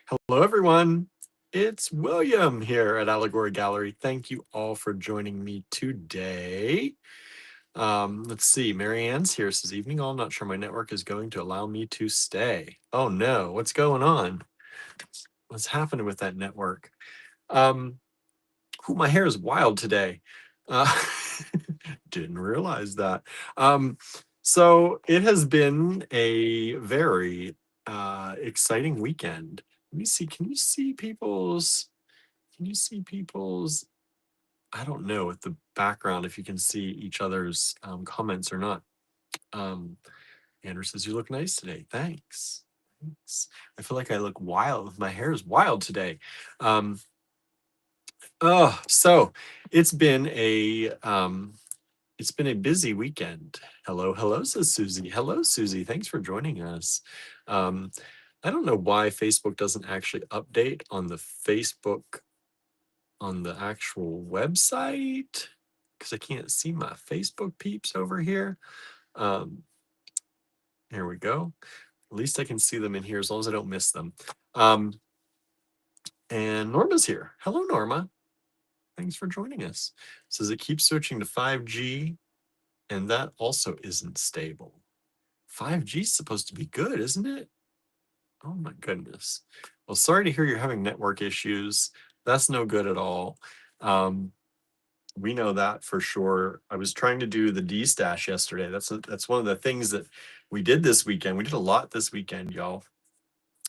Hello, everyone. It's William here at Allegory Gallery. Thank you all for joining me today. Let's see. Mary Ann's here. Says, evening all. Not sure my network is going to allow me to stay. Oh, no. What's going on? What's happening with that network? My hair is wild today. Uh, didn't realize that. So it has been a very exciting weekend. Let me see. Can you see people's, I don't know with the background if you can see each other's comments or not. Andrew says, you look nice today. Thanks. I feel like I look wild. My hair is wild today. So it's been a busy weekend. Hello, says Susie. Hello, Susie. Thanks for joining us. Um, I don't know why Facebook doesn't actually update on the actual website because I can't see my Facebook peeps over here. Here we go. At least I can see them in here as long as I don't miss them. And Norma's here. Hello, Norma. Thanks for joining us. Says it keeps switching to 5G, and that also isn't stable. 5G is supposed to be good, isn't it? Oh my goodness. Well, sorry to hear you're having network issues. That's no good at all. We know that for sure. I was trying to do the D-stash yesterday. That's one of the things that we did this weekend. We did a lot this weekend, y'all.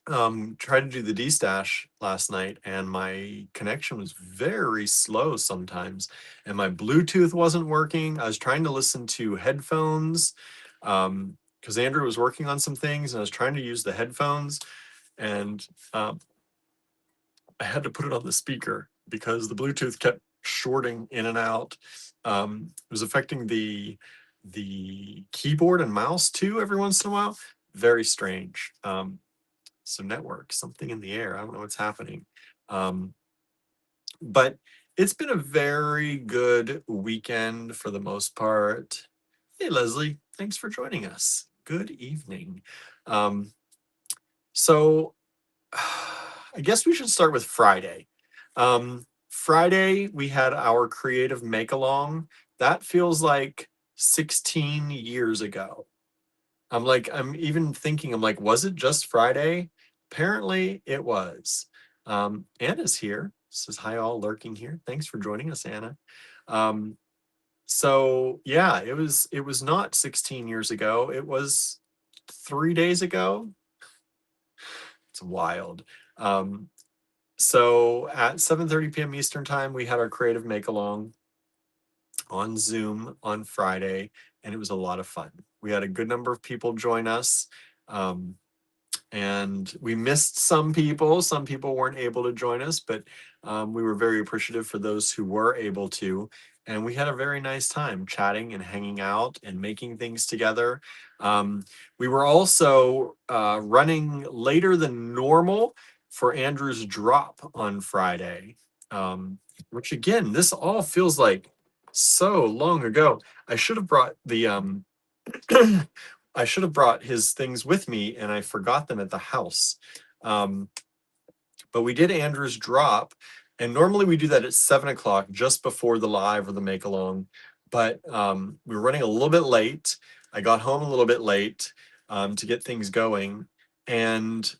Tried to do the D-stash last night, and my connection was very slow sometimes, and my Bluetooth wasn't working. I was trying to listen to headphones because Andrew was working on some things, and I was trying to use the headphones, and I had to put it on the speaker because the Bluetooth kept shorting in and out. It was affecting the keyboard and mouse too every once in a while. Very strange. So network, something in the air. I don't know what's happening. But it's been a very good weekend for the most part. Hey, Leslie, thanks for joining us. Good evening. So I guess we should start with Friday. Friday, we had our creative make-along. That feels like 16 years ago. I'm even thinking, was it just Friday? Apparently it was. Anna's here. Says hi all lurking here. Thanks for joining us, Anna. So yeah, it was not 16 years ago. It was 3 days ago. It's wild. So at 7:30 p.m. Eastern time, we had our creative make-along on Zoom on Friday, and it was a lot of fun. We had a good number of people join us. And we missed some people. Some people weren't able to join us, but we were very appreciative for those who were able to. And we had a very nice time chatting and hanging out and making things together. We were also running later than normal for Andrew's drop on Friday, which again, this all feels like so long ago. I should have brought the I should have brought his things with me, and I forgot them at the house. But we did Andrew's drop, and normally we do that at 7 o'clock, just before the live or the make along. But we were running a little bit late. I got home a little bit late to get things going, and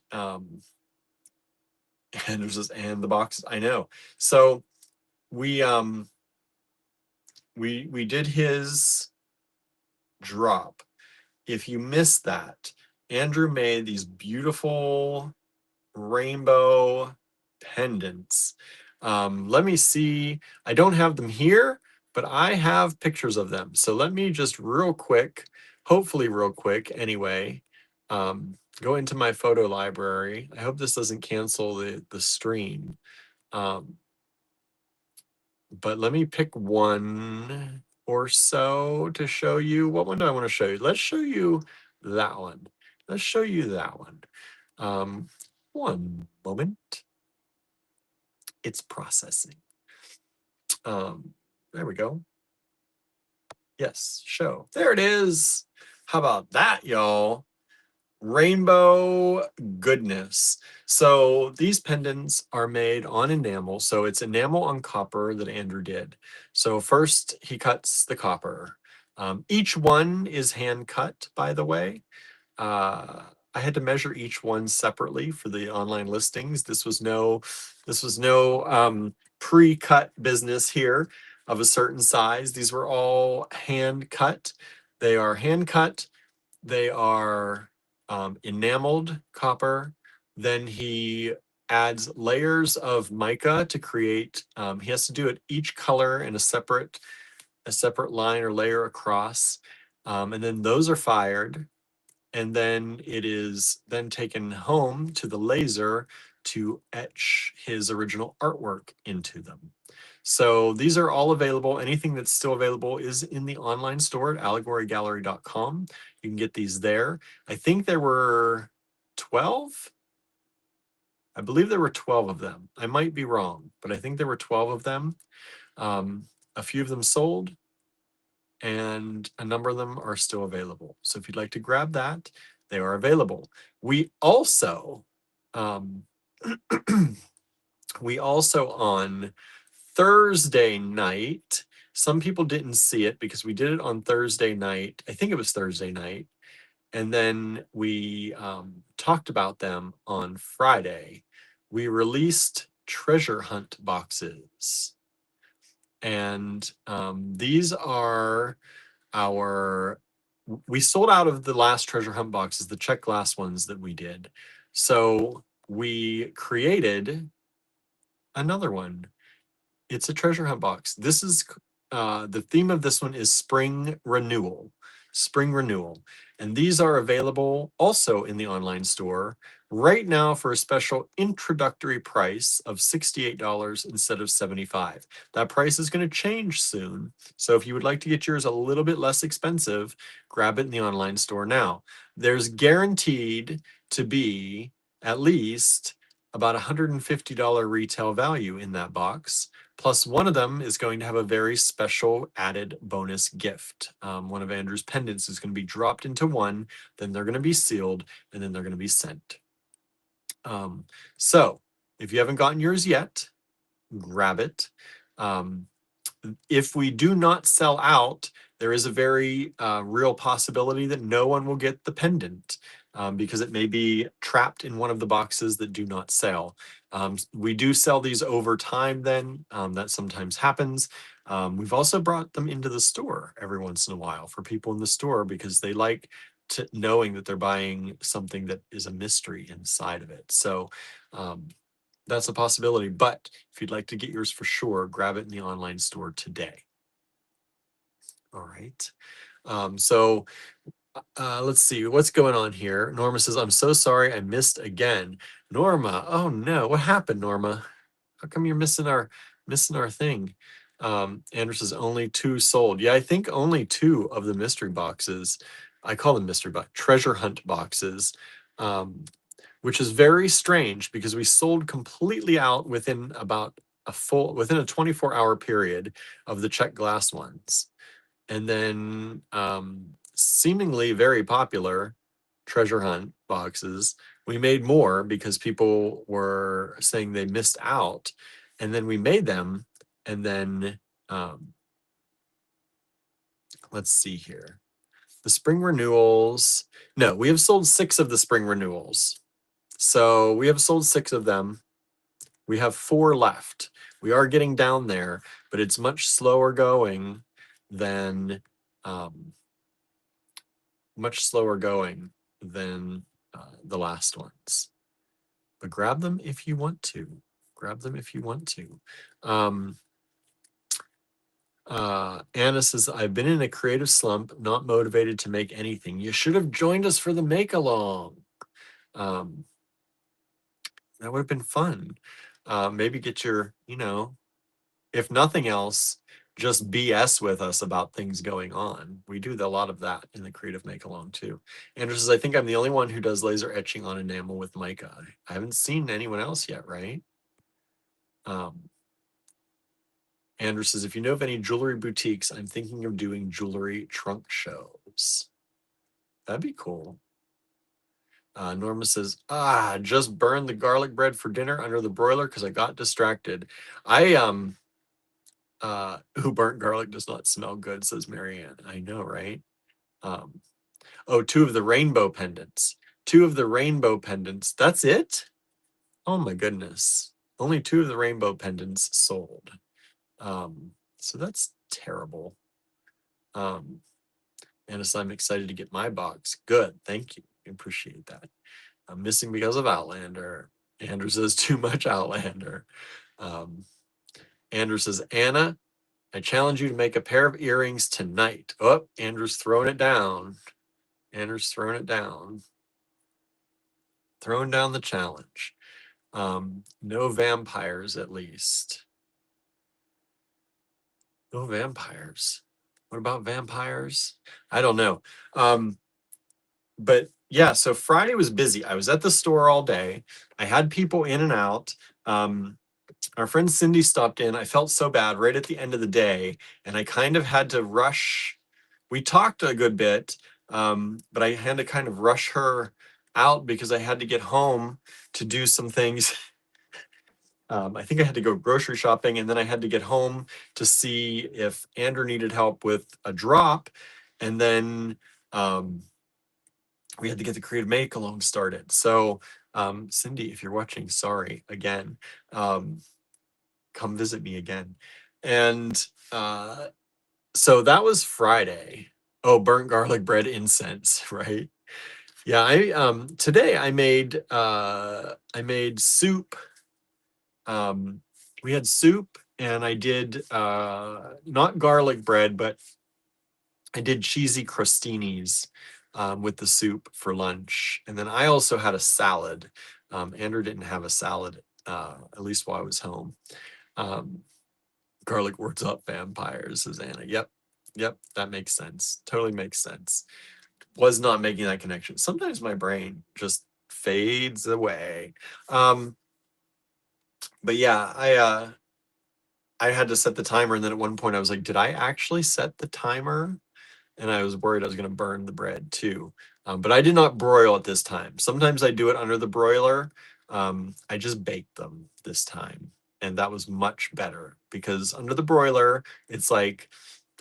Andrew's just and the box. I know. So we we did his drop. If you missed that, Andrew made these beautiful rainbow pendants. Let me see. I don't have them here, but I have pictures of them. So let me just real quick, hopefully real quick anyway, go into my photo library. I hope this doesn't cancel the stream. But let me pick one or so to show you. What one do I want to show you? Let's show you that one. Let's show you that one. One moment. It's processing. There we go. Yes, show. There it is. How about that, y'all? rainbow goodness. So these pendants are made on enamel. So it's enamel on copper that Andrew did. So first he cuts the copper. Each one is hand cut, by the way. Uh, I had to measure each one separately for the online listings. This was no pre-cut business here of a certain size. These were all hand cut. They are hand cut. They are enameled copper. Then he adds layers of mica to create. He has to do it each color in a separate line or layer across, and then those are fired, and then it is then taken home to the laser to etch his original artwork into them. So these are all available. Anything that's still available is in the online store at allegorygallery.com. You can get these there. I think there were 12. I believe there were 12 of them. I might be wrong, but I think there were 12 of them. A few of them sold, and a number of them are still available. So if you'd like to grab that, they are available. We also, um, on Thursday night, some people didn't see it because we did it on Thursday night. I think it was Thursday night. And then we talked about them on Friday. We released treasure hunt boxes. And these are we sold out of the last treasure hunt boxes, the check glass ones that we did. So we created another one. It's a treasure hunt box. This is the theme of this one is spring renewal. Spring renewal. And these are available also in the online store right now for a special introductory price of $68 instead of $75. That price is going to change soon. So if you would like to get yours a little bit less expensive, grab it in the online store now. There's guaranteed to be at least about $150 retail value in that box. Plus, one of them is going to have a very special added bonus gift. One of Andrew's pendants is going to be dropped into one, then they're going to be sealed, and then they're going to be sent. So, if you haven't gotten yours yet, grab it. If we do not sell out, there is a very real possibility that no one will get the pendant because it may be trapped in one of the boxes that do not sell. We do sell these over time then. That sometimes happens. We've also brought them into the store every once in a while for people in the store because they like knowing that they're buying something that is a mystery inside of it. So that's a possibility. But if you'd like to get yours for sure, grab it in the online store today. All right. So let's see what's going on here. Norma says, I'm so sorry I missed again. Norma, oh no, what happened, Norma? How come you're missing our thing? Andrew says only 2 sold. Yeah, I think only 2 of the mystery boxes. I call them mystery box treasure hunt boxes. Which is very strange because we sold completely out within about within a 24-hour period of the check glass ones. And then seemingly very popular treasure hunt boxes, we made more because people were saying they missed out. And then we made them. And then let's see here. The spring renewals. No, we have sold 6 of the spring renewals. So we have sold 6 of them. We have 4 left. We are getting down there, but it's much slower going than the last ones. But grab them if you want to. Grab them if you want to. Anna says, I've been in a creative slump, not motivated to make anything. You should have joined us for the make along. That would have been fun. Maybe get your, if nothing else, just BS with us about things going on. We do a lot of that in the creative make along too. Andrew says, I think I'm the only one who does laser etching on enamel with mica. I haven't seen anyone else yet, right? Andrew says, if you know of any jewelry boutiques, I'm thinking of doing jewelry trunk shows. That'd be cool. Norma says, just burned the garlic bread for dinner under the broiler because I got distracted. Who burnt garlic does not smell good, says Marianne. I know, right? Um, two of the rainbow pendants. Two of the rainbow pendants. That's it? Oh my goodness. Only two of the rainbow pendants sold. So that's terrible. And so I'm excited to get my box. Good. Thank you. I appreciate that. I'm missing because of Outlander. Andrew says too much Outlander. Um, Andrew says, Anna, I challenge you to make a pair of earrings tonight. Oh, Andrew's throwing it down. Andrew's throwing it down. Throwing down the challenge. No vampires, at least. No vampires. What about vampires? I don't know. But yeah, so Friday was busy. I was at the store all day. I had people in and out. Our friend Cindy stopped in. I felt so bad right at the end of the day, and I kind of had to rush. We talked a good bit, but I had to kind of rush her out because I had to get home to do some things. I think I had to go grocery shopping, and then I had to get home to see if Andrew needed help with a drop, and then we had to get the creative make along started. So, Cindy, if you're watching, sorry again. Come visit me again. And so that was Friday. Oh, burnt garlic bread incense, right? Yeah, I today I made soup. We had soup, and I did not garlic bread, but I did cheesy crostinis with the soup for lunch. And then I also had a salad. Andrew didn't have a salad, at least while I was home. Garlic words up vampires, says Anna. Yep, that makes sense. Totally makes sense. Was not making that connection. Sometimes my brain just fades away. But yeah, I had to set the timer, and then at one point I was like, did I actually set the timer? And I was worried I was going to burn the bread too. But I did not broil it this time. Sometimes I do it under the broiler. I just baked them this time, and that was much better because under the broiler, it's like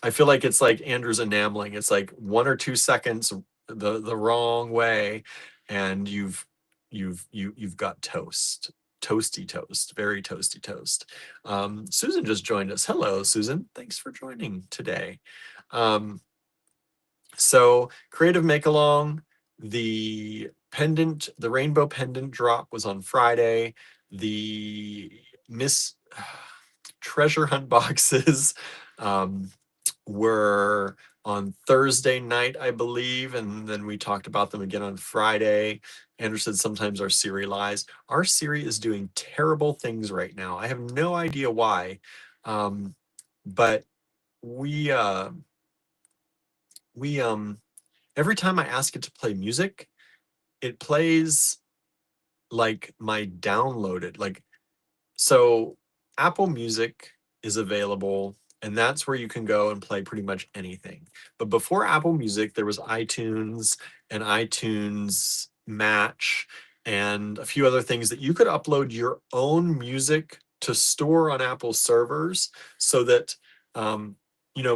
I feel like it's like Andrew's enameling. It's like 1 or 2 seconds the wrong way, and you've got toast. Toasty toast, very toasty toast. Susan just joined us. Hello, Susan. Thanks for joining today. So creative make along, the pendant, the rainbow pendant drop was on Friday. The Miss treasure hunt boxes were on Thursday night, I believe, and then we talked about them again on Friday. Andrew said sometimes our Siri lies. Our Siri is doing terrible things right now. I have no idea why, but we we every time I ask it to play music, it plays like my downloaded, like, so Apple Music is available, and that's where you can go and play pretty much anything. But before Apple Music, there was iTunes and iTunes Match and a few other things that you could upload your own music to store on Apple servers so that,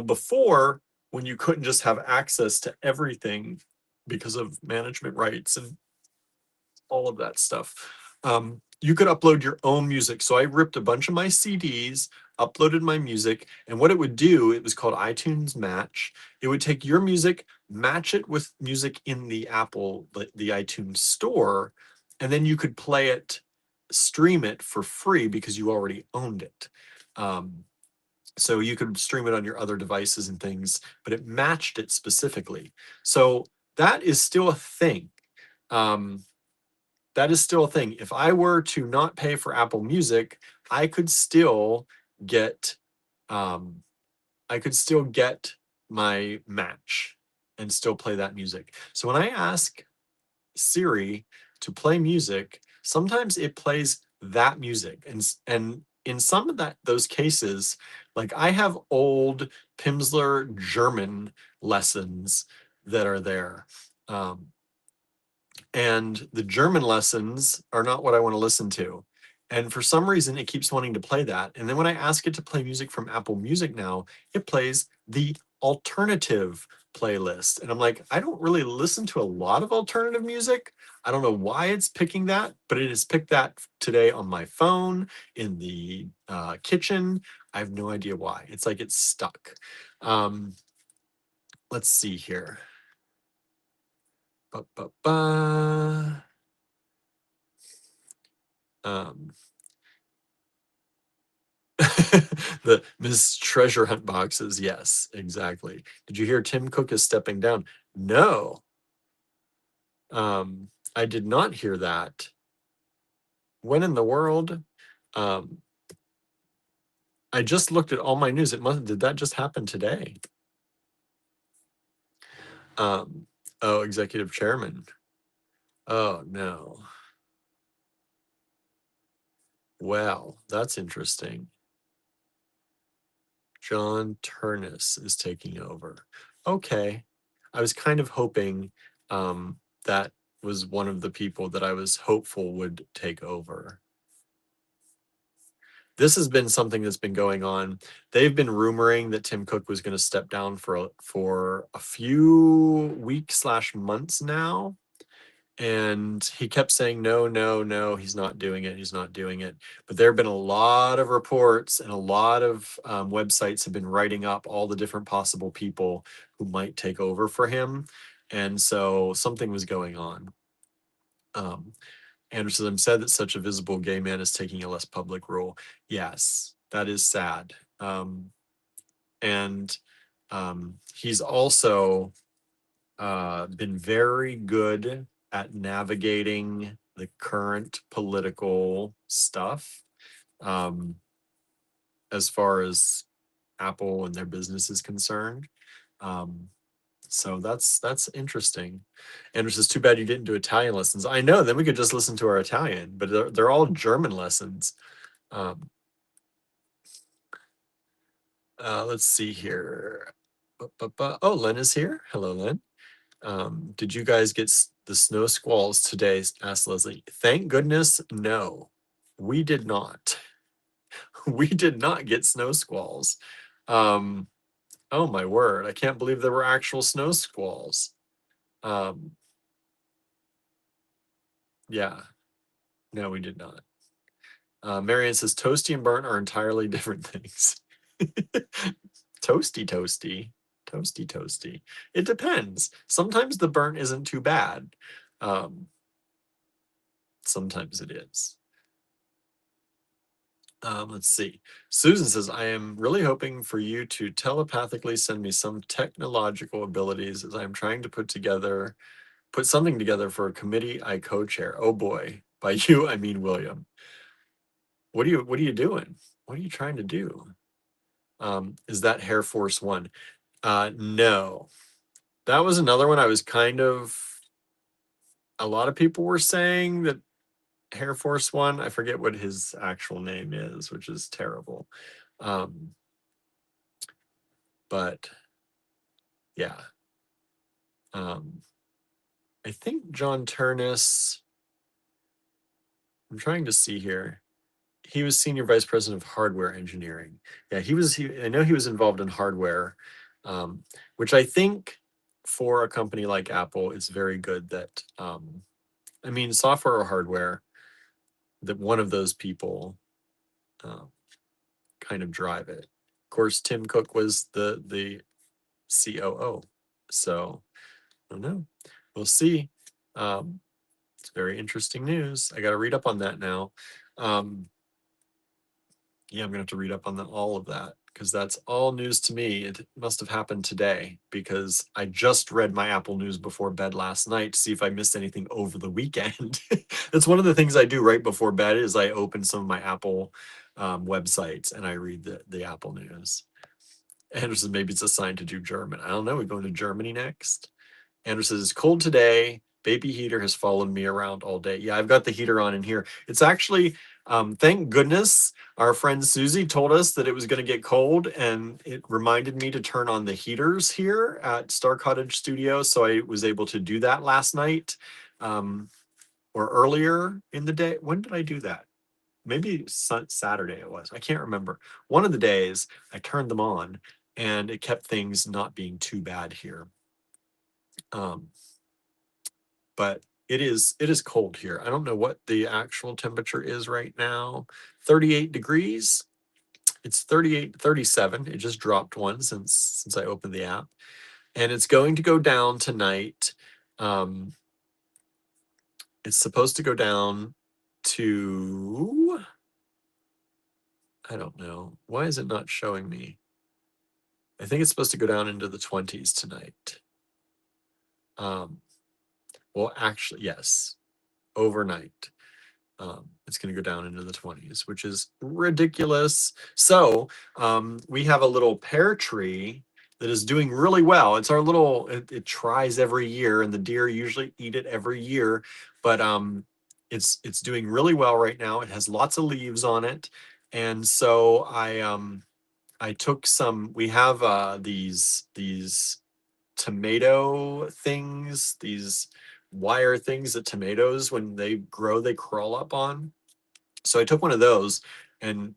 before, when you couldn't just have access to everything because of management rights and all of that stuff. You could upload your own music. So I ripped a bunch of my CDs, uploaded my music, and what it would do, it was called iTunes Match. It would take your music, match it with music in the Apple, the iTunes store, and then you could play it, stream it for free because you already owned it. So you could stream it on your other devices and things, but it matched it specifically. So that is still a thing. That is still a thing. If I were to not pay for Apple Music, I could still get um I could still get my match and still play that music. So when I ask Siri to play music, sometimes it plays that music. And in some of those cases, like I have old Pimsleur German lessons that are there. Um, and the German lessons are not what I want to listen to. And for some reason, it keeps wanting to play that. And then when I ask it to play music from Apple Music now, it plays the alternative playlist. And I'm like, I don't really listen to a lot of alternative music. I don't know why it's picking that, but it has picked that today on my phone, in the kitchen. I have no idea why. It's like it's stuck. Let's see here. Ba, ba, ba. Um, the Miss Treasure Hunt boxes. Yes, exactly. Did you hear Tim Cook is stepping down? No. I did not hear that. When in the world? Um, I just looked at all my news. Did that just happen today? Um, oh, executive chairman. Oh no. Well, that's interesting. John Turnus is taking over. Okay. I was kind of hoping that was one of the people that I was hopeful would take over. This has been something that's been going on. They've been rumoring that Tim Cook was going to step down for a few weeks slash months now. And he kept saying, no, no, no, he's not doing it. He's not doing it. But there have been a lot of reports, and a lot of websites have been writing up all the different possible people who might take over for him. And so something was going on. Anderson said that such a visible gay man is taking a less public role. Yes, that is sad. And he's also been very good at navigating the current political stuff, as far as Apple and their business is concerned. So that's interesting. Andrew says, too bad you didn't do Italian lessons. I know, then we could just listen to our Italian, but they're all German lessons. Um, let's see here. Oh, Len is here. Hello, Len. Did you guys get the snow squalls today? Asked Leslie. Thank goodness, no, we did not. We did not get snow squalls. Um, oh my word, I can't believe there were actual snow squalls. Um, yeah, no, we did not. Marianne says toasty and burnt are entirely different things. Toasty, toasty, toasty, toasty. It depends. Sometimes the burnt isn't too bad. Sometimes it is. Let's see. Susan says, I am really hoping for you to telepathically send me some technological abilities as I'm trying to put something together for a committee I co-chair. Oh boy. By you, I mean William. What are you doing? What are you trying to do? Is that Hair Force One? No. That was another one I was a lot of people were saying that Hair Force One, I forget what his actual name is, which is terrible. But yeah. I think John Turnus, I'm trying to see here. He was senior vice president of hardware engineering. Yeah, I know he was involved in hardware, which I think for a company like Apple, it's very good that, I mean, software or hardware, that one of those people kind of drive it. Of course, Tim Cook was the COO. So I don't know. We'll see. It's very interesting news. I got to read up on that now. Yeah, I'm gonna have to read up on all of that, because that's all news to me. It must have happened today, because I just read my Apple News before bed last night to see if I missed anything over the weekend. That's one of the things I do right before bed, is I open some of my Apple websites and I read the Apple News. Anderson, maybe it's a sign to do German. I don't know. We're going to Germany next. Anderson says, it's cold today. Baby heater has followed me around all day. Yeah, I've got the heater on in here. It's actually, thank goodness, our friend Susie told us that it was going to get cold, and it reminded me to turn on the heaters here at Star Cottage Studio. So I was able to do that last night. or earlier in the day. When did I do that? Maybe Saturday it was. I can't remember. One of the days I turned them on and it kept things not being too bad here. But it is cold here. I don't know what the actual temperature is right now. 38 degrees. It's 38, 37. It just dropped one since I opened the app. And it's going to go down tonight. It's supposed to go down to, I don't know. Why is it not showing me? I think it's supposed to go down into the 20s tonight. Well, actually, yes, overnight. It's going to go down into the 20s, which is ridiculous. So we have a little pear tree that is doing really well. It's our little, it tries every year, and the deer usually eat it every year, but it's doing really well right now. It has lots of leaves on it, and so I took some. We have these tomato things, these wire things that tomatoes, when they grow, they crawl up on. So I took one of those and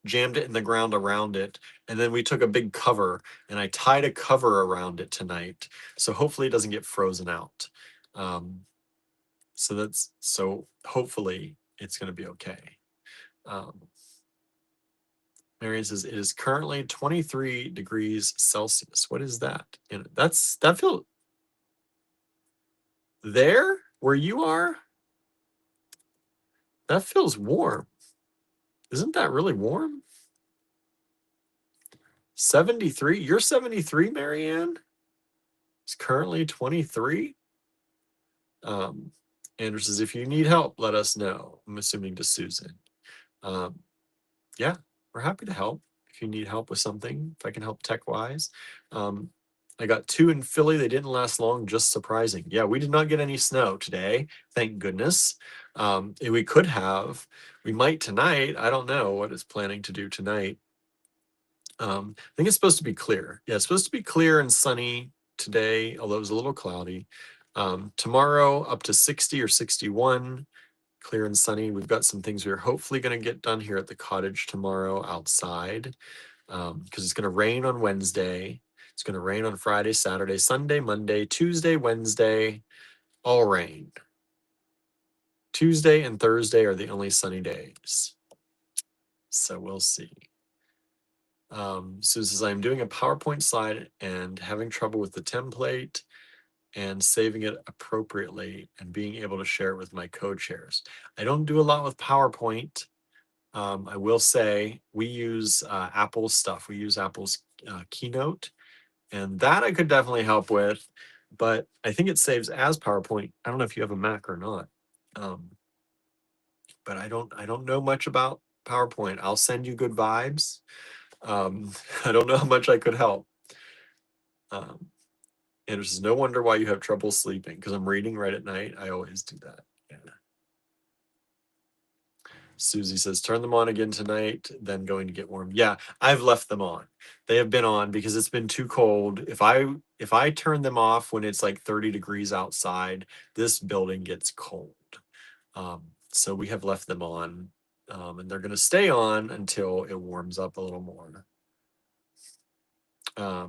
jammed it in the ground around it. And then we took a big cover and I tied a cover around it tonight. So hopefully it doesn't get frozen out. So hopefully it's going to be okay. Marion says it is currently 23 degrees Celsius. What is that? And that feels there where you are. That feels warm. Isn't that really warm? 73? You're 73, Marianne? It's currently 23. Andrew says, if you need help, let us know. I'm assuming to Susan. Yeah, we're happy to help if you need help with something, if I can help tech-wise. I got 2 in Philly. They didn't last long, just surprising. Yeah, we did not get any snow today, thank goodness. We could have. We might tonight. I don't know what it's planning to do tonight. I think it's supposed to be clear. Yeah, it's supposed to be clear and sunny today, although it was a little cloudy. Tomorrow up to 60 or 61, clear and sunny. We've got some things we're hopefully going to get done here at the cottage tomorrow outside, because it's going to rain on Wednesday. It's going to rain on Friday, Saturday, Sunday, Monday, Tuesday, Wednesday, all rain. Tuesday and Thursday are the only sunny days. So we'll see. Susan says, I'm doing a PowerPoint slide and having trouble with the template and saving it appropriately and being able to share it with my co-chairs. I don't do a lot with PowerPoint. I will say we use Apple stuff. We use Apple's Keynote, and that I could definitely help with, but I think it saves as PowerPoint. I don't know if you have a Mac or not, but I don't know much about PowerPoint. I'll send you good vibes. I don't know how much I could help. And there's no wonder why you have trouble sleeping, because I'm reading right at night. I always do that. Yeah. Susie says, turn them on again tonight, then going to get warm. Yeah, I've left them on. They have been on because it's been too cold. If I turn them off when it's like 30 degrees outside, this building gets cold. So we have left them on, and they're going to stay on until it warms up a little more.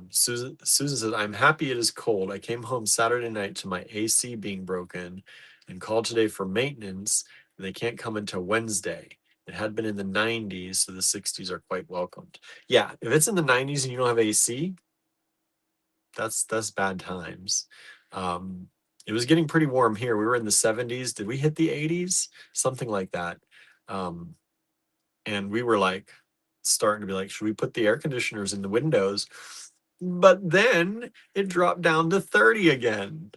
Susan says, I'm happy it is cold. I came home Saturday night to my AC being broken and called today for maintenance. And they can't come until Wednesday. It had been in the 90s, so the 60s are quite welcomed. Yeah, if it's in the 90s and you don't have AC, that's bad times. It was getting pretty warm here. We were in the 70s. Did we hit the 80s? Something like that. And we were like starting to be like, should we put the air conditioners in the windows? But then it dropped down to 30 again.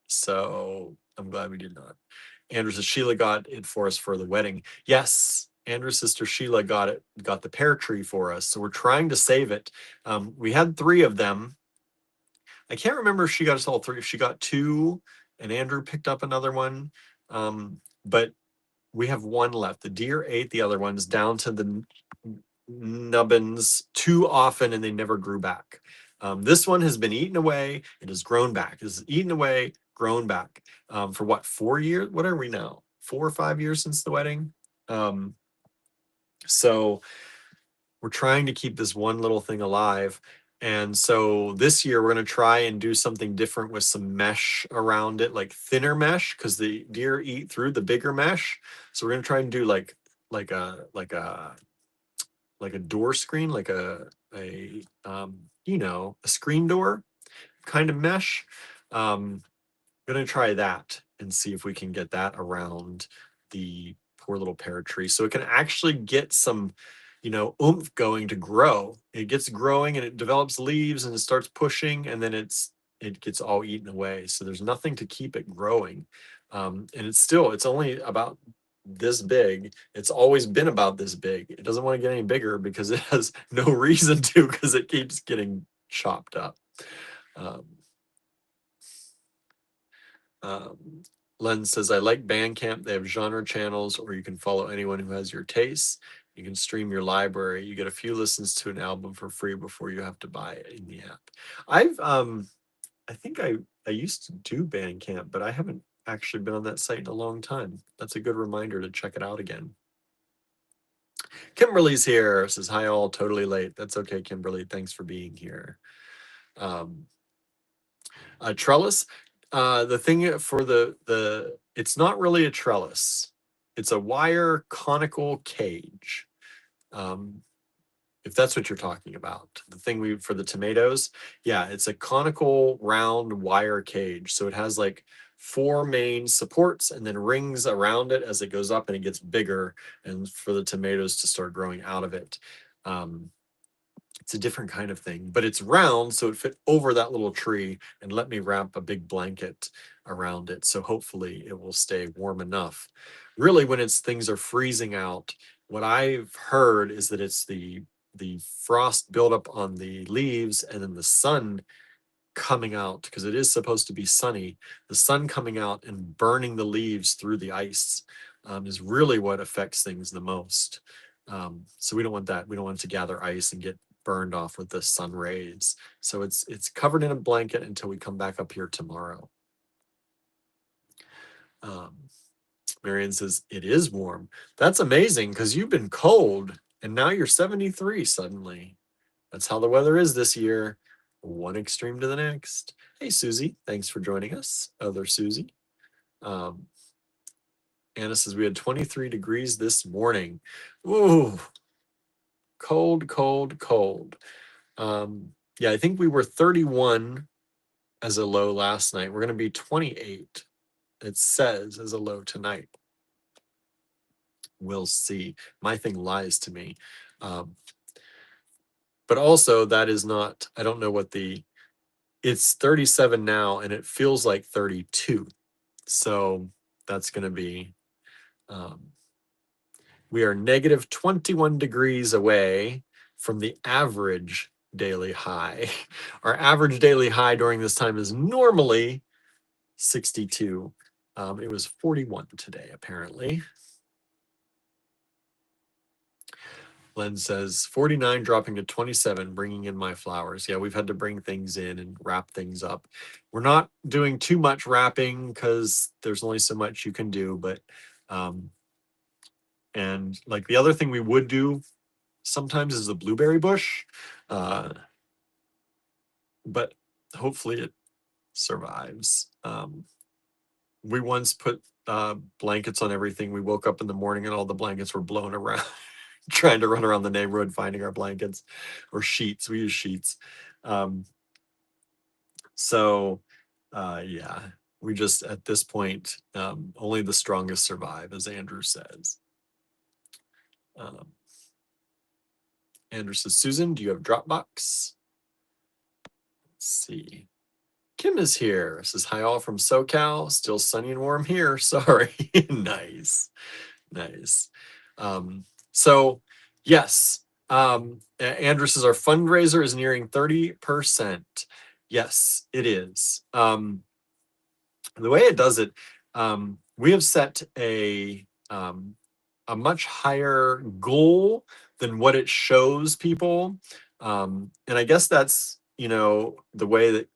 So I'm glad we did not. Andrew says Sheila got it for us for the wedding. Yes, Andrew's sister Sheila got the pear tree for us. So we're trying to save it. We had 3 of them. I can't remember if she got us all 3. If she got 2 and Andrew picked up another one. But we have 1 left. The deer ate the other ones down to the nubbins too often, and they never grew back. This one has been eaten away. It has grown back. It is eaten away, grown back for what, 4 years? What are we now? 4 or 5 years since the wedding. So we're trying to keep this one little thing alive. And so this year we're going to try and do something different with some mesh around it, like thinner mesh, because the deer eat through the bigger mesh. So we're going to try and do like a like a like a door screen, like a a screen door kind of mesh. Gonna try that and see if we can get that around the poor little pear tree so it can actually get some oomph going to grow. It gets growing and it develops leaves and it starts pushing, and then it gets all eaten away, so there's nothing to keep it growing. And it's only about this big. It's always been about this big. It doesn't want to get any bigger because it has no reason to, because it keeps getting chopped up. um, Um, Len says, I like Bandcamp. They have genre channels, or you can follow anyone who has your tastes. You can stream your library. You get a few listens to an album for free before you have to buy it in the app. I think I used to do Bandcamp, but I haven't actually been on that site in a long time. That's a good reminder to check it out again. Kimberly's here. Says, hi all, totally late. That's okay, Kimberly. Thanks for being here. A trellis. The thing for it's not really a trellis. It's a wire conical cage. If that's what you're talking about, the thing for the tomatoes, yeah, it's a conical round wire cage. So it has like 4 main supports and then rings around it as it goes up and it gets bigger, and for the tomatoes to start growing out of it. It's a different kind of thing, but it's round, so it fit over that little tree and let me wrap a big blanket around it. So hopefully it will stay warm enough. Really, when things are freezing out, what I've heard is that it's the frost buildup on the leaves and then the sun coming out, because it is supposed to be sunny. The sun coming out and burning the leaves through the ice is really what affects things the most. So we don't want that. We don't want it to gather ice and get burned off with the sun rays. So it's covered in a blanket until we come back up here tomorrow. Marion says, it is warm. That's amazing, because you've been cold and now you're 73 suddenly. That's how the weather is this year. One extreme to the next. Hey, Susie, thanks for joining us. Other Susie. Anna says, we had 23 degrees this morning. Ooh, cold, cold, cold. Yeah, I think we were 31 as a low last night. We're going to be 28, it says, as a low tonight. We'll see. My thing lies to me. But also, that is not, I don't know what it's 37 now and it feels like 32. So that's going to be, we are negative 21 degrees away from the average daily high. Our average daily high during this time is normally 62. It was 41 today, apparently. Len says 49 dropping to 27, bringing in my flowers. Yeah, we've had to bring things in and wrap things up. We're not doing too much wrapping because there's only so much you can do. But and like the other thing we would do sometimes is the blueberry bush, but hopefully it survives. We once put blankets on everything. We woke up in the morning and all the blankets were blown around. Trying to run around the neighborhood finding our blankets or sheets. We use sheets. So yeah, we just at this point only the strongest survive, as Andrew says. Andrew says, Susan, do you have Dropbox? Let's see. Kim is here. Says, hi all from SoCal. Still sunny and warm here. Sorry. Nice. Nice. So yes, Andrew says our fundraiser is nearing 30%. Yes, it is. The way it does it, we have set a much higher goal than what it shows people. And I guess that's, the way that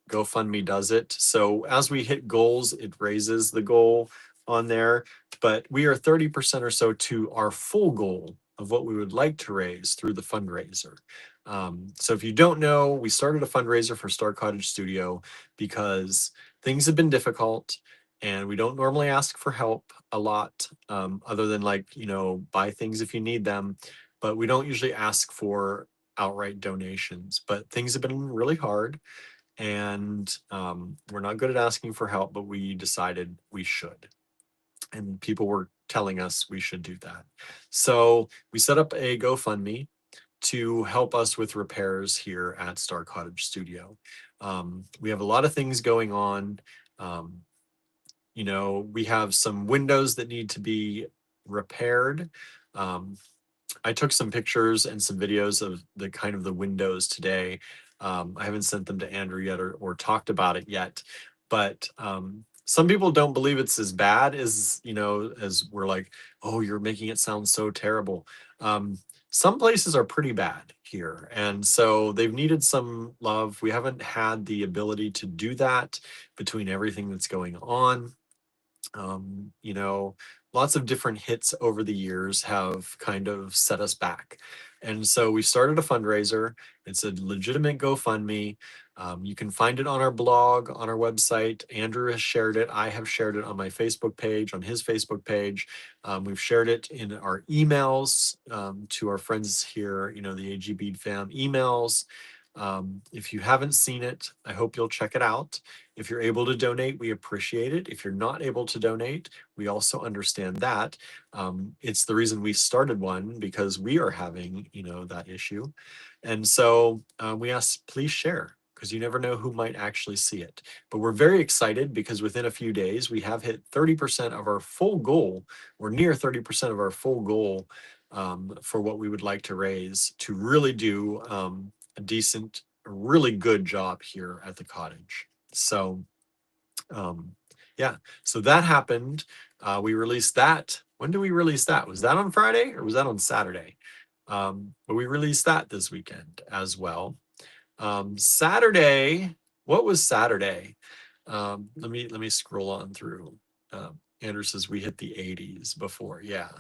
GoFundMe does it. So as we hit goals, it raises the goal on there, but we are 30% or so to our full goal of what we would like to raise through the fundraiser. So if you don't know, we started a fundraiser for Star Cottage Studio because things have been difficult and we don't normally ask for help a lot, other than like, buy things if you need them, but we don't usually ask for outright donations. But things have been really hard, and we're not good at asking for help, but we decided we should. And people were telling us we should do that. So we set up a GoFundMe to help us with repairs here at Star Cottage Studio. We have a lot of things going on. Um, we have some windows that need to be repaired. Um, I took some pictures and some videos of the kind of the windows today. I haven't sent them to Andrew yet or talked about it yet, but some people don't believe it's as bad as we're like, oh, you're making it sound so terrible. Some places are pretty bad here, and so they've needed some love. We haven't had the ability to do that between everything that's going on. um, you know, Lots of different hits over the years have kind of set us back. And so we started a fundraiser. It's a legitimate GoFundMe. You can find it on our blog, on our website. Andrew has shared it. I have shared it on my Facebook page, on his Facebook page. We've shared it in our emails to our friends here, the AG Bead fam emails. If you haven't seen it, I hope you'll check it out. If you're able to donate, we appreciate it. If you're not able to donate, we also understand that. It's the reason we started one, because we are having, that issue. And so we ask, please share, because you never know who might actually see it. But we're very excited because within a few days, we have hit 30% of our full goal, or near 30% of our full goal, for what we would like to raise to really do a decent, really good job here at the cottage. So, yeah, so that happened. We released that. When did we release that? Was that on Friday or was that on Saturday? But we released that this weekend as well. Saturday, what was Saturday? Let me scroll on through. Andrew says we hit the 80s before. Yeah,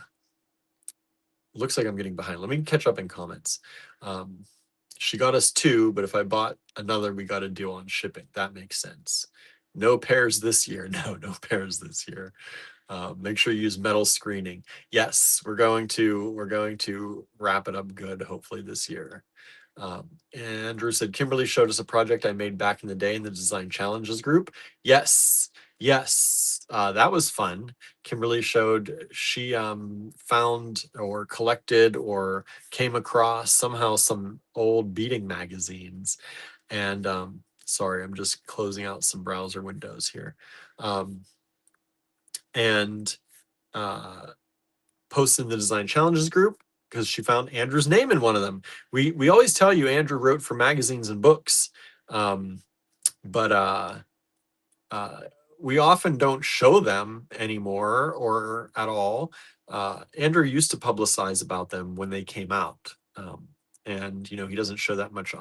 looks like I'm getting behind. Let me catch up in comments. She got us two, but if I bought another, we got a deal on shipping. That makes sense. No pairs this year. No pairs this year. Make sure you use metal screening. Yes, we're going to wrap it up good, hopefully this year. Andrew said, Kimberly showed us a project I made back in the day in the Design Challenges group. Yes, yes, that was fun. Kimberly showed she found or collected or came across somehow some old beading magazines. And sorry, I'm just closing out some browser windows here. And posted in the Design Challenges group because she found Andrew's name in one of them. We always tell you Andrew wrote for magazines and books, but uh, we often don't show them anymore or at all. Andrew used to publicize about them when they came out, and he doesn't show that much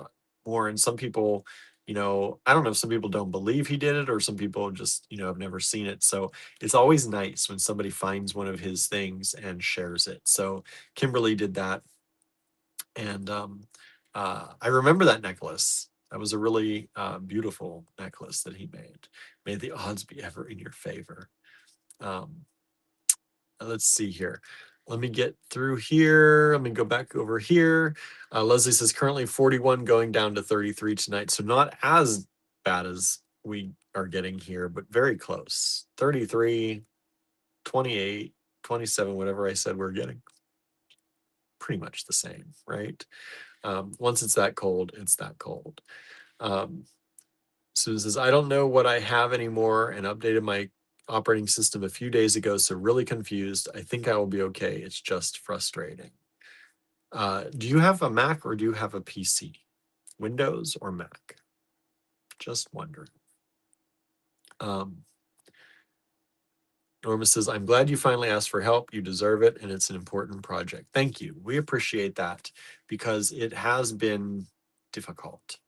more. And some people, I don't know if some people don't believe he did it, or some people just have never seen it. So it's always nice when somebody finds one of his things and shares it. So Kimberly did that, and I remember that necklace. That was a really beautiful necklace that he made. May the odds be ever in your favor. Um, let's see here. Let me get through here. Let me go back over here. Leslie says currently 41 going down to 33 tonight. So not as bad as we are getting here, but very close. 33, 28, 27, whatever I said we're getting. Pretty much the same, right? Once it's that cold, it's that cold. Susan says, I don't know what I have anymore and updated my operating system a few days ago, so really confused. I think I will be okay. It's just frustrating. Do you have a Mac or do you have a PC? Windows or Mac? Just wondering. Norma says, I'm glad you finally asked for help. You deserve it, and it's an important project. Thank you. We appreciate that because it has been difficult.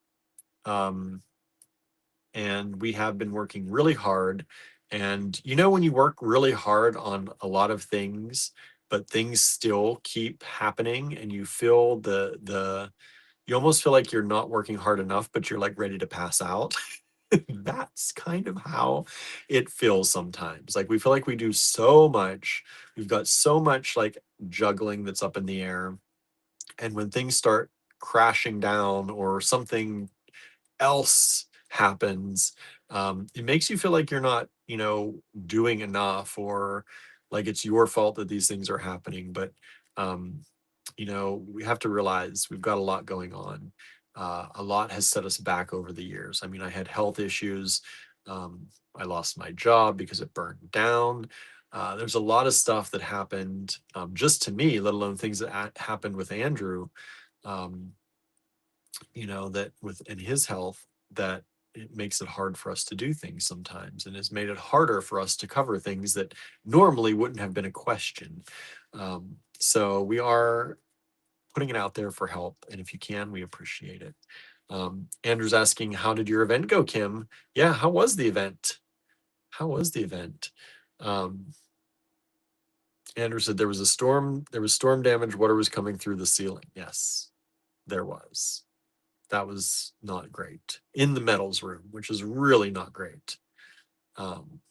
and we have been working really hard. And when you work really hard on a lot of things, but things still keep happening, and you feel you almost feel like you're not working hard enough, but you're like ready to pass out. That's kind of how it feels sometimes. Like we feel like we do so much. We've got so much like juggling that's up in the air. And when things start crashing down or something else happens, it makes you feel like you're not, doing enough, or like it's your fault that these things are happening. But, um, we have to realize we've got a lot going on. A lot has set us back over the years. I mean, I had health issues. Um, I lost my job because it burned down. There's a lot of stuff that happened just to me, let alone things that happened with Andrew. Um, that within his health, that it makes it hard for us to do things sometimes, and has made it harder for us to cover things that normally wouldn't have been a question. So we are putting it out there for help, and if you can, we appreciate it. Andrew's asking, how did your event go, Kim? Yeah, how was the event? How was the event? Um, Andrew said there was storm damage, water was coming through the ceiling. Yes, there was. That was not great in the metals room, which is really not great. Um,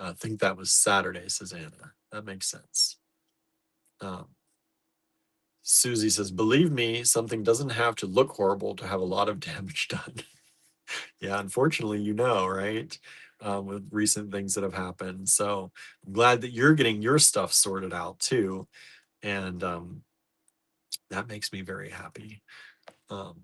I think that was Saturday, says Anna. That makes sense. Um, Susie says, believe me, something doesn't have to look horrible to have a lot of damage done. Yeah, unfortunately, right? With recent things that have happened. So I'm glad that you're getting your stuff sorted out too. And that makes me very happy. Um,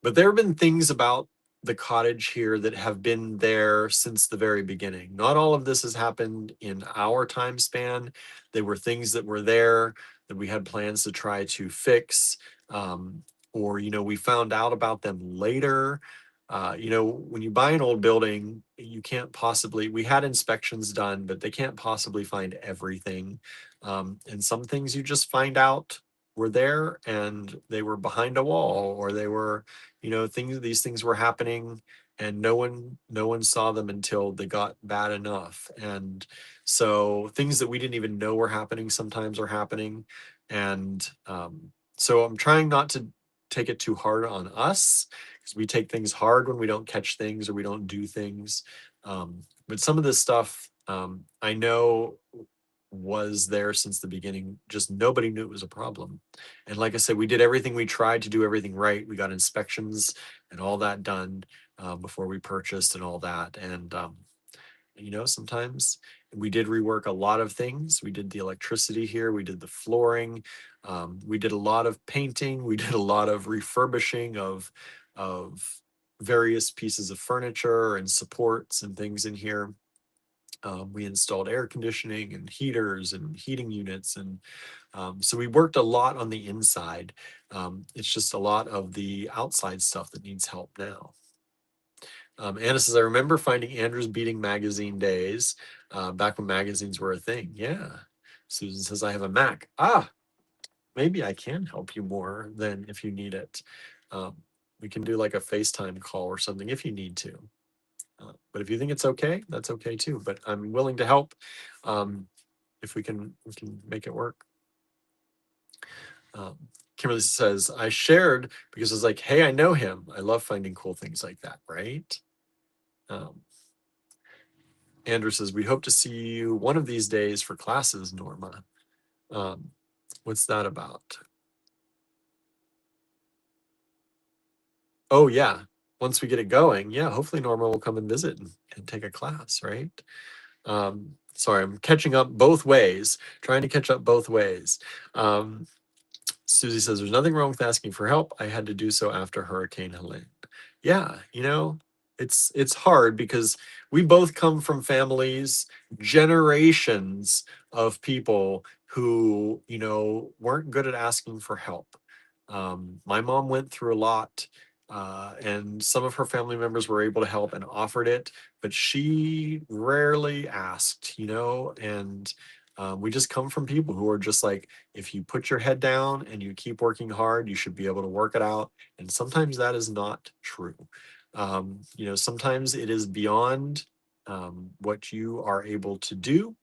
But there have been things about the cottage here that have been there since the very beginning. Not all of this has happened in our time span. They were things that were there that we had plans to try to fix. Um, or, we found out about them later. When you buy an old building, you can't possibly, we had inspections done, but they can't possibly find everything. And some things you just find out were there and they were behind a wall, or they were these things were happening, and no one saw them until they got bad enough. And so things that we didn't even know were happening sometimes are happening. And so I'm trying not to take it too hard on us, because we take things hard when we don't catch things or we don't do things. But some of this stuff, I know, was there since the beginning, just nobody knew it was a problem. And like I said, we did everything, we tried to do everything right. We got inspections and all that done before we purchased and all that. And sometimes we did rework a lot of things. We did the electricity here, we did the flooring, we did a lot of painting, we did a lot of refurbishing of various pieces of furniture and supports and things in here. We installed air conditioning and heaters and heating units. And so we worked a lot on the inside. It's just a lot of the outside stuff that needs help now. Anna says, I remember finding Andrew's Beating magazine days, back when magazines were a thing. Yeah. Susan says, I have a Mac. Maybe I can help you more than if you need it. Um, we can do like a FaceTime call or something if you need to. But if you think it's okay, that's okay too. But I'm willing to help if we can make it work. Um, Kimberly says, I shared because it's like, hey, I know him. I love finding cool things like that, right? Um, Andrew says, we hope to see you one of these days for classes, Norma. Um, what's that about? Oh, yeah. Once we get it going, yeah, hopefully Norma will come and visit and take a class, right? Sorry, I'm catching up both ways, trying to catch up both ways. Susie says, there's nothing wrong with asking for help. I had to do so after Hurricane Helene. Yeah, it's hard because we both come from families, generations of people who, weren't good at asking for help. My mom went through a lot, and some of her family members were able to help and offered it, but she rarely asked, and We just come from people who are just like, if you put your head down and you keep working hard, you should be able to work it out. And sometimes that is not true. Sometimes it is beyond what you are able to do.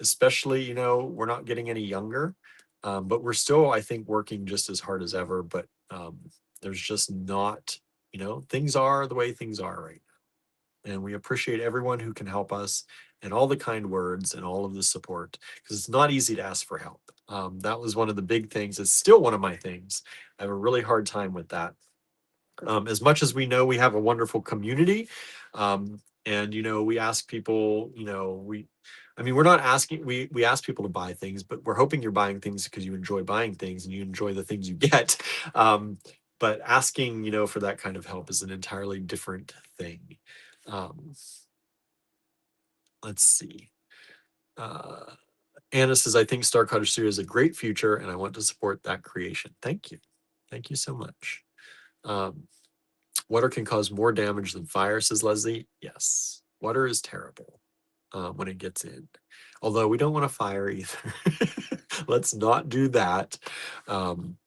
Especially, we're not getting any younger, but we're still, I think, working just as hard as ever. But there's just not, things are the way things are right now. And we appreciate everyone who can help us and all the kind words and all of the support, because it's not easy to ask for help. That was one of the big things. It's still one of my things. I have a really hard time with that. As much as we know we have a wonderful community, and we ask people, we're not asking, we ask people to buy things, but we're hoping you're buying things because you enjoy buying things and you enjoy the things you get. But asking, for that kind of help is an entirely different thing. um, let's see. uh, Anna says, I think Star Cottage Studio is a great future and I want to support that creation. Thank you. Thank you so much. um, Water can cause more damage than fire, says Leslie. Yes, water is terrible when it gets in. Although we don't want a fire either. Let's not do that. Um,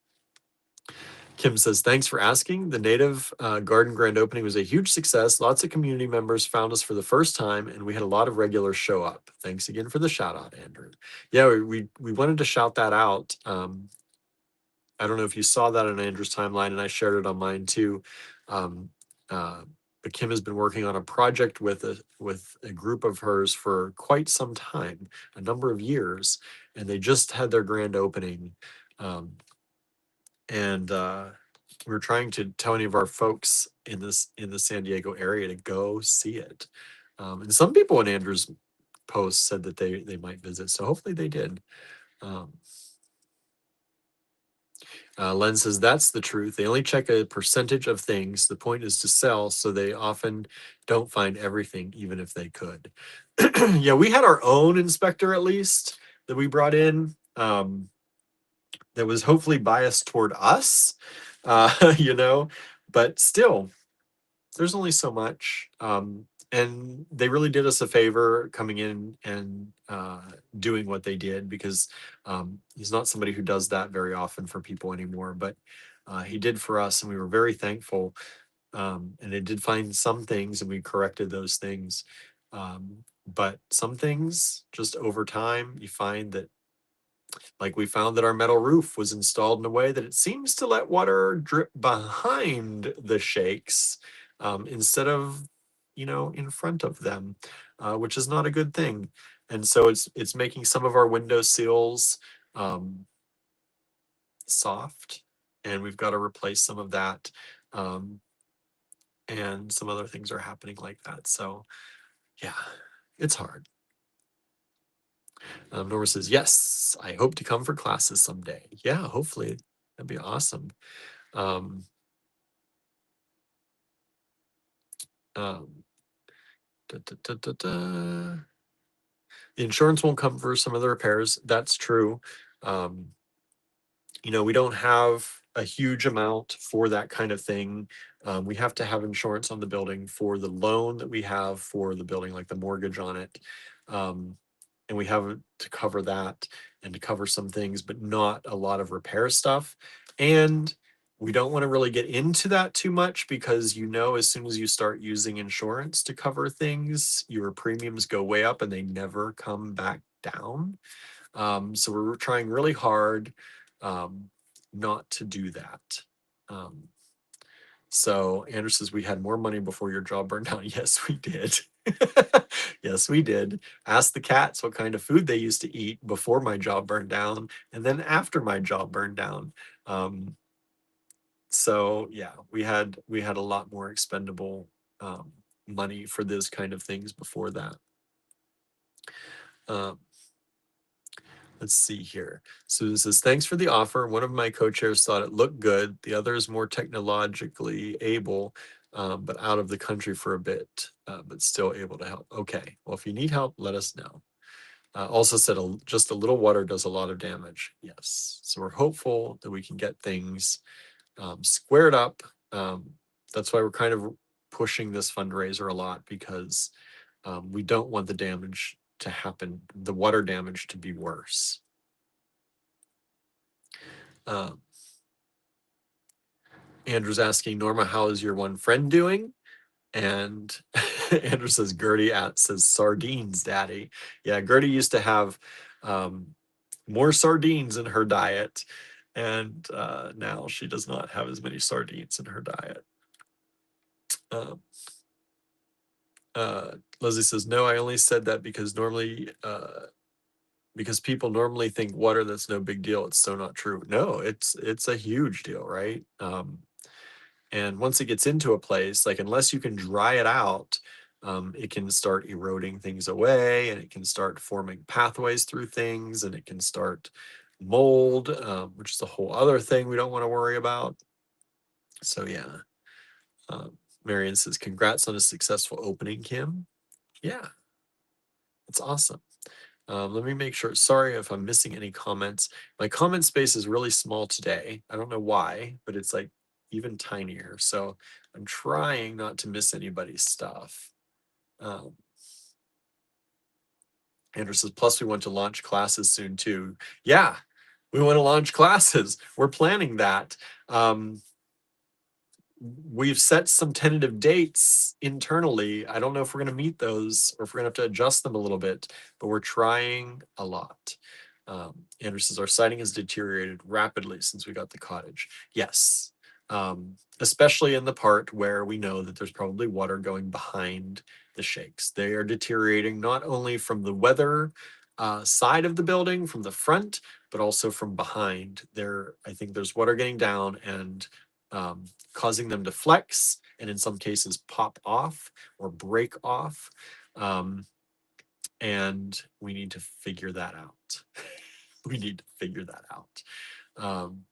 Kim says, thanks for asking. The native garden grand opening was a huge success. Lots of community members found us for the first time, and we had a lot of regulars show up. Thanks again for the shout out, Andrew. Yeah, we wanted to shout that out. I don't know if you saw that on Andrew's timeline, and I shared it on mine too. Um, uh, but Kim has been working on a project with a group of hers for quite some time, a number of years, and they just had their grand opening. And we're trying to tell any of our folks in the San Diego area to go see it. And some people in Andrew's post said that they might visit, so hopefully they did. Um, Len says that's the truth. They only check a percentage of things. The point is to sell, so they often don't find everything, even if they could. Yeah, we had our own inspector, at least, that we brought in, that was hopefully biased toward us, but still, there's only so much. And they really did us a favor coming in and doing what they did, because he's not somebody who does that very often for people anymore, but he did for us, and we were very thankful. And it did find some things, and we corrected those things. But some things, just over time, you find that, like, we found that our metal roof was installed in a way that it seems to let water drip behind the shakes, instead of, in front of them, which is not a good thing. And so it's making some of our window sills um, soft, and we've got to replace some of that. Um, and some other things are happening like that. So yeah, it's hard. Norma says, yes, I hope to come for classes someday. Yeah, hopefully. That'd be awesome. Um, um, da, da, da, da, da. The insurance won't cover some of the repairs. That's true. Um, we don't have a huge amount for that kind of thing. We have to have insurance on the building for the loan that we have for the building, like the mortgage on it. And we have to cover that and to cover some things, but not a lot of repair stuff. And we don't want to really get into that too much, because as soon as you start using insurance to cover things, your premiums go way up and they never come back down. So we're trying really hard um, not to do that. Um, so Andrew says, we had more money before your job burned down. Yes, we did. Yes, we did. Ask the cats what kind of food they used to eat before my job burned down, and then after my job burned down. So yeah, we had a lot more expendable money for this kind of things before that. Um, Let's see here. Susan says, thanks for the offer. One of my co-chairs thought it looked good. The other is more technologically able, but out of the country for a bit, but still able to help. Okay, well, if you need help, let us know. Also said, just a little water does a lot of damage. Yes, so we're hopeful that we can get things squared up. That's why we're kind of pushing this fundraiser a lot, because we don't want the damage to happen, the water damage to be worse. Andrew's asking, Norma, how is your one friend doing? And Andrew says, Gertie says, sardines, Daddy. Yeah, Gertie used to have more sardines in her diet, and now she does not have as many sardines in her diet. Leslie says, no, I only said that because people normally think water, that's no big deal. It's so not true. No, it's a huge deal, right? And once it gets into a place, like unless you can dry it out, it can start eroding things away, and it can start forming pathways through things, and it can start mold, which is a whole other thing we don't want to worry about. So yeah. Marion says, congrats on a successful opening, Kim. Yeah, it's awesome. Let me make sure. Sorry if I'm missing any comments. My comment space is really small today. I don't know why, but it's like even tinier. So I'm trying not to miss anybody's stuff. Andrew says, plus we want to launch classes soon too. Yeah, we want to launch classes. We're planning that. We've set some tentative dates internally. I don't know if we're going to meet those or if we're going to have to adjust them a little bit, but we're trying a lot. Andrew says, our sighting has deteriorated rapidly since we got the cottage. Yes, especially in the part where we know that there's probably water going behind the shakes. They are deteriorating not only from the weather side of the building, from the front, but also from behind. I think there's water getting down and causing them to flex, and in some cases pop off or break off. And we need to figure that out. We need to figure that out.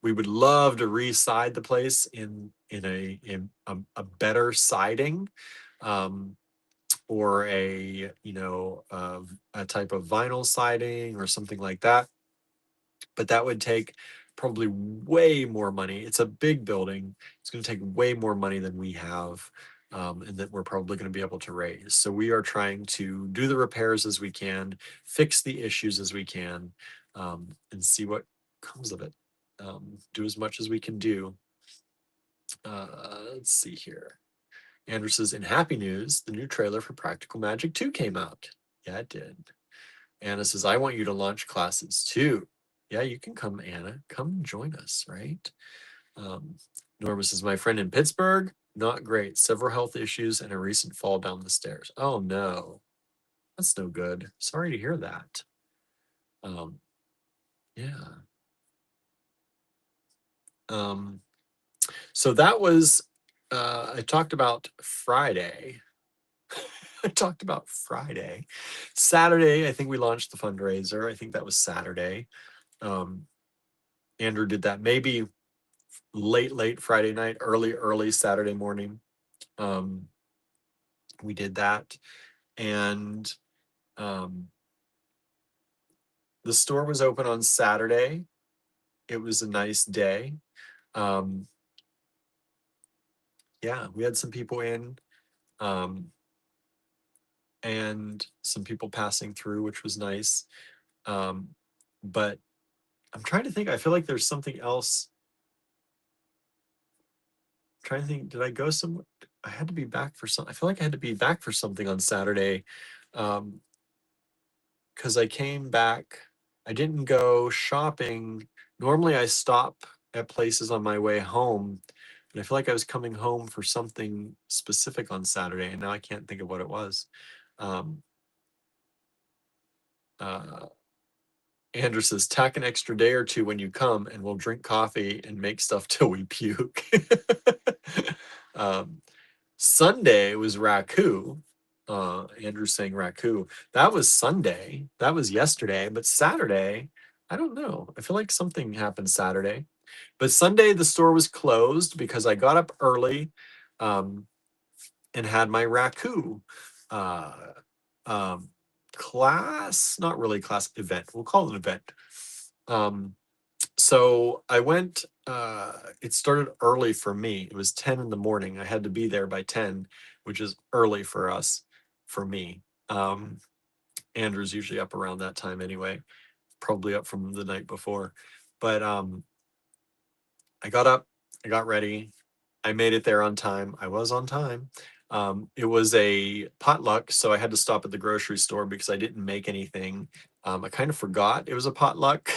We would love to re-side the place in a better siding, or a type of vinyl siding or something like that. But that would take probably way more money. It's a big building. It's going to take way more money than we have, and that we're probably going to be able to raise. So we are trying to do the repairs as we can, fix the issues as we can, and see what comes of it. Do as much as we can do. Let's see here. Andrew says, in happy news, the new trailer for Practical Magic 2 came out. Yeah, it did. Anna says, I want you to launch classes too. Yeah, you can come, Anna. Come join us, right? Norma says, my friend in Pittsburgh, not great. Several health issues and a recent fall down the stairs. Oh, no. That's no good. Sorry to hear that. Yeah. So that was, I talked about Friday. I talked about Friday. Saturday, I think we launched the fundraiser. I think that was Saturday. Andrew did that maybe late Friday night, early Saturday morning. We did that, and the store was open on Saturday. It was a nice day. Yeah, we had some people in, and some people passing through, which was nice. But I'm trying to think. I feel like there's something else. I'm trying to think. Did I go somewhere? I had to be back for some. I feel like I had to be back for something on Saturday, because I came back. I didn't go shopping. Normally, I stop at places on my way home, but I feel like I was coming home for something specific on Saturday, and now I can't think of what it was. Um, uh, Andrew says, tack an extra day or two when you come, and we'll drink coffee and make stuff till we puke. Sunday was raku. Andrew's saying raku. That was Sunday. That was yesterday. But Saturday, I don't know. I feel like something happened Saturday. But Sunday, the store was closed because I got up early, and had my raku uh, class. Not really class, event. We'll call it an event. So I went, it started early for me. It was 10 in the morning. I had to be there by 10, which is early for me. Andrew's usually up around that time anyway, probably up from the night before. But I got up, I got ready, I made it there on time. I was on time. It was a potluck, so I had to stop at the grocery store because I didn't make anything. I kind of forgot it was a potluck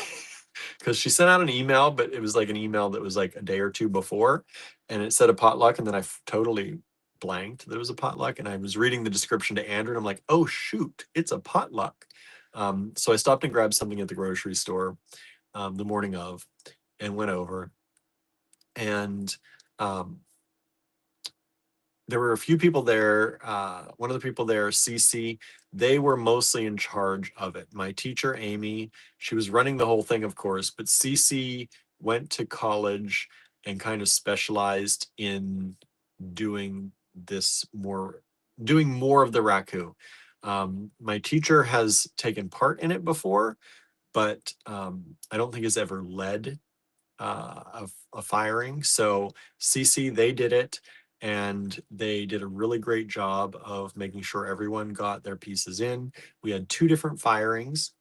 because she sent out an email, but it was like an email that was like a day or two before, and it said a potluck, and then I totally blanked that it was a potluck, and I was reading the description to Andrew, and I'm like, oh shoot, it's a potluck. So I stopped and grabbed something at the grocery store the morning of, and went over, and um, there were a few people there. One of the people there, Cece, they were mostly in charge of it. My teacher, Amy, she was running the whole thing, of course, but Cece went to college and kind of specialized in doing this more, doing more of the raku. My teacher has taken part in it before, but I don't think has ever led of a firing. So CC, they did it, and they did a really great job of making sure everyone got their pieces in. We had 2 different firings.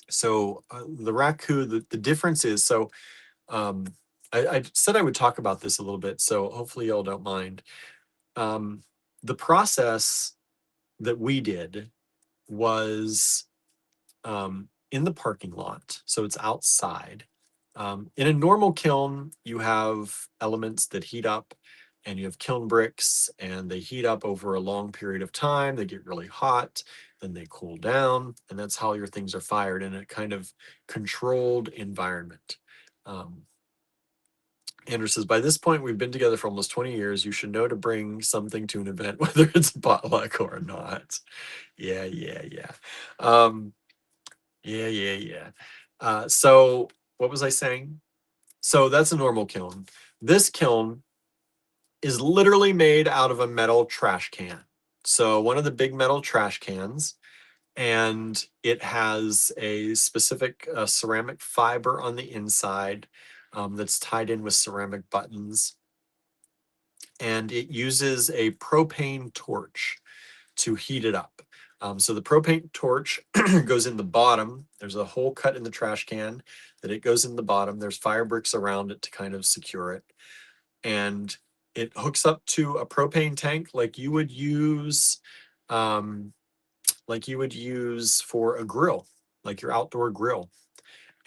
So the raku, the difference is, so um, I said I would talk about this a little bit, so hopefully y'all don't mind. The process that we did was in the parking lot. So it's outside. In a normal kiln, you have elements that heat up, and you have kiln bricks, and they heat up over a long period of time. They get really hot, then they cool down, and that's how your things are fired in a kind of controlled environment. Um, Andrew says, by this point, we've been together for almost 20 years. You should know to bring something to an event, whether it's a potluck or not. Yeah, yeah, yeah. Yeah, yeah, yeah. So what was I saying? So that's a normal kiln. This kiln is literally made out of a metal trash can. So one of the big metal trash cans, and it has a specific ceramic fiber on the inside that's tied in with ceramic buttons. And it uses a propane torch to heat it up. So the propane torch goes in the bottom. There's a hole cut in the trash can that it goes in the bottom. There's fire bricks around it to kind of secure it. And it hooks up to a propane tank um, like you would use for a grill, like your outdoor grill.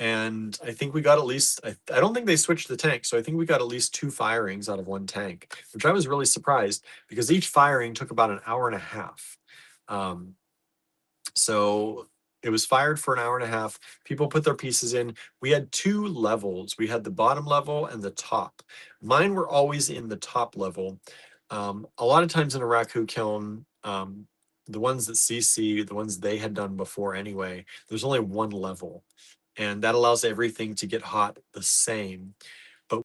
And I think we got at least, I don't think they switched the tank. So I think we got at least 2 firings out of 1 tank, which I was really surprised because each firing took about an hour and a half. Um, so it was fired for an hour and a half. People put their pieces in. We had 2 levels. We had the bottom level and the top. Mine were always in the top level. A lot of times in a raku kiln, the ones that CC, the ones they had done before anyway, there's only 1 level. And that allows everything to get hot the same. But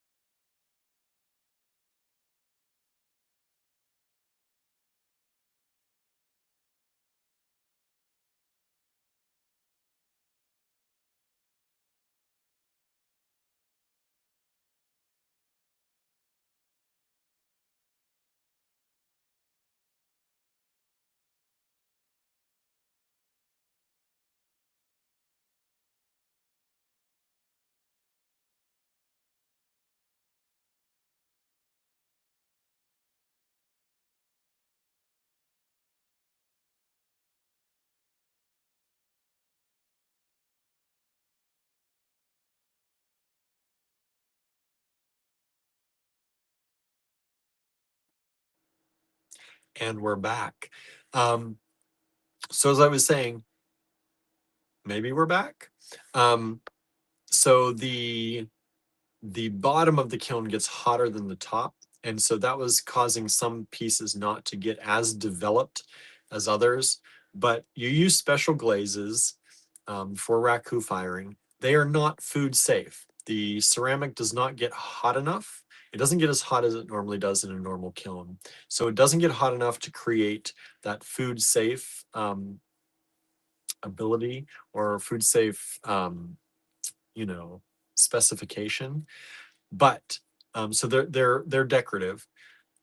and we're back. Um, so as I was saying, maybe we're back. So the bottom of the kiln gets hotter than the top. And so that was causing some pieces not to get as developed as others. But you use special glazes for raku firing. They are not food safe. The ceramic does not get hot enough. It doesn't get as hot as it normally does in a normal kiln. So it doesn't get hot enough to create that food safe ability or food safe, you know, specification. But so they're decorative,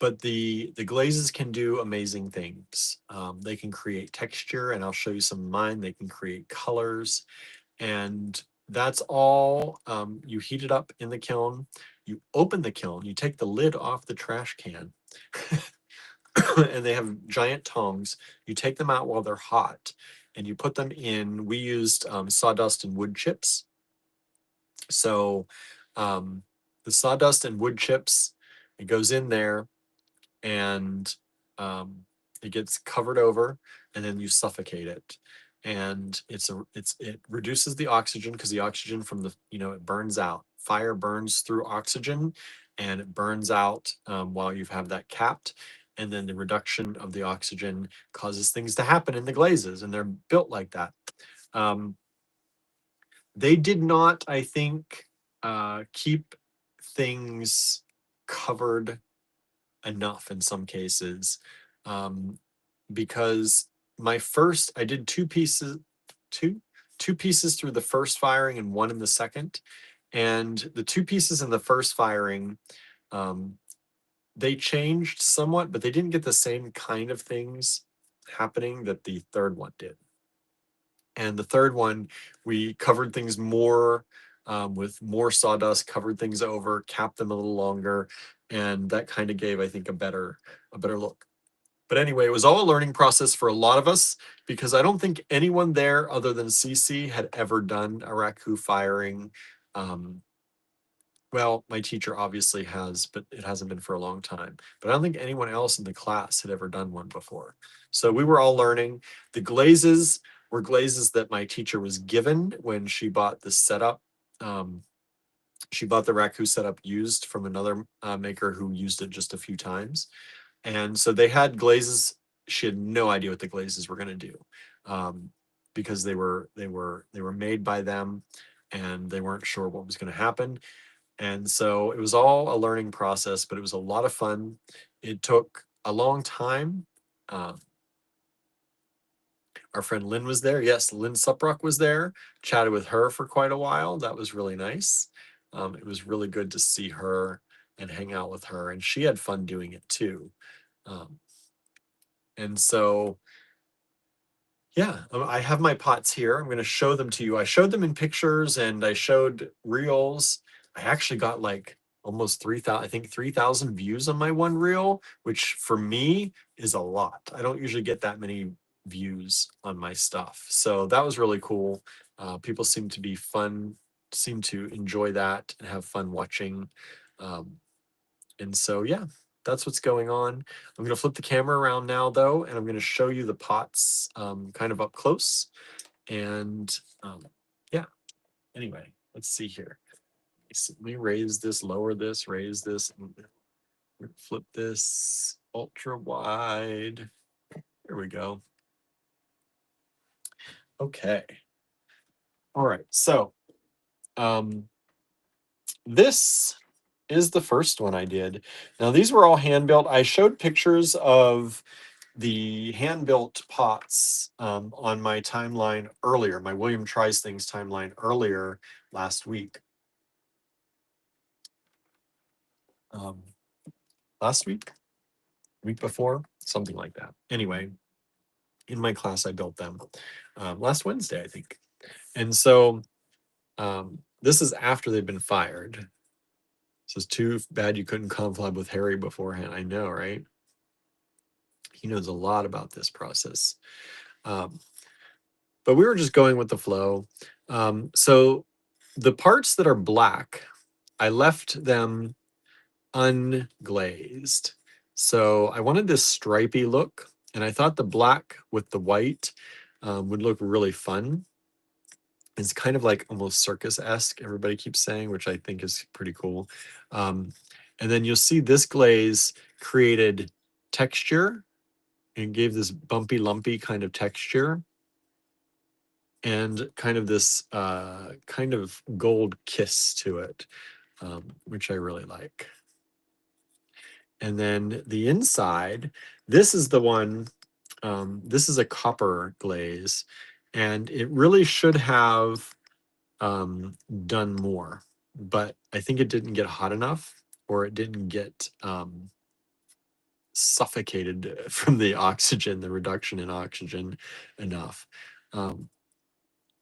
but the glazes can do amazing things. They can create texture, and I'll show you some of mine. They can create colors, and that's all. You heat it up in the kiln. You open the kiln. You take the lid off the trash can, and they have giant tongs. You take them out while they're hot, and you put them in. We used sawdust and wood chips. So the sawdust and wood chips, it goes in there, and um, it gets covered over, and then you suffocate it. And it reduces the oxygen, because the oxygen from the, it burns out. Fire burns through oxygen, and it burns out while you have that capped. And then the reduction of the oxygen causes things to happen in the glazes, and they're built like that. Um, they did not, I think, keep things covered enough in some cases, um, because I did two two pieces through the first firing and one in the second, and the two pieces in the first firing, um, they changed somewhat, but they didn't get the same kind of things happening that the third one did. And the third one, we covered things more, with more sawdust, covered things over, capped them a little longer, and that kind of gave, I think, a better look. But anyway, it was all a learning process for a lot of us, because I don't think anyone there other than Cece had ever done a raku firing. Um, well, my teacher obviously has, but it hasn't been for a long time. But I don't think anyone else in the class had ever done one before. So we were all learning. The glazes were glazes that my teacher was given when she bought the setup. Um, she bought the raku setup used from another maker who used it just a few times. And so they had glazes. She had no idea what the glazes were going to do, um, because they were made by them, and they weren't sure what was going to happen. And so it was all a learning process, but it was a lot of fun. It took a long time. Uh, our friend Lynn was there. Yes, Lynn Suprock was there. Chatted with her for quite a while. That was really nice. It was really good to see her and hang out with her, and she had fun doing it too. Um, and so Yeah, I have my pots here. I'm going to show them to you. I showed them in pictures, and I showed reels. I actually got like almost 3,000, I think 3,000 views on my one reel, which for me is a lot. I don't usually get that many views on my stuff. So that was really cool. People seem to enjoy that and have fun watching. Um, and so, yeah, that's what's going on. I'm going to flip the camera around now, though, and I'm going to show you the pots kind of up close. And yeah, anyway, let's see here. Let me raise this, lower this, raise this, and flip this ultra wide. There we go. Okay. All right. So this is the first one I did. Now, these were all hand built. I showed pictures of the hand-built pots on my timeline earlier, my William Tries Things timeline earlier last week. Um, last week before, something like that. Anyway, in my class, I built them last Wednesday, I think. And so this is after they've been fired. This is too bad you couldn't confab with Harry beforehand. I know, right? He knows a lot about this process. But we were just going with the flow. So the parts that are black, I left them unglazed. So I wanted this stripy look, and I thought the black with the white would look really fun. It's kind of like almost circus-esque, everybody keeps saying, which I think is pretty cool. And then you'll see this glaze created texture and gave this bumpy, lumpy kind of texture, and kind of this kind of gold kiss to it, which I really like. And then the inside, this is the one, this is a copper glaze, and it really should have done more, but I think it didn't get hot enough, or it didn't get suffocated from the oxygen, the reduction in oxygen enough. And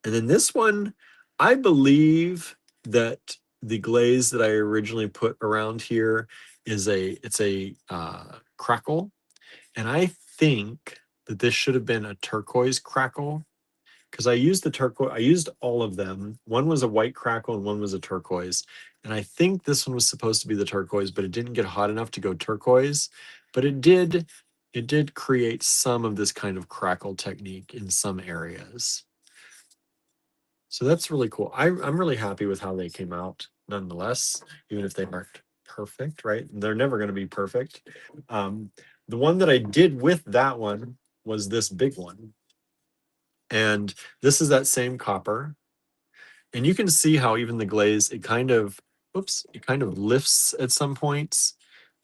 then this one, I believe that the glaze that I originally put around here is it's a crackle. And I think that this should have been a turquoise crackle, because I used the turquoise, I used all of them. One was a white crackle and one was a turquoise. And I think this one was supposed to be the turquoise, but it didn't get hot enough to go turquoise. But it did create some of this kind of crackle technique in some areas. So that's really cool. I'm really happy with how they came out nonetheless, even if they aren't perfect, right? They're never going to be perfect. The one that I did with that one was this big one. And this is that same copper. And you can see how even the glaze, it kind of, oops, it kind of lifts at some points,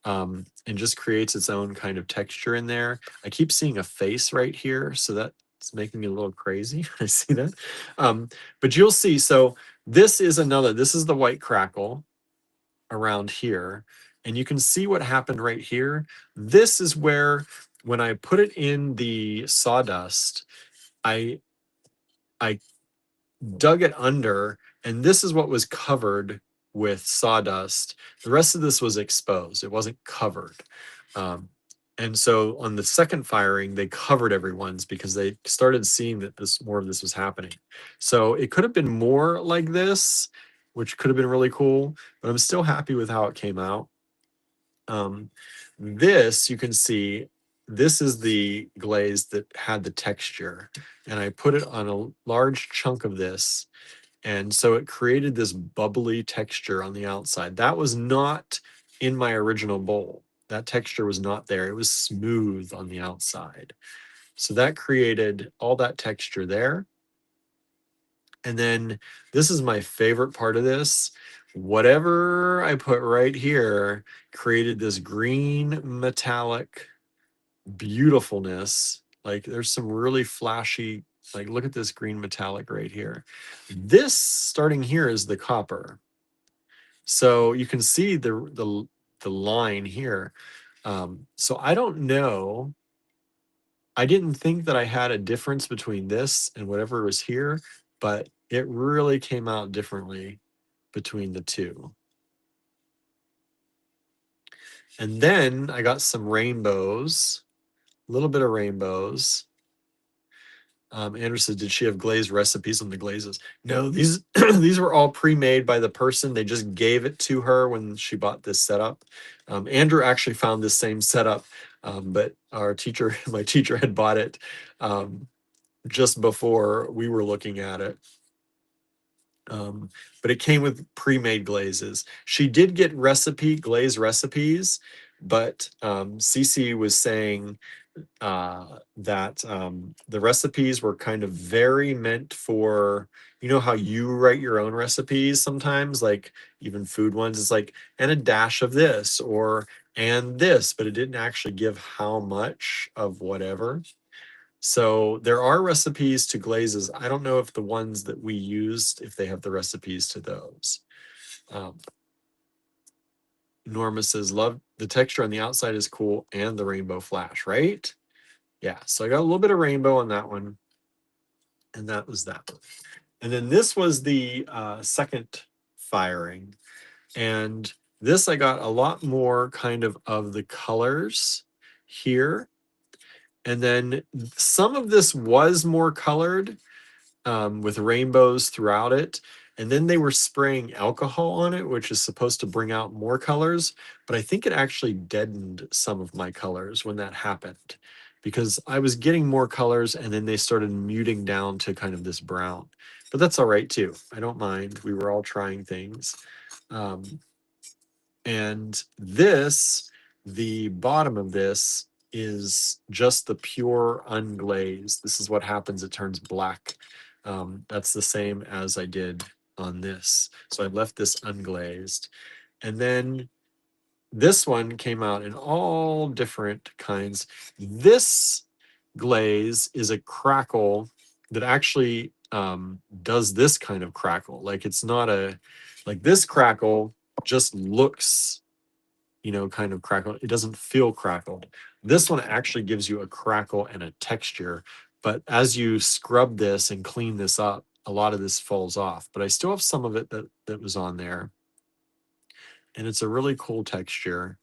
and just creates its own kind of texture in there. I keep seeing a face right here, so that's making me a little crazy. I see that. But you'll see, so this is the white crackle around here. And you can see what happened right here. This is where, when I put it in the sawdust, I I dug it under, and this is what was covered with sawdust. The rest of this was exposed. It wasn't covered. Um, and so on the second firing, they covered everyone's because they started seeing that more of this was happening. So it could have been more like this, which could have been really cool, but I'm still happy with how it came out. This, you can see, this is the glaze that had the texture, and I put it on a large chunk of this. And so it created this bubbly texture on the outside. That was not in my original bowl. That texture was not there. It was smooth on the outside. So that created all that texture there. And then this is my favorite part of this. Whatever I put right here created this green metallic beautifulness. Like there's some really flashy, like look at this green metallic right here. This starting here is the copper. So you can see the line here. So I don't know. I didn't think that I had a difference between this and whatever was here, but it really came out differently between the two. And then I got some rainbows, a little bit of rainbows. Andrew said, did she have glazed recipes on the glazes? No, these these were all pre-made by the person. They just gave it to her when she bought this setup. Andrew actually found this same setup, but our teacher, my teacher, had bought it just before we were looking at it. But it came with pre-made glazes. She did get glaze recipes, but Cece was saying that the recipes were kind of very meant for, you know how you write your own recipes sometimes, like even food ones, it's like, and a dash of this or and this, but it didn't actually give how much of whatever. So there are recipes to glazes. I don't know if the ones that we used, if they have the recipes to those. Norma says, love the texture on the outside is cool and the rainbow flash, right? Yeah, so I got a little bit of rainbow on that one. And that was that one. And then this was the second firing. And this I got a lot more kind of the colors here. And then some of this was more colored with rainbows throughout it. And then they were spraying alcohol on it, which is supposed to bring out more colors. But I think it actually deadened some of my colors when that happened, because I was getting more colors and then they started muting down to kind of this brown. But that's all right too. I don't mind. We were all trying things. And this, the bottom of this is just the pure unglazed. This is what happens. It turns black. That's the same as I did on this. So I left this unglazed. And then this one came out in all different kinds. This glaze is a crackle that actually does this kind of crackle. Like it's not like this crackle just looks, kind of crackle. It doesn't feel crackled. This one actually gives you a crackle and a texture, but as you scrub this and clean this up, a lot of this falls off. But I still have some of it that was on there, and it's a really cool texture.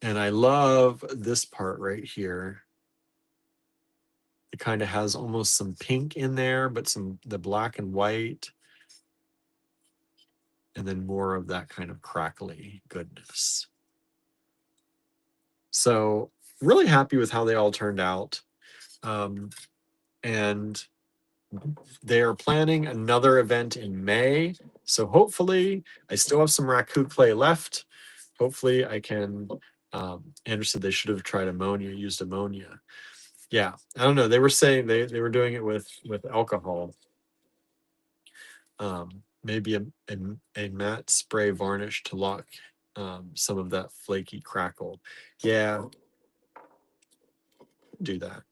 And I love this part right here. It kind of has almost some pink in there, but the black and white, and then more of that kind of crackly goodness. So really happy with how they all turned out. And they are planning another event in May. So hopefully I still have some raku clay left. Hopefully I can, Andrew said they should have tried used ammonia. Yeah, I don't know. They were saying they were doing it with alcohol. Maybe a matte spray varnish to lock some of that flaky crackle. Yeah, do that.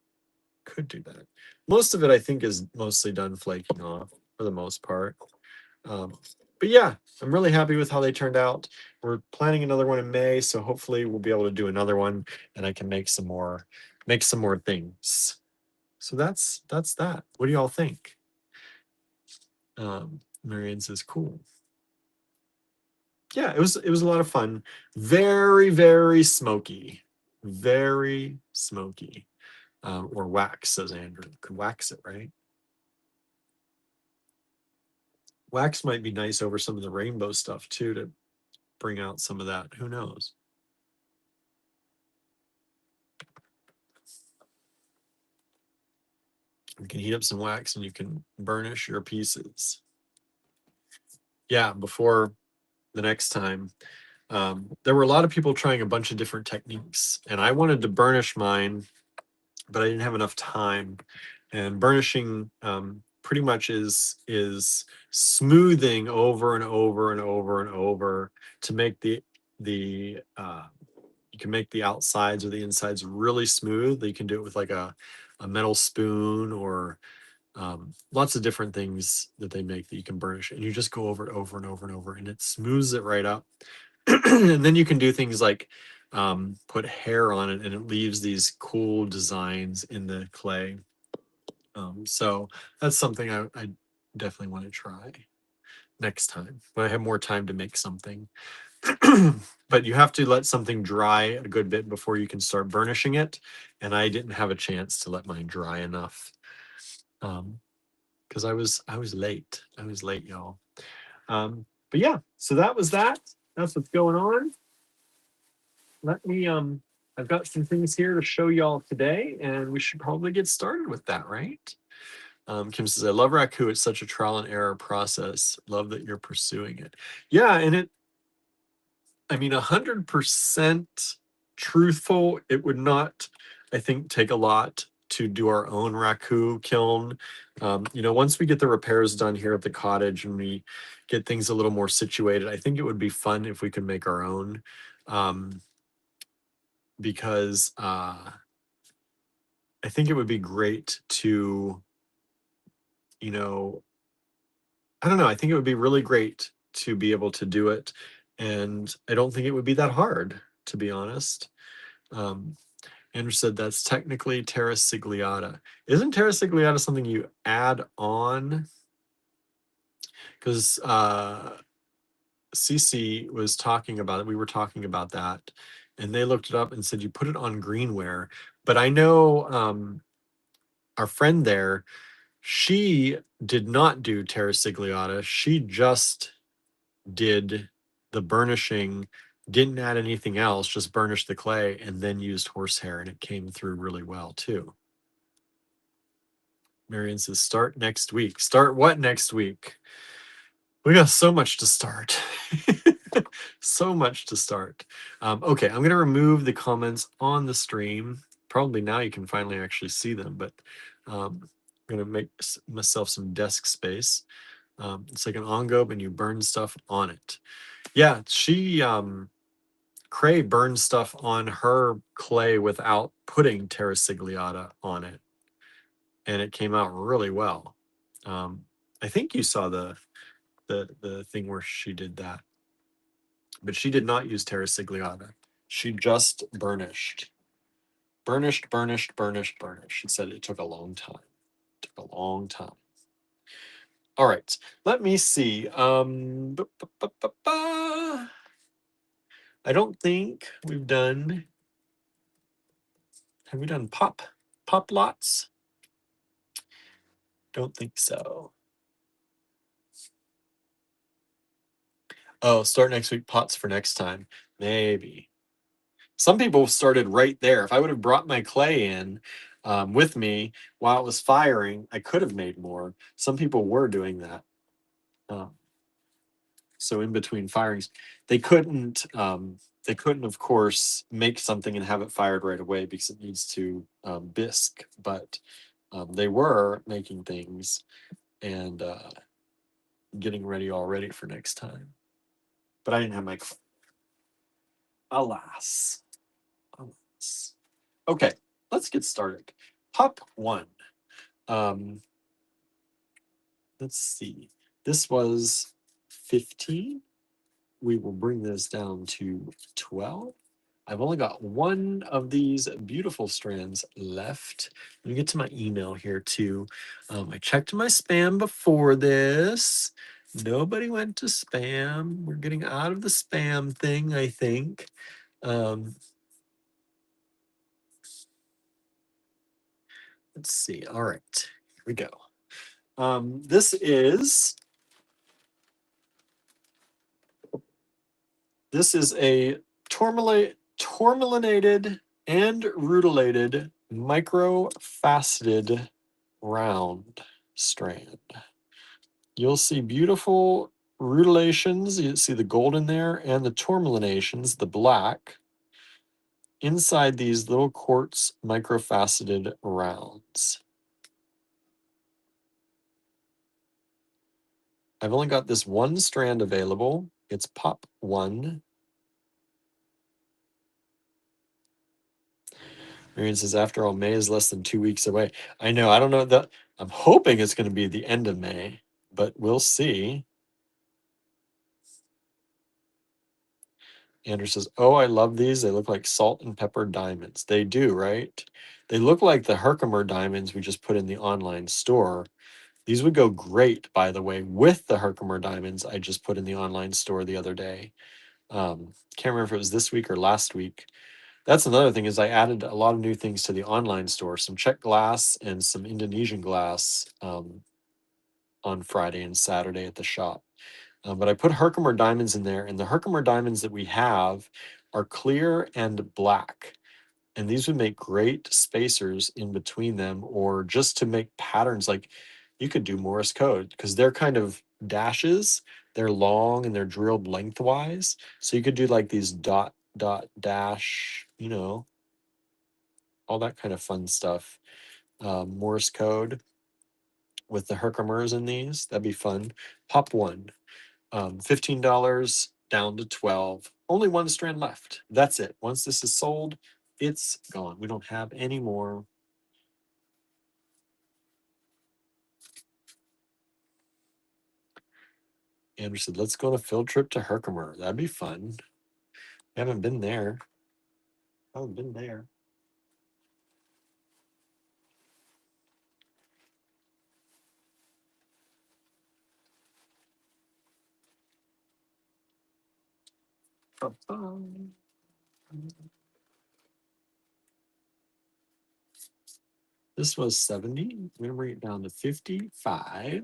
Could do that. Most of it, I think, is mostly done flaking off for the most part. But yeah, I'm really happy with how they turned out. We're planning another one in May, so hopefully we'll be able to do another one, and I can make some more things. So that's that. What do y'all think? Marianne says, cool. Yeah, it was a lot of fun. Very, very smoky. Very smoky. Or wax, says Andrew. Could wax it, right? Wax might be nice over some of the rainbow stuff too, to bring out some of that. Who knows? You can heat up some wax and you can burnish your pieces. Yeah, before the next time. There were a lot of people trying a bunch of different techniques, and I wanted to burnish mine, but I didn't have enough time. And burnishing pretty much is smoothing over and over and over and over to make the you can make the outsides or the insides really smooth. You can do it with like a metal spoon or lots of different things that they make that you can burnish, and you just go over it over and over and over, and it smooths it right up. And then you can do things like put hair on it, and it leaves these cool designs in the clay. So that's something I definitely want to try next time when I have more time to make something. But you have to let something dry a good bit before you can start burnishing it, and I didn't have a chance to let mine dry enough because I was late. I was late, y'all. But yeah, so that was that. That's what's going on. Let me I've got some things here to show y'all today, and we should probably get started with that, right? Kim says, I love raku. It's such a trial and error process. Love that you're pursuing it. Yeah, and I mean, 100% truthful, it would not, I think, take a lot to do our own raku kiln. Once we get the repairs done here at the cottage and we get things a little more situated, I think it would be fun if we could make our own. Because I think it would be great to, I don't know, I think it would be really great to be able to do it. And I don't think it would be that hard, to be honest. Andrew said that's technically terra sigliata. Isn't terra sigliata something you add on? Because Cece was talking about it. We were talking about that, and they looked it up and said you put it on greenware. But I know our friend there, she did not do terra sigliata. She just did the burnishing, didn't add anything else, just burnished the clay and then used horsehair, and it came through really well too. Marion says, start next week. Start what next week? We got so much to start. So much to start. Okay, I'm going to remove the comments on the stream. Probably now you can finally actually see them, but I'm going to make myself some desk space. It's like an engobe and you burn stuff on it. Yeah, she Cray burned stuff on her clay without putting terra sigliata on it, and it came out really well. I think you saw the thing where she did that. But she did not use terra sigliata. She just burnished. Burnished, burnished, burnished, burnished. She said it took a long time. It took a long time. All right, let me see. I don't think we've done. Have we done pop lots? Don't think so. Oh, start next week. Pots for next time. Maybe. Some people started right there. If I would have brought my clay in with me while it was firing, I could have made more. Some people were doing that. So in between firings, they couldn't, of course, make something and have it fired right away because it needs to bisque. But they were making things and getting ready already for next time. But I didn't have my clay. Alas. Alas. Okay, let's get started. Pop 1. Let's see. This was 15. We will bring this down to 12. I've only got one of these beautiful strands left. Let me get to my email here too. I checked my spam before this. Nobody went to spam. We're getting out of the spam thing, I think. Let's see. All right, here we go. This is a tourmalinated and rutilated micro-faceted round strand. You'll see beautiful rutilations. You see the gold in there and the tourmalinations, the black, inside these little quartz micro-faceted rounds. I've only got this one strand available. It's Pop 1. Marion says, after all, May is less than 2 weeks away. I know. I don't know that. I'm hoping it's going to be the end of May, but we'll see. Andrew says, oh, I love these. They look like salt and pepper diamonds. They do, right? They look like the Herkimer diamonds we just put in the online store. These would go great, by the way, with the Herkimer diamonds I just put in the online store the other day. Can't remember if it was this week or last week. That's another thing, is I added a lot of new things to the online store, some Czech glass and some Indonesian glass on Friday and Saturday at the shop. But I put Herkimer diamonds in there, and the Herkimer diamonds that we have are clear and black. And these would make great spacers in between them, or just to make patterns. Like you could do Morse code because they're kind of dashes. They're long and they're drilled lengthwise. So you could do like these dot, dot, dash, all that kind of fun stuff. Morse code with the Herkimers in these. That'd be fun. Pop 1. $15 down to 12. Only one strand left. That's it. Once this is sold, it's gone. We don't have any more. Andrew said, let's go on a field trip to Herkimer. That'd be fun. I haven't been there. This was 70. I'm going to bring it down to 55.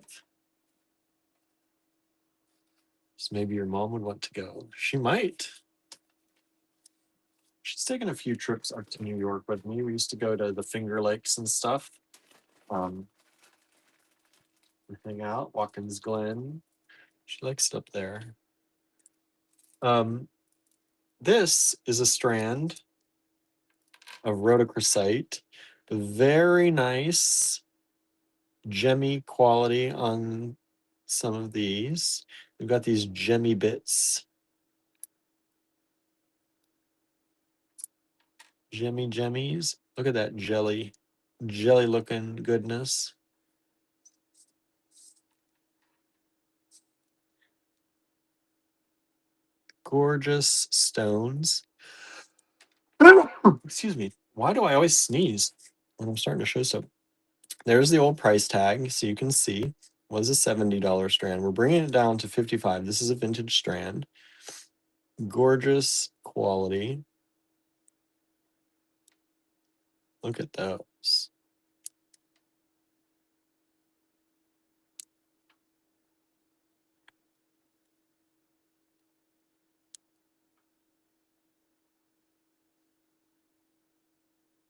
So maybe your mom would want to go. She might. She's taken a few trips up to New York with me. We used to go to the Finger Lakes and stuff. Hang out, Watkins Glen. She likes it up there. This is a strand of rhodochrosite. Very nice gemmy quality on some of these. We've got these gemmy bits. Jemmies. Look at that jelly looking goodness. gorgeous stones. Excuse me. Why do I always sneeze when I'm starting to show stuff? There's the old price tag, so you can see was a $70 strand. We're bringing it down to 55. This is a vintage strand. Gorgeous quality. Look at those.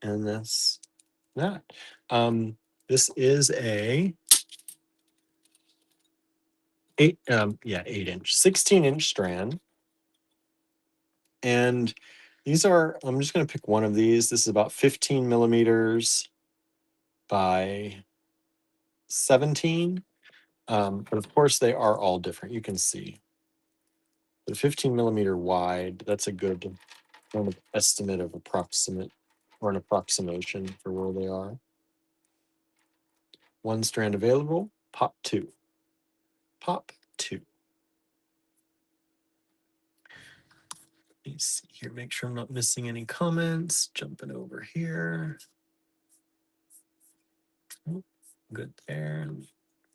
And that's that. This is a 8-inch, 16-inch strand. And these are, I'm just going to pick one of these. This is about 15 millimeters by 17. But of course, they are all different. You can see the 15 millimeter wide. That's a good kind of estimate of approximate or an approximation for where they are. One strand available. Pop two. Pop two. Let me see here. Make sure I'm not missing any comments. Jumping over here. Oh, good there.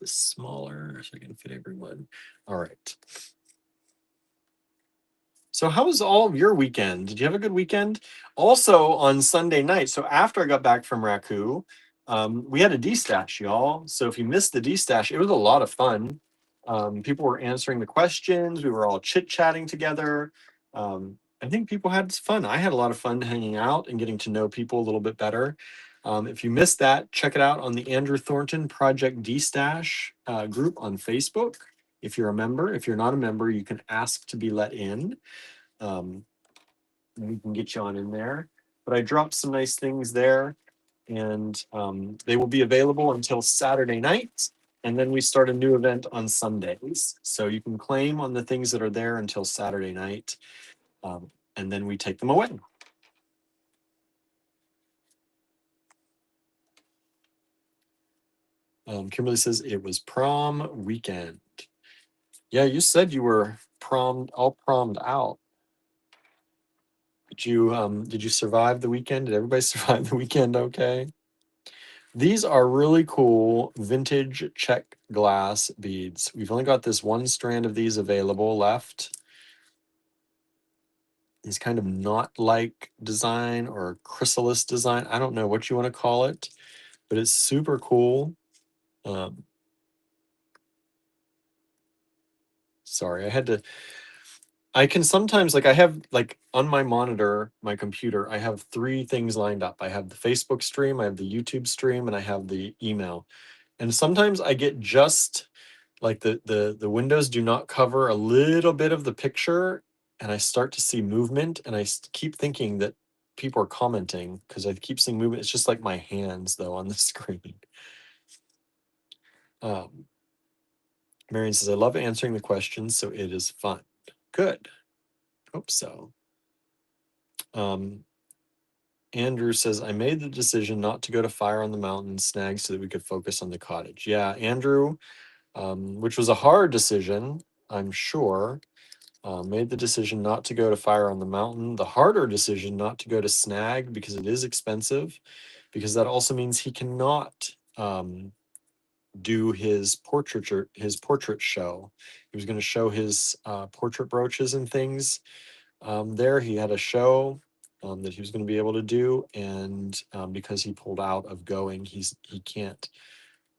This smaller so I can fit everyone. All right. So how was all of your weekend? Did you have a good weekend? Also on Sunday night, so after I got back from Raku, we had a D-stash, y'all. So if you missed the D-stash, it was a lot of fun. People were answering the questions. We were all chit-chatting together. I think people had fun. I had a lot of fun hanging out and getting to know people a little bit better. If you missed that, check it out on the Andrew Thornton Project D-stash group on Facebook. If you're a member, if you're not a member, you can ask to be let in. We can get you on in there. But I dropped some nice things there, and they will be available until Saturday night. And then we start a new event on Sundays. So you can claim on the things that are there until Saturday night, and then we take them away. Kimberly says it was prom weekend. Yeah, you said you were all prommed out. Did you survive the weekend? Did everybody survive the weekend okay? These are really cool vintage check glass beads. We've only got this one strand of these available left. These kind of knot-like design or chrysalis design. I don't know what you want to call it, but it's super cool. Sorry, I can sometimes, like, I have, like, on my monitor, my computer, I have 3 things lined up. I have the Facebook stream, I have the YouTube stream, and I have the email. And sometimes I get just like the windows do not cover a little bit of the picture, and I start to see movement, and I keep thinking that people are commenting because I keep seeing movement. It's just like my hands though on the screen. Marion says, I love answering the questions, so it is fun. Good. Hope so. Andrew says, I made the decision not to go to Fire on the Mountain Snag so that we could focus on the cottage. Yeah, Andrew, which was a hard decision, I'm sure. Made the decision not to go to Fire on the Mountain. The harder decision not to go to Snag because it is expensive, because that also means he cannot do his portrait show. He was going to show his portrait brooches and things there. He had a show that he was going to be able to do, and because he pulled out of going, he can't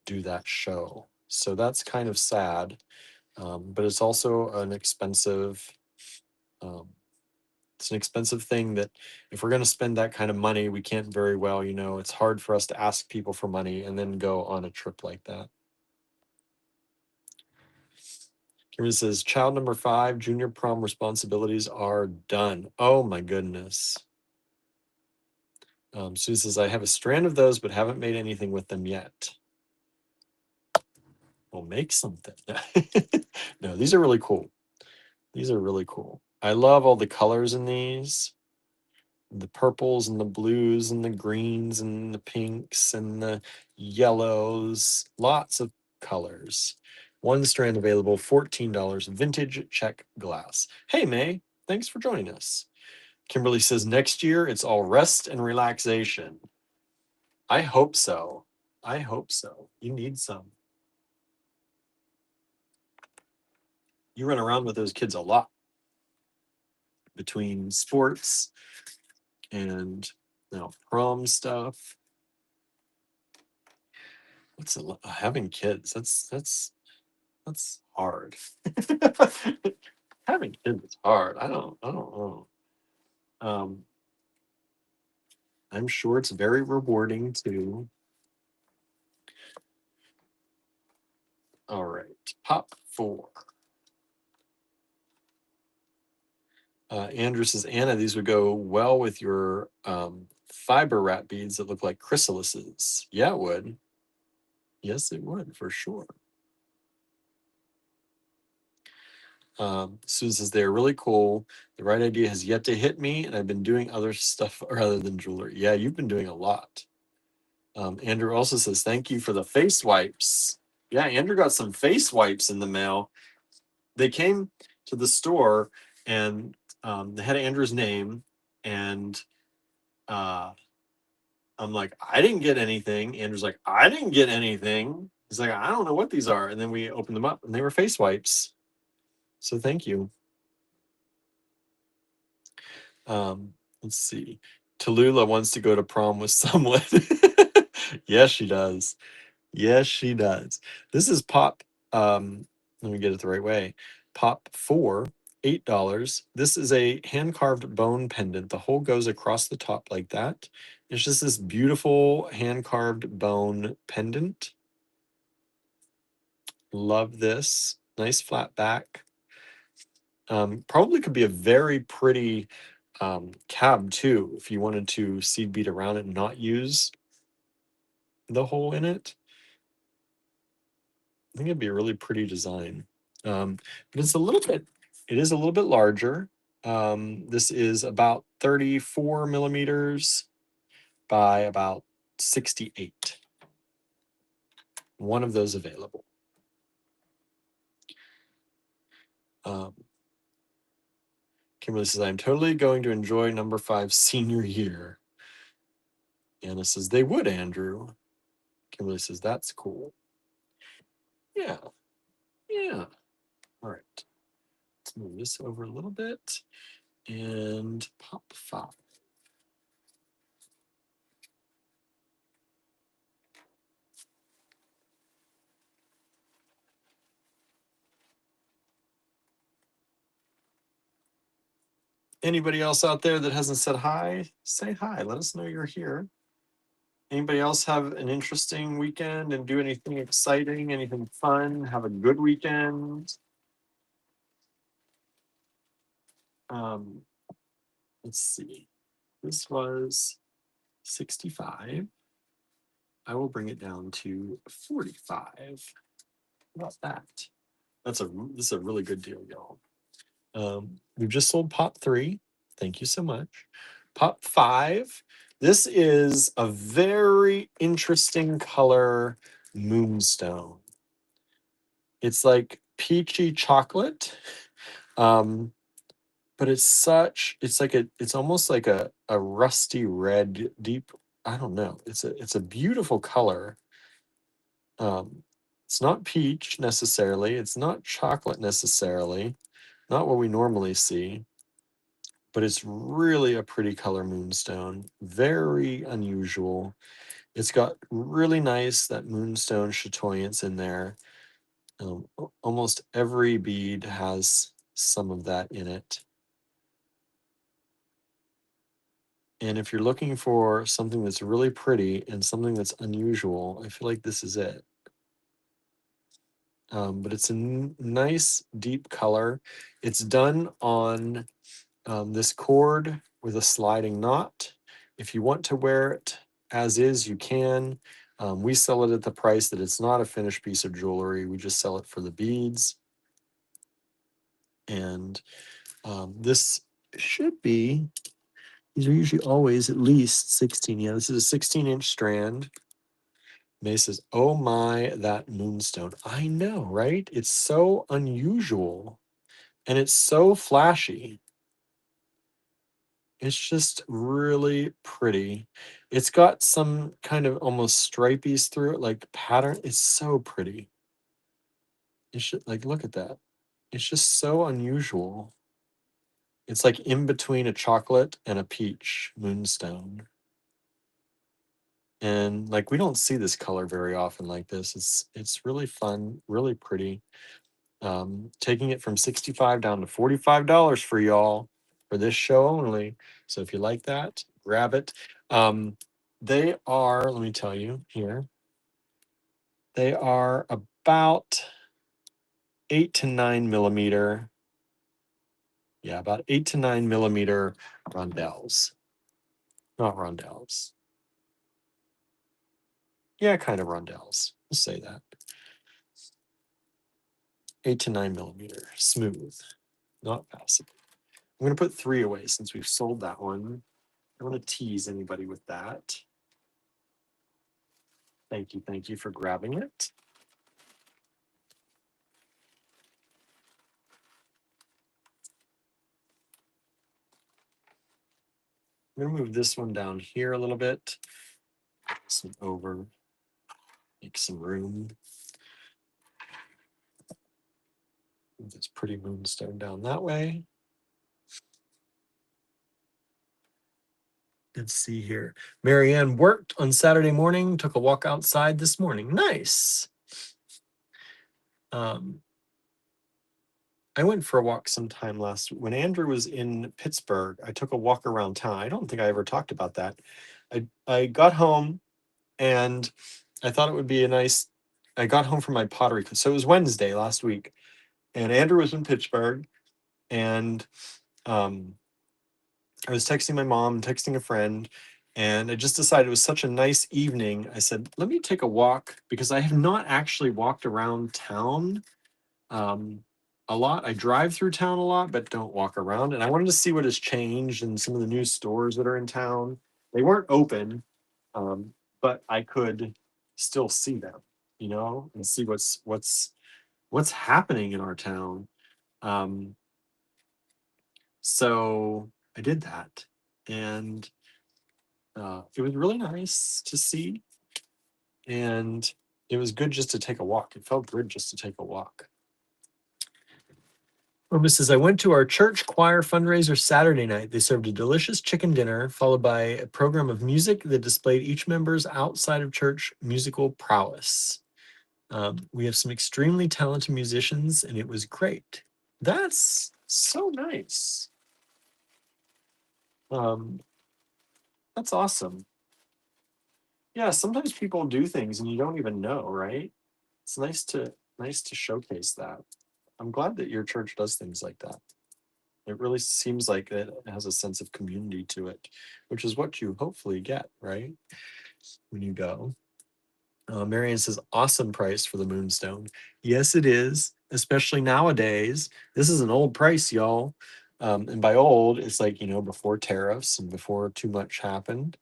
do that show. So that's kind of sad, but it's also an expensive. It's an expensive thing that if we're going to spend that kind of money, we can't very well, it's hard for us to ask people for money and then go on a trip like that. Kimberly says, child number 5, junior prom responsibilities are done. Oh my goodness. Sue says, I have a strand of those, but haven't made anything with them yet. We'll make something. No, these are really cool. These are really cool. I love all the colors in these. The purples and the blues and the greens and the pinks and the yellows. Lots of colors. One strand available, $14, vintage check glass. Hey, May. Thanks for joining us. Kimberly says, next year it's all rest and relaxation. I hope so. I hope so. You need some. You run around with those kids a lot between sports and prom stuff. What's having kids? That's hard. Having kids is hard. I don't know. I'm sure it's very rewarding too. All right, pop 4. Andrew says, Anna, these would go well with your fiber wrap beads that look like chrysalises. Yeah, it would. Yes, it would, for sure. Susan says, they're really cool. The right idea has yet to hit me, and I've been doing other stuff rather than jewelry. Yeah, you've been doing a lot. Andrew also says, thank you for the face wipes. Yeah, Andrew got some face wipes in the mail. They came to the store, and they had Andrew's name, and I'm like, I didn't get anything. Andrew's like, I didn't get anything. He's like, I don't know what these are. And then we opened them up, and they were face wipes. So thank you. Let's see. Tallulah wants to go to prom with someone. Yes, she does. Yes, she does. This is pop. Let me get it the right way. Pop 4, $8. This is a hand carved bone pendant. The hole goes across the top like that. It's just this beautiful hand carved bone pendant. Love this. Nice flat back. Probably could be a very pretty cab too, if you wanted to seed bead around it and not use the hole in it. I think it'd be a really pretty design. But it is a little bit larger. This is about 34 millimeters by about 68. One of those available. Kimberly says, I'm totally going to enjoy number 5 senior year. Anna says, they would, Andrew. Kimberly says, that's cool. Yeah. Yeah. All right. Let's move this over a little bit and pop 5. Anybody else out there that hasn't said hi, say hi. Let us know you're here. Anybody else have an interesting weekend and do anything exciting, anything fun? Have a good weekend. Let's see. This was 65. I will bring it down to 45. How about that? This is a really good deal, y'all. We've just sold pop 3. Thank you so much. Pop 5. This is a very interesting color moonstone. It's like peachy chocolate. But it's almost like a rusty red, deep, I don't know. It's a beautiful color. It's not peach necessarily. It's not chocolate necessarily. Not what we normally see. But it's really a pretty color moonstone. Very unusual. It's got really nice, that moonstone chatoyance in there. Almost every bead has some of that in it. And if you're looking for something that's really pretty and something that's unusual, I feel like this is it. But it's a nice deep color. It's done on this cord with a sliding knot. If you want to wear it as is, you can. We sell it at the price that it's not a finished piece of jewelry. We just sell it for the beads. And this should be, these are usually always at least 16. Yeah, this is a 16-inch strand. May says, oh my, that moonstone. I know, right? It's so unusual and it's so flashy. It's just really pretty. It's got some kind of almost stripies through it, like pattern. It's so pretty. It's just, like, look at that. It's just so unusual. It's like in between a chocolate and a peach moonstone. And like we don't see this color very often like this. It's really fun, really pretty. Taking it from 65 down to $45 for y'all for this show only. So if you like that, grab it. They are, let me tell you here, they are about 8 to 9 millimeter. Yeah, about 8 to 9 millimeter rondelles. Not rondelles. Yeah, kind of rondelles. Let's say that. 8 to 9 millimeter, smooth, not passive. I'm going to put 3 away since we've sold that one. I don't want to tease anybody with that. Thank you for grabbing it. I'm going to move this one down here a little bit. Some over, make some room. Move this pretty moonstone down that way. Let's see here. Marianne worked on Saturday morning, took a walk outside this morning. Nice. I went for a walk sometime when Andrew was in Pittsburgh. I took a walk around town. I don't think I ever talked about that. I got home and I thought it would be I got home from my pottery. So it was Wednesday last week, and Andrew was in Pittsburgh, and I was texting my mom, texting a friend, and I just decided it was such a nice evening. I said, let me take a walk because I have not actually walked around town a lot. I drive through town a lot, but don't walk around. And I wanted to see what has changed in some of the new stores that are in town. They weren't open, but I could still see them, and see what's happening in our town. So I did that, and it was really nice to see, and it was good just to take a walk. It felt good just to take a walk. Well, says, I went to our church choir fundraiser Saturday night. They served a delicious chicken dinner, followed by a program of music that displayed each member's outside of church musical prowess. We have some extremely talented musicians, and it was great. That's so nice. That's awesome. Yeah, sometimes people do things and you don't even know, right? It's nice to showcase that. I'm glad that your church does things like that. It really seems like it has a sense of community to it, which is what you hopefully get, right? When you go. Marion says, awesome price for the moonstone. Yes, it is, especially nowadays. This is an old price, y'all. And by old, it's like, before tariffs and before too much happened.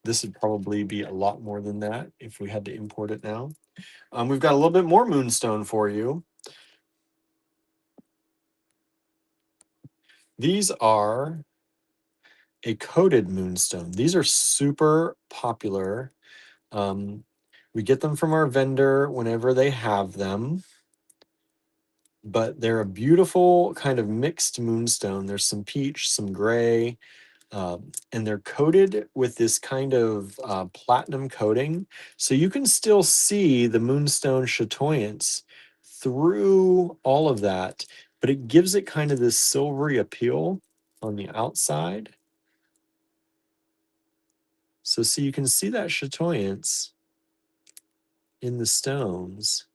This would probably be a lot more than that if we had to import it now. We've got a little bit more moonstone for you. These are a coated moonstone. These are super popular. We get them from our vendor whenever they have them, but they're a beautiful kind of mixed moonstone. There's some peach, some gray, and they're coated with this kind of platinum coating. So you can still see the moonstone chatoyance through all of that, but it gives it kind of this silvery appeal on the outside. So see, you can see that chatoyance in the stones.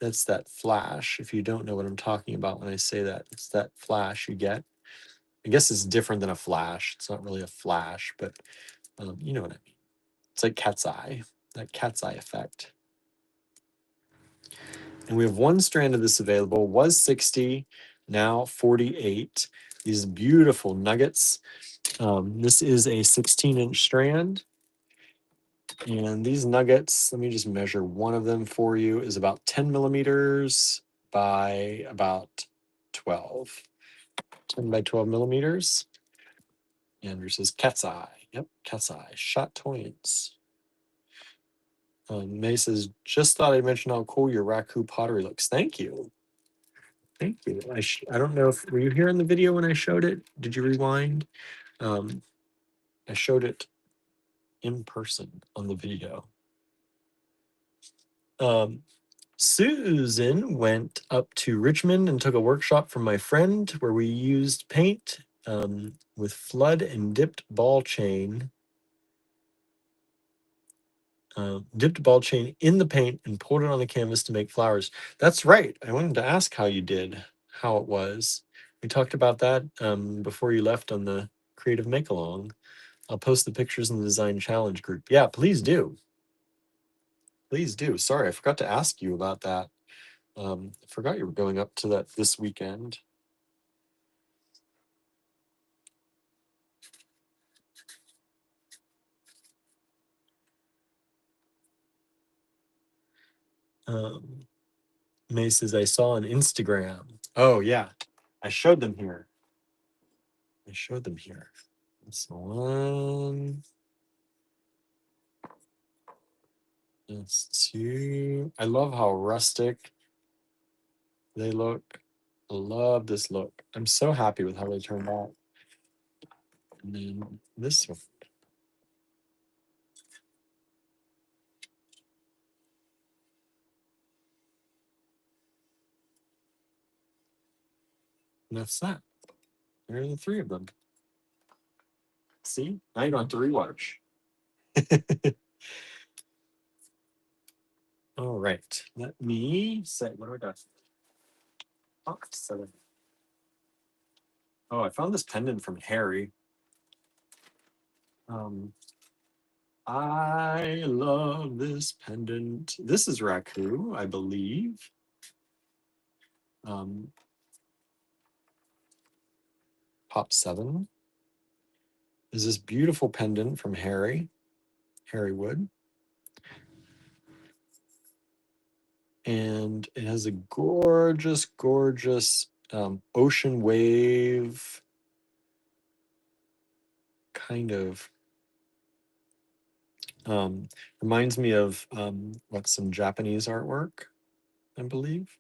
That's that flash. If you don't know what I'm talking about when I say that, it's that flash you get. I guess it's different than a flash. It's not really a flash, but you know what I mean. It's like cat's eye, that cat's eye effect. And we have one strand of this available, was 60, now 48. These beautiful nuggets. This is a 16-inch strand. And these nuggets, let me just measure one of them for you, is about 10 millimeters by about 12. 10 by 12 millimeters. Andrew says cat's eye. Yep, cat's eye. Shot toys. May says, just thought I'd mention how cool your raku pottery looks. Thank you. Thank you. I don't know if, were you here in the video when I showed it? Did you rewind? I showed it in person on the video. Susan went up to Richmond and took a workshop from my friend where we used paint with flood and dipped ball chain. Dipped ball chain in the paint and poured it on the canvas to make flowers. That's right. I wanted to ask how you did, how it was. We talked about that before you left on the Creative Make-Along. I'll post the pictures in the Design Challenge group. Yeah, please do. Please do. Sorry, I forgot to ask you about that. I forgot you were going up to that this weekend. May says, I saw on Instagram. Oh, yeah. I showed them here. That's the one. That's two. I love how rustic they look. I love this look. I'm so happy with how they turned out. And then this one. And that's that. There are the three of them. See? Now you don't have to rewatch. All right. Let me say, what do I got? Oh, 7. Oh, I found this pendant from Harry. I love this pendant. This is raku, I believe. Pop 7 is this beautiful pendant from Harry Wood. And it has a gorgeous, gorgeous ocean wave kind of reminds me of like some Japanese artwork, I believe,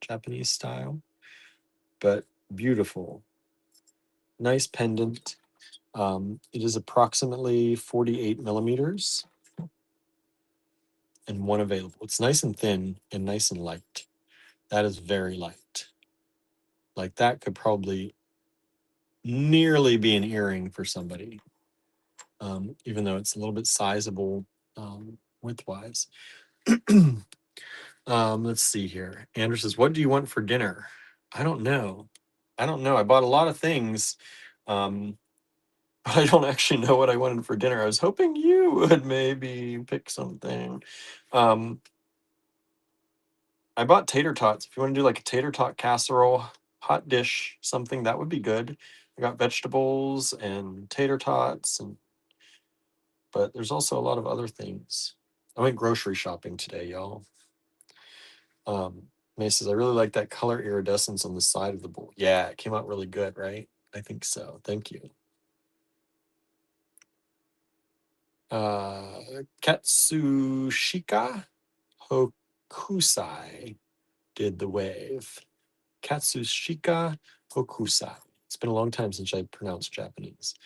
Japanese style, but beautiful. Nice pendant. It is approximately 48 millimeters and one available. It's nice and thin and nice and light. That is very light. Like that could probably nearly be an earring for somebody, even though it's a little bit sizable widthwise. Let's see here. Andrew says, what do you want for dinner? I don't know. I bought a lot of things, but I don't actually know what I wanted for dinner. I was hoping you would maybe pick something. I bought tater tots. If you want to do like a tater tot casserole, hot dish, something, that would be good. I got vegetables and tater tots, but there's also a lot of other things. I went grocery shopping today, y'all. May says, I really like that color iridescence on the side of the bowl. Yeah, it came out really good, right? I think so. Thank you. Katsushika Hokusai did the wave. Katsushika Hokusai. It's been a long time since I pronounced Japanese.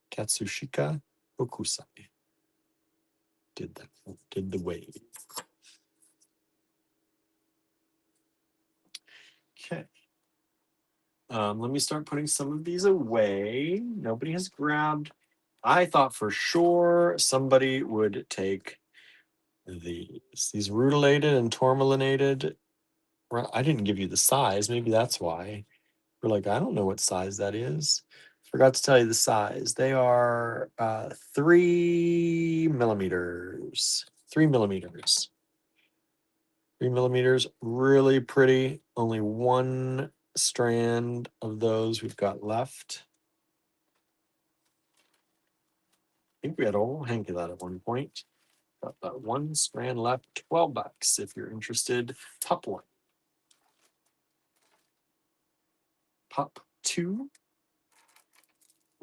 Katsushika Hokusai did the wave. Okay. Let me start putting some of these away. Nobody has grabbed. I thought for sure somebody would take these rutilated and tourmalinated. I didn't give you the size. Maybe that's why. We're like, I don't know what size that is. Forgot to tell you the size. They are 3 millimeters. 3 millimeters. 3 millimeters. Really pretty. Only one strand of those we've got left. I think we had a whole hank of that at one point. Got that one strand left. $12 if you're interested. Top one. pop 2.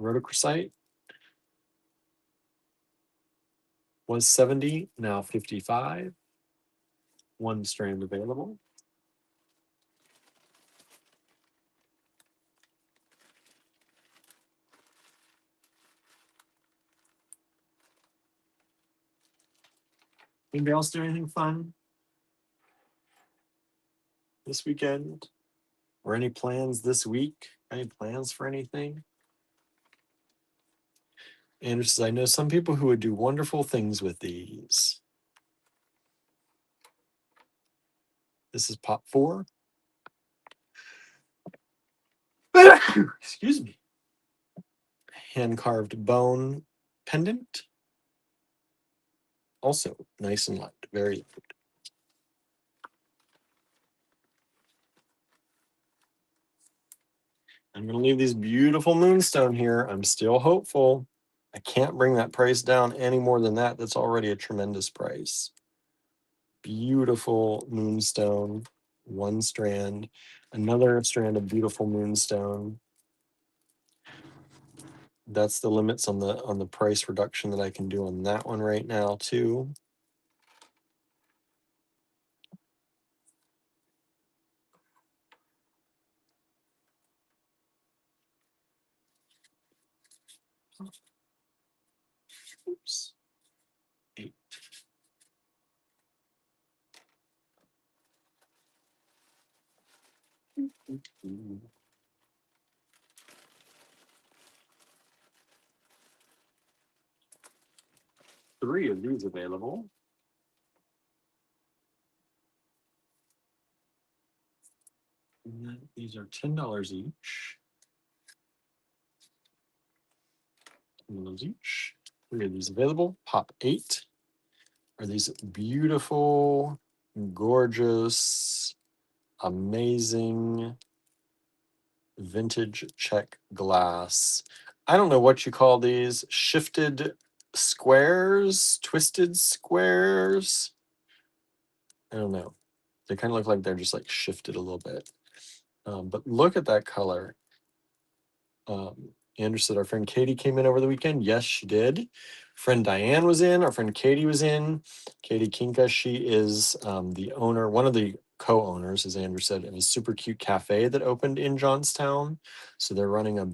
Rhodochrosite was 70, now 55. 1 strand available. Anybody else do anything fun this weekend? Or any plans this week? Any plans for anything? Andrew says, I know some people who would do wonderful things with these. This is pop 4. Excuse me. Hand-carved bone pendant. Also nice and light, very light. I'm going to leave these beautiful moonstone here. I'm still hopeful. I can't bring that price down any more than that. That's already a tremendous price. Beautiful moonstone, 1 strand, another strand of beautiful moonstone. That's the limits on the price reduction that I can do on that one right now too. Oops. 8. Three of these available. And these are $10 each. $10 each. 3 of these available. Pop 8. Are these beautiful, gorgeous, amazing vintage check glass. I don't know what you call these. Shifted squares, twisted squares. I don't know. They kind of look like they're just like shifted a little bit. But look at that color. Andrew said our friend Katie came in over the weekend. Yes, she did. Friend Diane was in. Our friend Katie was in. Katie Kinka, she is the owner, one of the co-owners, as Andrew said, of a super cute cafe that opened in Johnstown. So they're running a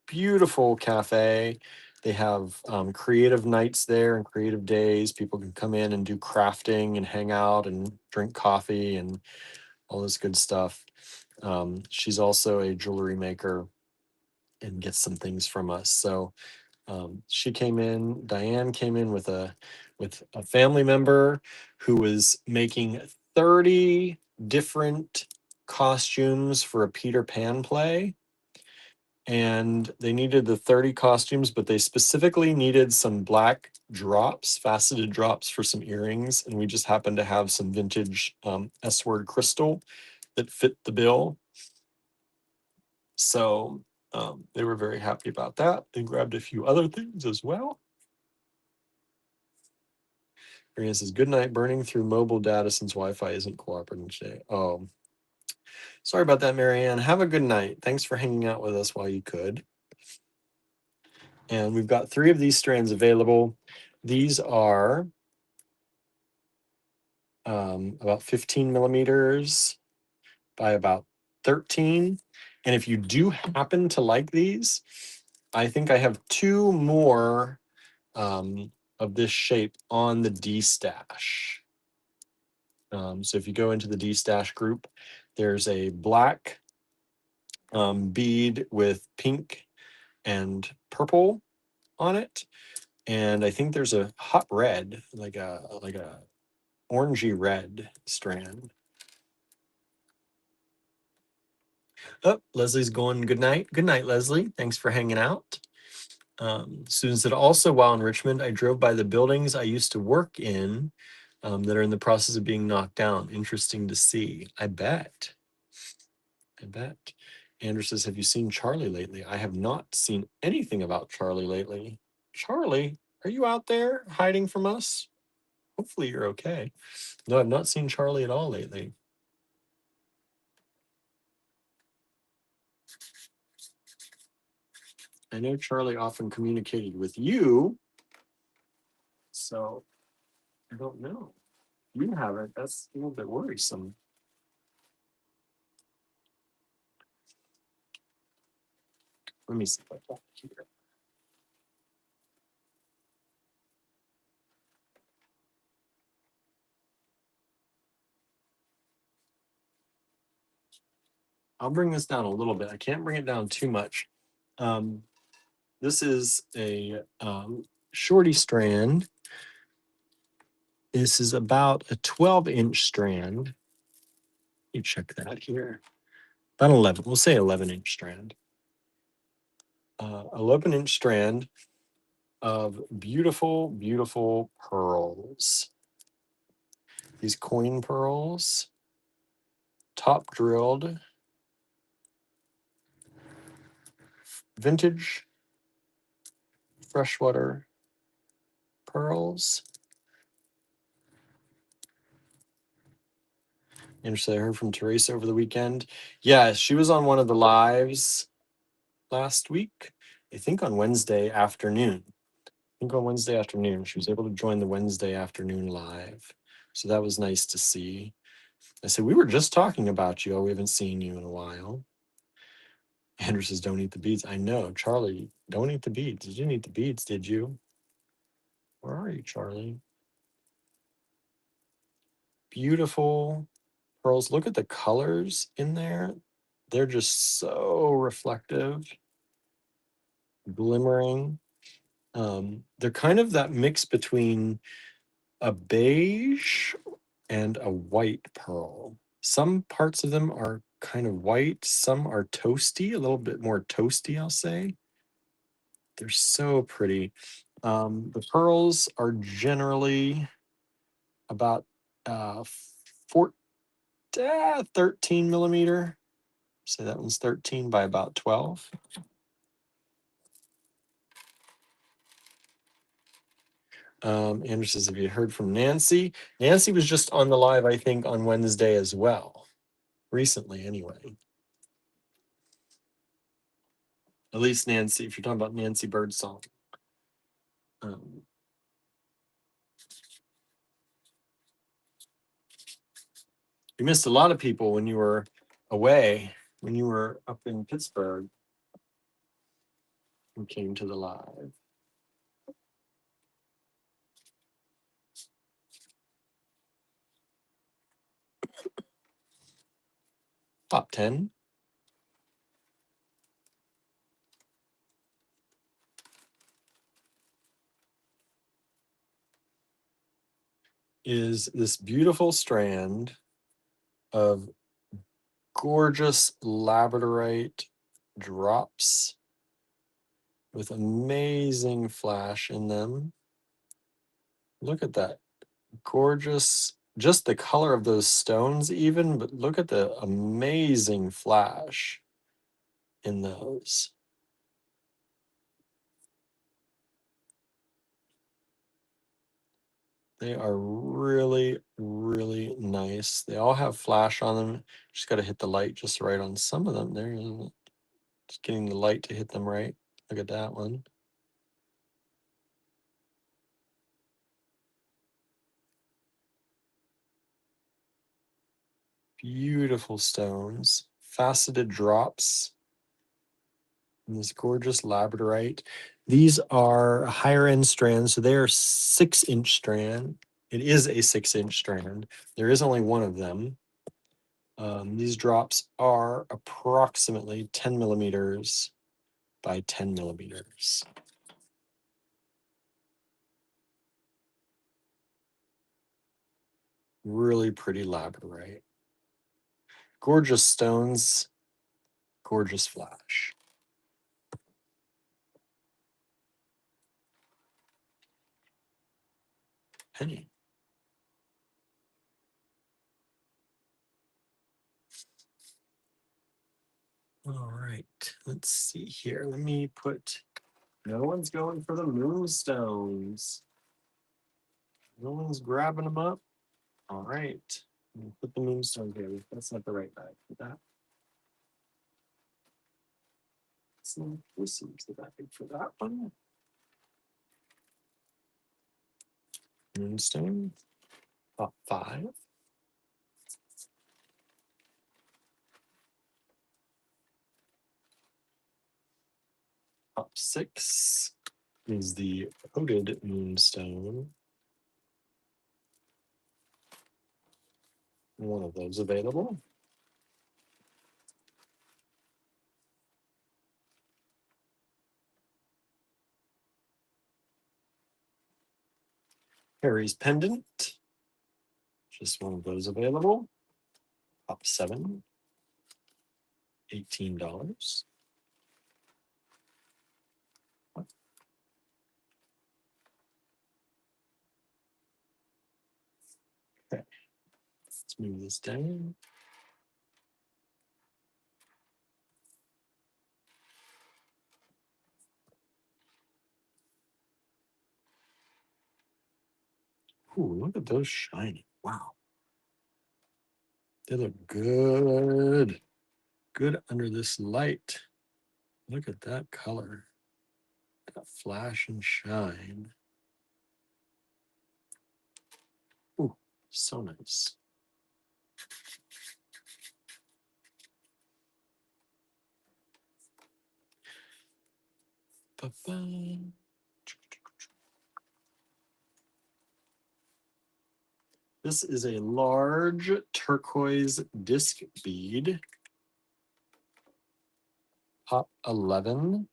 beautiful cafe. They have creative nights there and creative days. People can come in and do crafting and hang out and drink coffee and all this good stuff. She's also a jewelry maker and gets some things from us. So she came in, Diane came in with a family member who was making 30 different costumes for a Peter Pan play. And they needed the 30 costumes, but they specifically needed some black drops, faceted drops for some earrings. And we just happened to have some vintage S-word crystal that fit the bill. So they were very happy about that. They grabbed a few other things as well. Marianne says, good night, burning through mobile data since Wi-Fi isn't cooperating today. Oh, sorry about that, Marianne. Have a good night. Thanks for hanging out with us while you could. And we've got 3 of these strands available. These are about 15 millimeters by about 13. And if you do happen to like these, I think I have 2 more of this shape on the D-Stash. So if you go into the D-Stash group, there's a black bead with pink and purple on it. And I think there's a hot red, like a orangey red strand. Oh, Leslie's going good night. Good night, Leslie. Thanks for hanging out. Susan said, also while in Richmond, I drove by the buildings I used to work in that are in the process of being knocked down. Interesting to see. I bet. Andrew says, have you seen Charlie lately? I have not seen anything about Charlie lately. Charlie, are you out there hiding from us? Hopefully you're okay. No, I've not seen Charlie at all lately. I know Charlie often communicated with you, so I don't know. You haven't. That's a little bit worrisome. Let me see if I can here. I'll bring this down a little bit. I can't bring it down too much. This is a shorty strand. This is about a 12-inch strand. You check that here. About 11. We'll say 11-inch strand. 11-inch strand of beautiful, beautiful pearls. These coin pearls, top drilled, vintage freshwater pearls. Interesting. I heard from Teresa over the weekend. Yeah, she was on one of the lives last week. I think on Wednesday afternoon. She was able to join the Wednesday afternoon live. So that was nice to see. I said, we were just talking about you. Oh, we haven't seen you in a while. Andrew says, don't eat the beads. I know. Charlie, don't eat the beads. You didn't eat the beads, did you? Where are you, Charlie? Beautiful pearls. Look at the colors in there. They're just so reflective, glimmering. They're kind of that mix between a beige and a white pearl. Some parts of them are kind of white, some are toasty, a little bit more toasty, I'll say. They're so pretty. The pearls are generally about 13 millimeter. So that one's 13 by about 12. Andrew says, have you heard from Nancy? Nancy was just on the live, I think, on Wednesday as well. Recently, anyway. At least Nancy, if you're talking about Nancy Birdsong. You missed a lot of people when you were away, when you were up in Pittsburgh and came to the live. Top 10. Is this beautiful strand of gorgeous labradorite drops with amazing flash in them. Look at that gorgeous, just the color of those stones even, but look at the amazing flash in those. They are really, really nice. They all have flash on them. Just got to hit the light just right on some of them. There, just getting the light to hit them right. Look at that one. Beautiful stones, faceted drops, and this gorgeous labradorite. These are higher end strands, so they are 6-inch strand. It is a 6-inch strand. There is only one of them. These drops are approximately 10 millimeters by 10 millimeters. Really pretty labradorite. Gorgeous stones, gorgeous flash. Penny. All right, let's see here. Let me put, no one's going for the moonstones. No one's grabbing them up. All right, put the moonstones there. That's not the right bag for that. This is the bag for that one. Moonstone, top 5. Top 6 is the coated moonstone. One of those available. Harry's pendant. Just one of those available. Top 7. $18. Okay. Let's move this down. Ooh, look at those shiny. Wow. They look good. Good under this light. Look at that color. That flash and shine. Ooh, so nice. Ba-ba. This is a large turquoise disc bead. Top 11,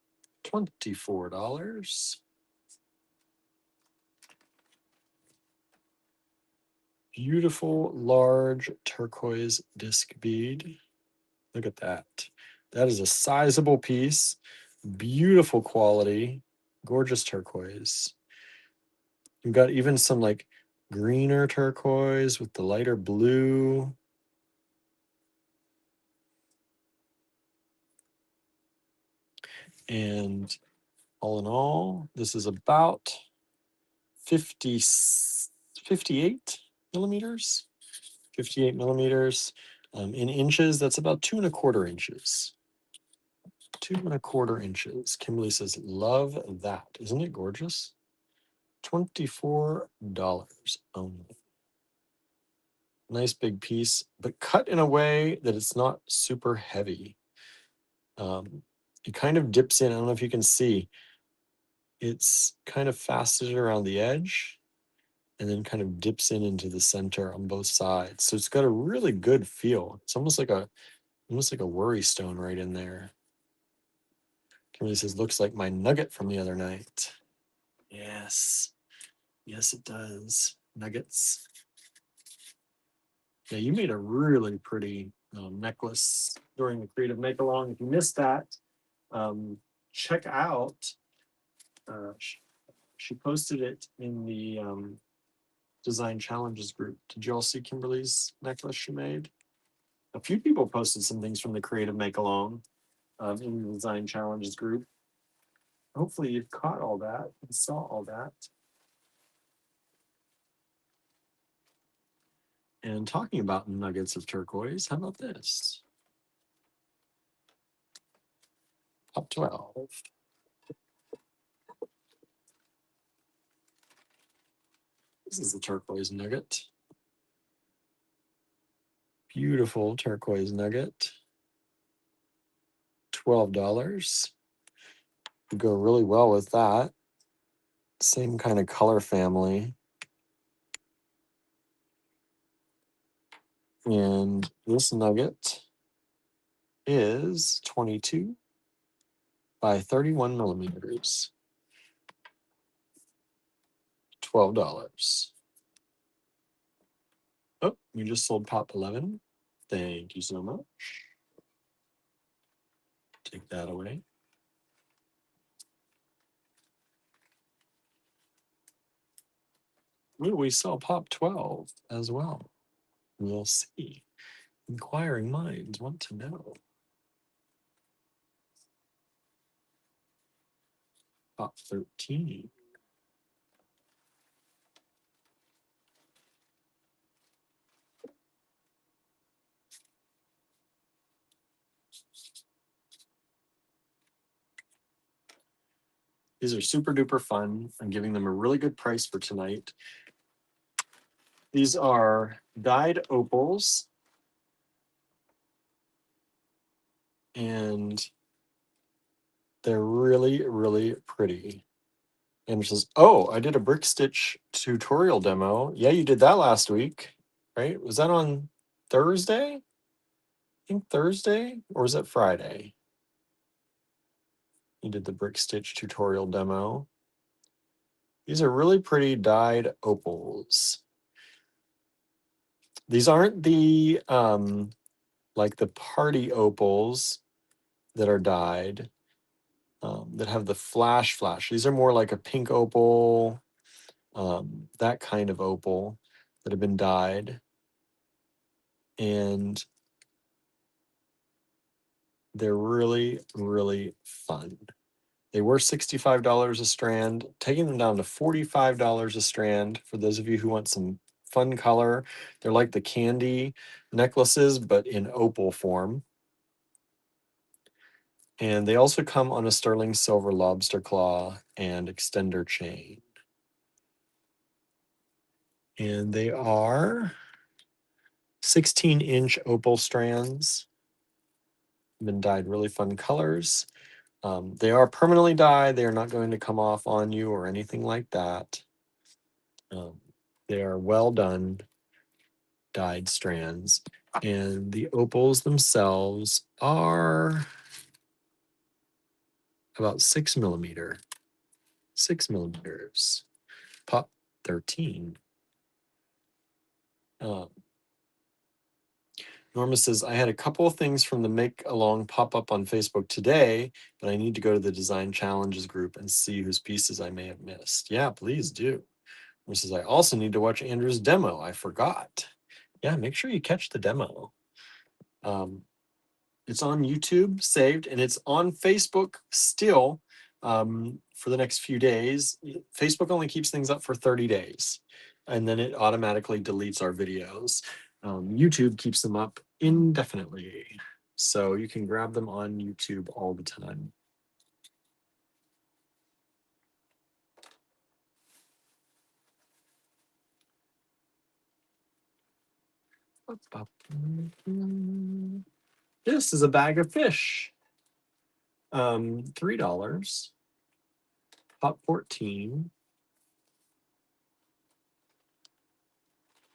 $24. Beautiful large turquoise disc bead. Look at that. That is a sizable piece. Beautiful quality. Gorgeous turquoise. You've got even some like greener turquoise with the lighter blue. And all in all, this is about 58 millimeters. 58 millimeters. In inches, that's about 2¼ inches. 2¼ inches. Kimberly says, love that. Isn't it gorgeous? $24 only. Nice big piece, but cut in a way that it's not super heavy. It kind of dips in. I don't know if you can see. It's kind of faceted around the edge and then kind of dips in into the center on both sides. So it's got a really good feel. It's almost like a worry stone right in there. Kimberly says, looks like my nugget from the other night. Yes. Yes, it does. Nuggets. Yeah, you made a really pretty necklace during the Creative Make-Along. If you missed that, check out, she posted it in the Design Challenges group. Did you all see Kimberly's necklace she made? A few people posted some things from the Creative Make-Along in the Design Challenges group. Hopefully you've caught all that and saw all that. And talking about nuggets of turquoise, how about this? Top 12. This is the turquoise nugget. Beautiful turquoise nugget. $12. Would go really well with that. Same kind of color family. And this nugget is 22 by 31 millimeters. $12. Oh, you just sold Pop 11. Thank you so much. Take that away. Ooh, we sell Pop 12 as well. We'll see. Inquiring minds want to know. Pop 13. These are super duper fun. I'm giving them a really good price for tonight. These are dyed opals. And they're really, really pretty. Andrew says, oh, I did a brick stitch tutorial demo. Yeah, you did that last week, right? Was that on Thursday? I think Thursday, or was it Friday? You did the brick stitch tutorial demo. These are really pretty dyed opals. These aren't the like the party opals that are dyed, that have the flash. These are more like a pink opal, that kind of opal that have been dyed. And they're really, really fun. They were $65 a strand, taking them down to $45 a strand for those of you who want some fun color. They're like the candy necklaces, but in opal form. And they also come on a sterling silver lobster claw and extender chain. And they are 16-inch opal strands. Been dyed really fun colors. They are permanently dyed. They are not going to come off on you or anything like that. They are well done dyed strands. And the opals themselves are about 6 millimeters. Pop 13. Norma says, I had a couple of things from the Make Along pop up on Facebook today, but I need to go to the Design Challenges group and see whose pieces I may have missed. Yeah, please do. Norma says, I also need to watch Andrew's demo. I forgot. Yeah, make sure you catch the demo. It's on YouTube saved, and it's on Facebook still for the next few days. Facebook only keeps things up for 30 days, and then it automatically deletes our videos. YouTube keeps them up indefinitely, so you can grab them on YouTube all the time. This is a bag of fish. $3. Pop 14.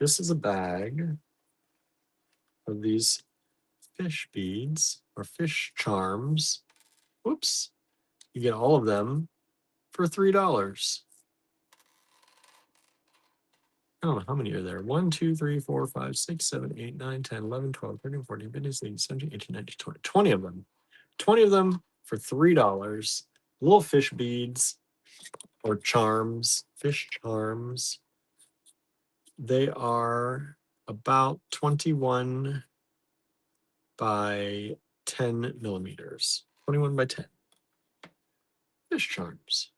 This is a bag of these fish beads or fish charms. Whoops. You get all of them for $3. I don't know how many are there. 1, 2, 3, 4, 5, 6, 7, 8, 9, 10, 11, 12, 13, 14, 15, 16, 17, 18, 19, 20. 20 of them. 20 of them for $3. Little fish beads or charms, fish charms. They are about 21 by 10 millimeters. 21 by 10. Fish charms.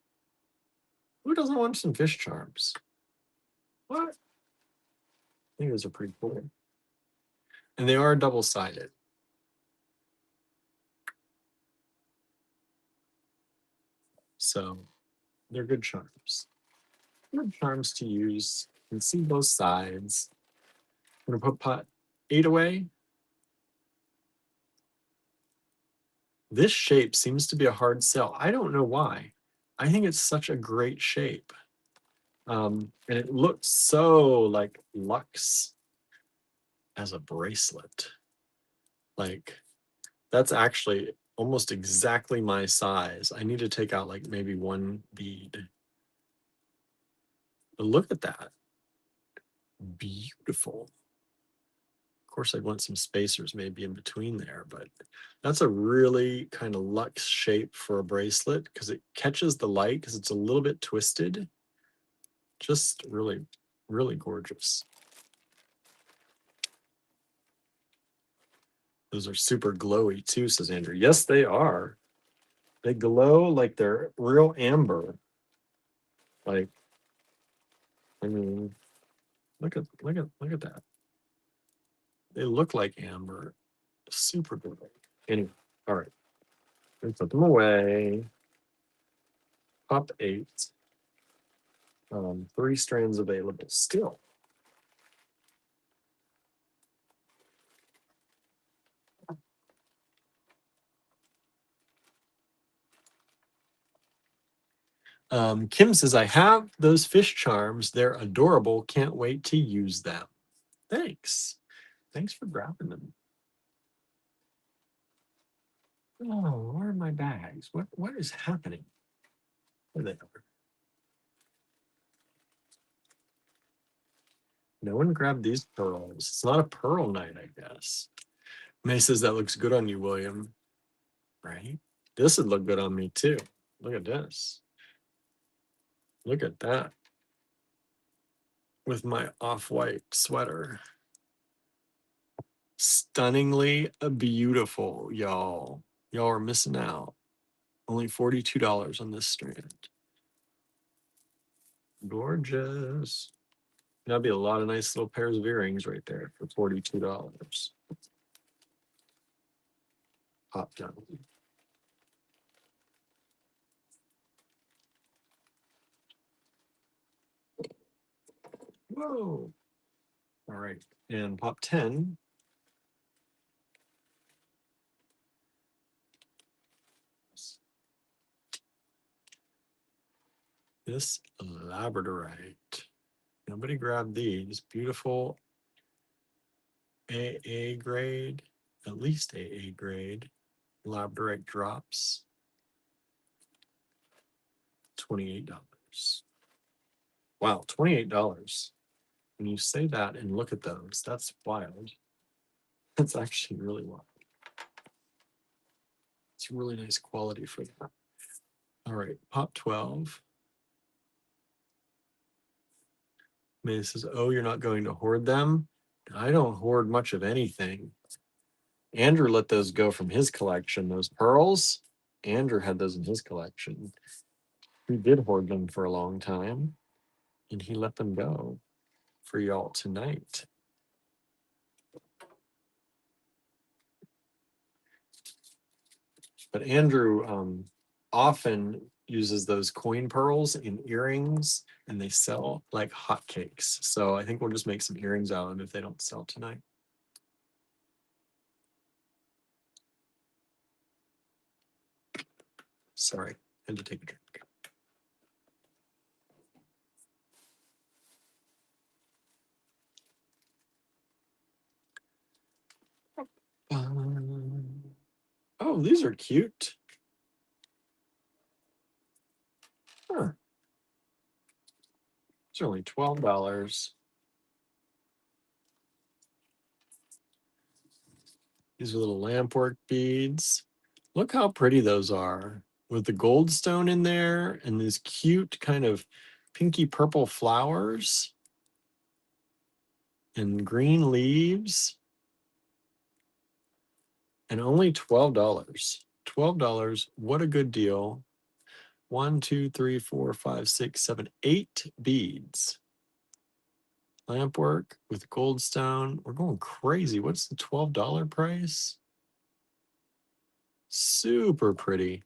Who doesn't want some fish charms? What? I think those are pretty cool. And they are double-sided. So they're good charms. Good charms to use. You can see both sides. I'm going to put pot 8 away. This shape seems to be a hard sell. I don't know why. I think it's such a great shape. And it looks so like luxe as a bracelet. Like, that's actually almost exactly my size. I need to take out like maybe one bead. But look at that. Beautiful. Of course, I'd want some spacers maybe in between there, but that's a really kind of luxe shape for a bracelet because it catches the light because it's a little bit twisted. Just really, really gorgeous. Those are super glowy too, says Andrew. Yes, they are. They glow like they're real amber. Like, I mean, look at that. They look like amber. Super glowy. Anyway, all right. Let's put them away. Pop 8. 3 strands available still. Kim says, I have those fish charms. They're adorable. Can't wait to use them. Thanks. Thanks for grabbing them. Oh, where are my bags? What is happening? Where are they? No one grabbed these pearls. It's not a pearl night, I guess. May says that looks good on you, William. Right? This would look good on me too. Look at this. Look at that. With my off-white sweater. Stunningly beautiful, y'all. Y'all are missing out. Only $42 on this strand. Gorgeous. That'd be a lot of nice little pairs of earrings right there for $42. Pop down. Whoa. All right. And pop 10. This labradorite. Nobody grabbed these. Beautiful AA grade, at least AA grade. Labradorite drops. $28. Wow, $28. When you say that and look at those, that's wild. That's actually really wild. It's really nice quality for that. All right, pop 12. May says, oh, you're not going to hoard them? I don't hoard much of anything. Andrew let those go from his collection. Those pearls, Andrew had those in his collection. He did hoard them for a long time, and he let them go for y'all tonight. But Andrew often uses those coin pearls in earrings, and they sell like hotcakes. So I think we'll just make some earrings out of them if they don't sell tonight. Sorry, had to take a drink. Oh, these are cute. Huh. It's only $12. These are little lampwork beads. Look how pretty those are with the gold stone in there and these cute kind of pinky purple flowers and green leaves. And only $12. $12. What a good deal. 1, 2, 3, 4, 5, 6, 7, 8 beads. Lampwork with goldstone. We're going crazy. What's the $12 price? Super pretty.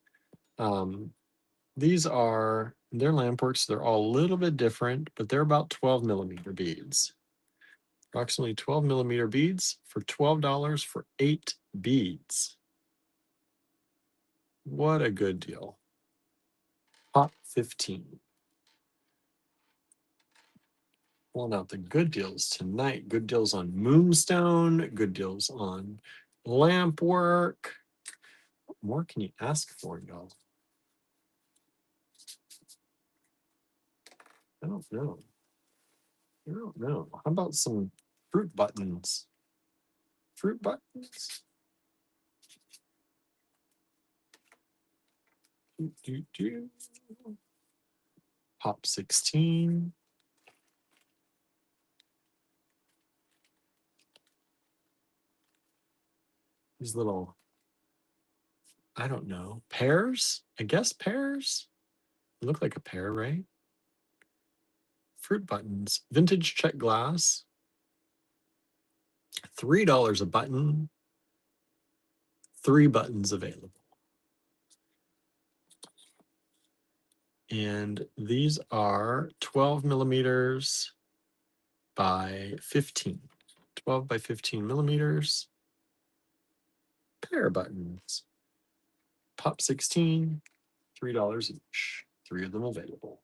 These are, they're lampworks. They're all a little bit different, but they're about 12 millimeter beads. Approximately 12 millimeter beads for $12 for 8 beads. What a good deal. Pop 15. Pulling out the good deals tonight. Good deals on moonstone, good deals on lamp work. What more can you ask for, y'all? I don't know. I don't know. How about some fruit buttons? Fruit buttons? Pop 16. These little, I don't know, pears? I guess pears? They look like a pear, right? Fruit buttons. Vintage check glass. $3 a button. 3 buttons available. And these are 12 millimeters by 15. 12 by 15 millimeters. Pair buttons. Pop 16, $3 each. 3 of them available.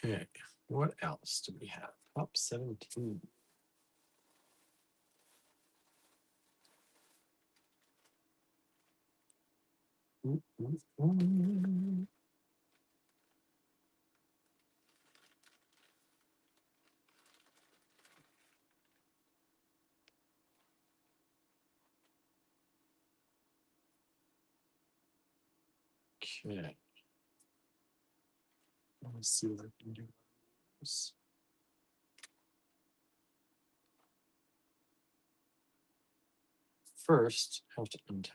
Okay, what else do we have? Pop 17. Ooh, ooh, ooh. Okay. Let's see what I can do. First, I have to untie.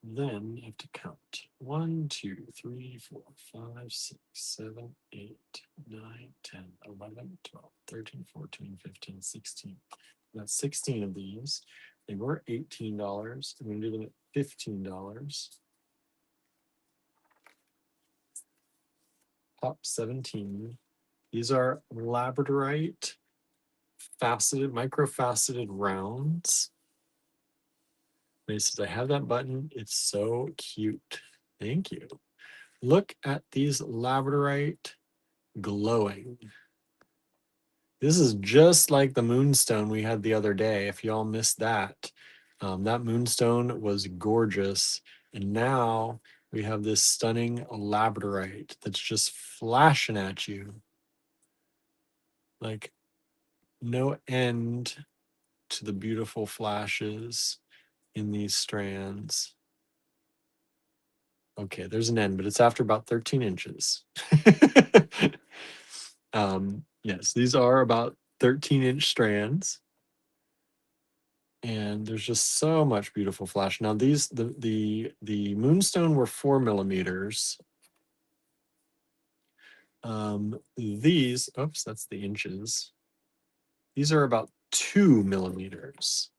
Then I have to count 1, 2, 3, 4, 5, 6, 7, 8, 9, 10, 11, 12, 13, 14, 15, 16. That's 16 of these. They were $18. I'm going to do them at $15. Pop 17. These are labradorite faceted, micro-faceted rounds. They said, I have that button. It's so cute. Thank you. Look at these labradorite glowing. This is just like the moonstone we had the other day. If y'all missed that, that moonstone was gorgeous. And now we have this stunning labradorite that's just flashing at you. Like no end to the beautiful flashes in these strands. Okay, there's an end, but it's after about 13 inches. Yes, these are about 13-inch strands. And there's just so much beautiful flash. Now these, the moonstone were 4 millimeters. These, oops, that's the inches. These are about 2 millimeters.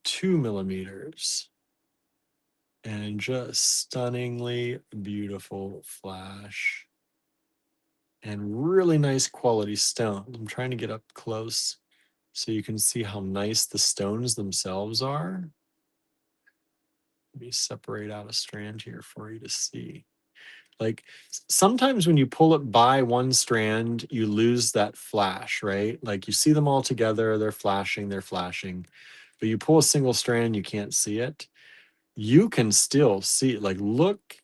2 millimeters. And just stunningly beautiful flash. And really nice quality stone. I'm trying to get up close so you can see how nice the stones themselves are. Let me separate out a strand here for you to see. Like sometimes when you pull it by one strand, you lose that flash, right? Like you see them all together, they're flashing, but you pull a single strand, you can't see it. You can still see it. Like look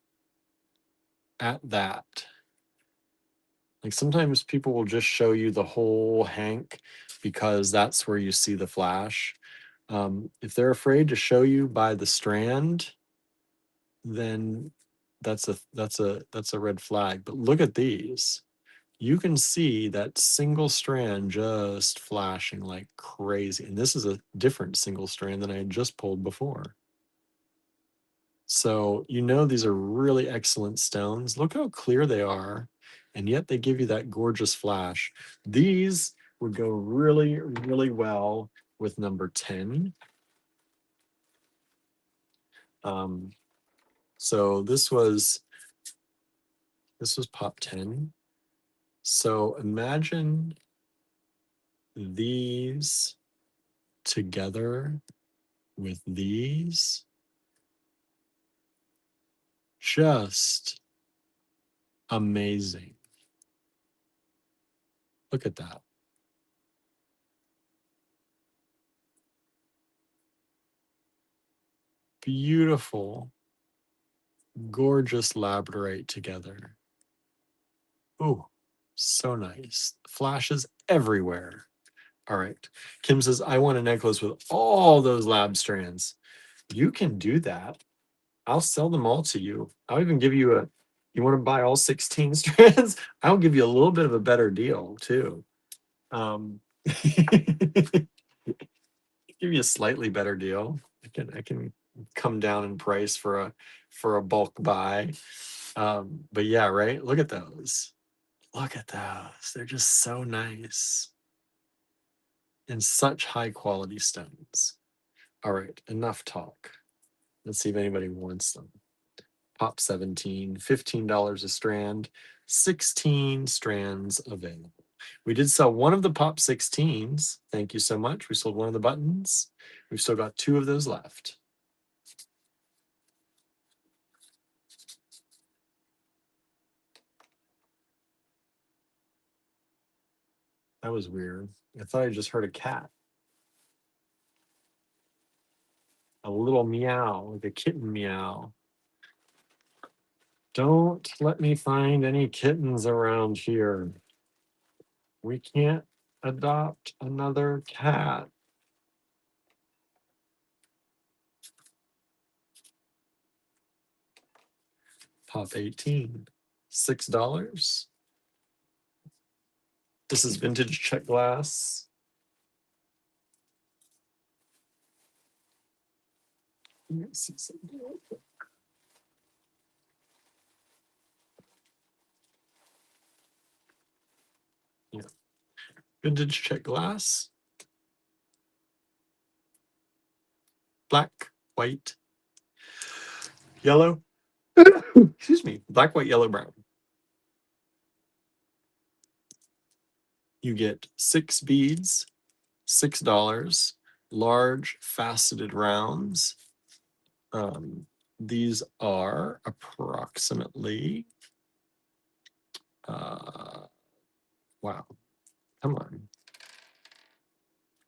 at that. Like sometimes people will just show you the whole hank because that's where you see the flash. If they're afraid to show you by the strand, then that's a red flag. But look at these. You can see that single strand just flashing like crazy. And this is a different single strand than I had just pulled before. So you know these are really excellent stones. Look how clear they are. And yet they give you that gorgeous flash. These would go really, really well with number 10. So this was pop 10. So imagine these together with these. Just amazing. Look at that. Beautiful, gorgeous labradorite together. Oh, so nice. Flashes everywhere. All right. Kim says, I want a necklace with all those lab strands. You can do that. I'll sell them all to you. I'll even give you you want to buy all 16 strands? I'll give you a little bit of a better deal too. Give you a slightly better deal. I can come down in price for a bulk buy. But yeah, right. Look at those. Look at those. They're just so nice and such high quality stones. All right, enough talk. Let's see if anybody wants them. Pop 17, $15 a strand, 16 strands available. We did sell one of the Pop 16s. Thank you so much. We sold one of the buttons. We've still got 2 of those left. That was weird. I thought I just heard a cat. A little meow, like a kitten meow. Don't let me find any kittens around here. We can't adopt another cat. Pop 18, $6. This is vintage check glass. Let me see something. Yeah. Vintage check glass. Black, white, yellow. Excuse me. Black, white, yellow, brown. You get 6 beads, $6, large faceted rounds. These are approximately, wow, come on.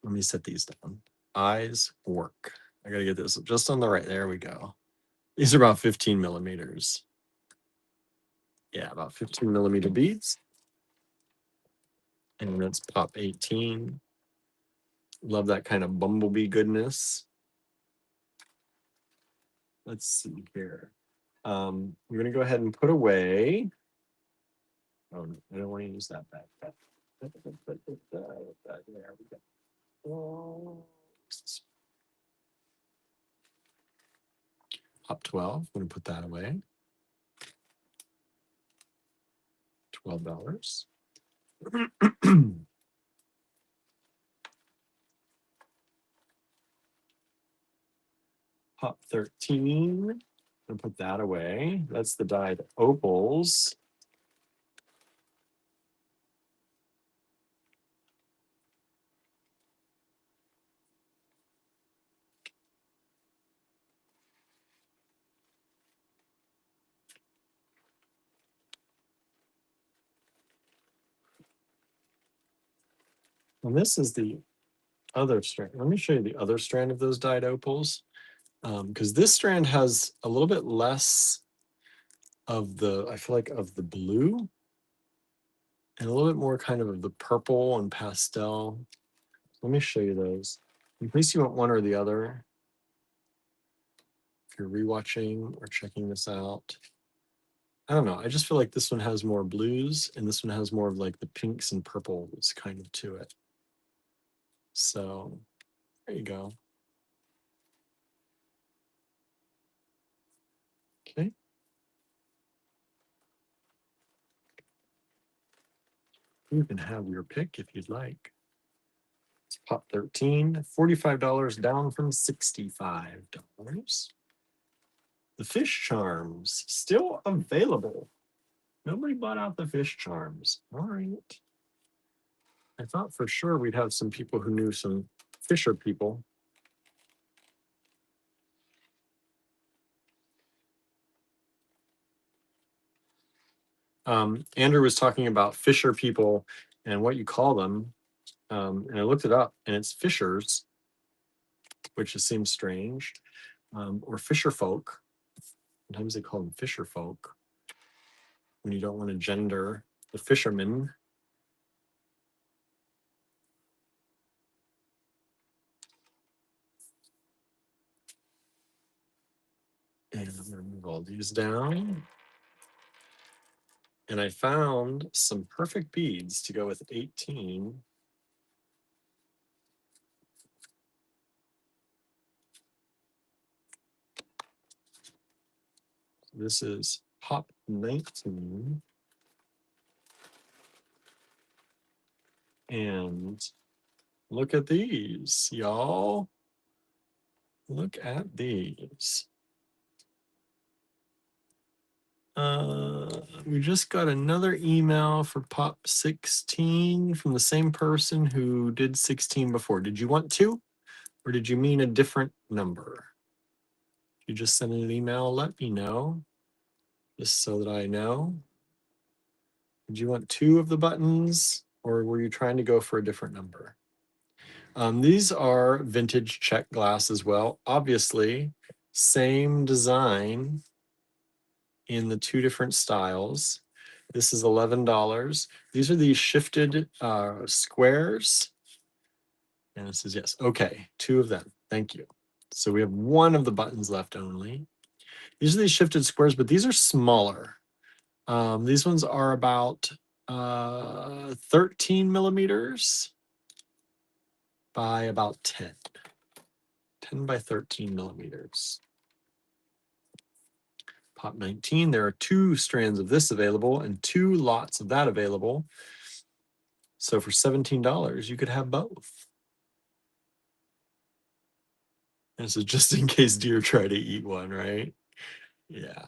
Let me set these down. Eyes work. I gotta get this just on the right. There we go. These are about 15 millimeters. Yeah, about 15 millimeter beads. And that's pop 18. Love that kind of bumblebee goodness. Let's see here. I'm gonna go ahead and put away. Oh no, I don't want to use that backpack. There we go. Pop 12. I'm gonna put that away. $12. Pop 13. And put that away. That's the dyed opals. And this is the other strand. Let me show you the other strand of those dyed opals. Because this strand has a little bit less of the, I feel like, of the blue and a little bit more kind of the purple and pastel. Let me show you those. In case you want one or the other, if you're rewatching or checking this out. I don't know. I just feel like this one has more blues and this one has more of like the pinks and purples kind of to it. So there you go. Okay. You can have your pick if you'd like. It's pop 13, $45 down from $65. The fish charms still available. Nobody bought out the fish charms. All right. I thought for sure we'd have some people who knew some fisher people. Andrew was talking about fisher people and what you call them. And I looked it up and it's fishers, which just seems strange, or fisher folk. Sometimes they call them fisher folk when you don't want to gender the fishermen. And I'm going to move all these down. And I found some perfect beads to go with 18. This is Pop 19. And look at these, y'all. Look at these. We just got another email for Pop 16 from the same person who did 16 before. Did you want two? Or did you mean a different number? If you just send an email, let me know. Just so that I know. Did you want two of the buttons? Or were you trying to go for a different number? These are vintage check glass as well. Obviously, same design in the two different styles. This is $11. These are the shifted squares. And it says yes. Okay, two of them. Thank you. So we have one of the buttons left only. These are these shifted squares, but these are smaller. These ones are about 13 millimeters by about 10. 10 by 13 millimeters. Pop 19, there are 2 strands of this available and 2 lots of that available. So for $17, you could have both. And so just in case deer try to eat one, right? Yeah.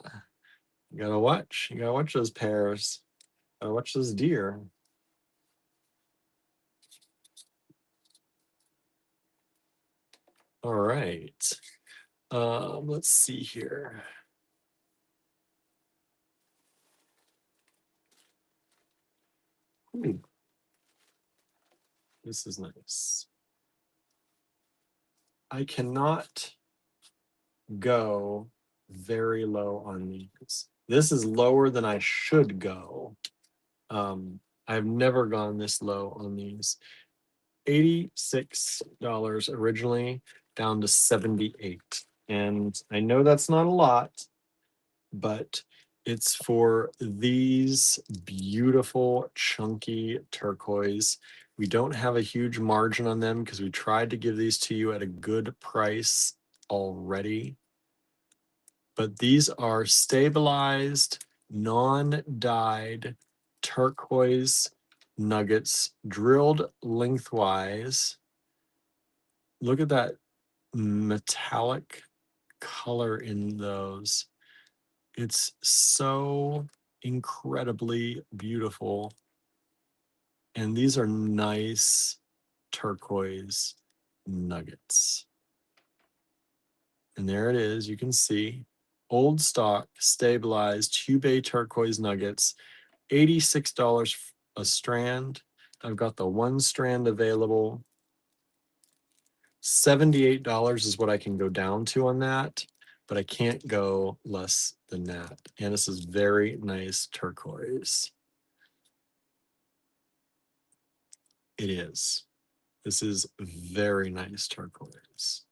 You gotta watch. You gotta watch those pears. Gotta watch those deer. All right. Let's see here. Ooh. This is nice. I cannot go very low on these. This is lower than I should go. I've never gone this low on these. $86 originally, down to $78. And I know that's not a lot, but it's for these beautiful chunky turquoise. We don't have a huge margin on them because we tried to give these to you at a good price already. But these are stabilized, non-dyed turquoise nuggets drilled lengthwise. Look at that metallic color in those. It's so incredibly beautiful. And these are nice turquoise nuggets. And there it is. You can see old stock, stabilized Hubei turquoise nuggets, $86 a strand. I've got the one strand available. $78 is what I can go down to on that, but I can't go less than that. And this is very nice turquoise. It is. This is very nice turquoise.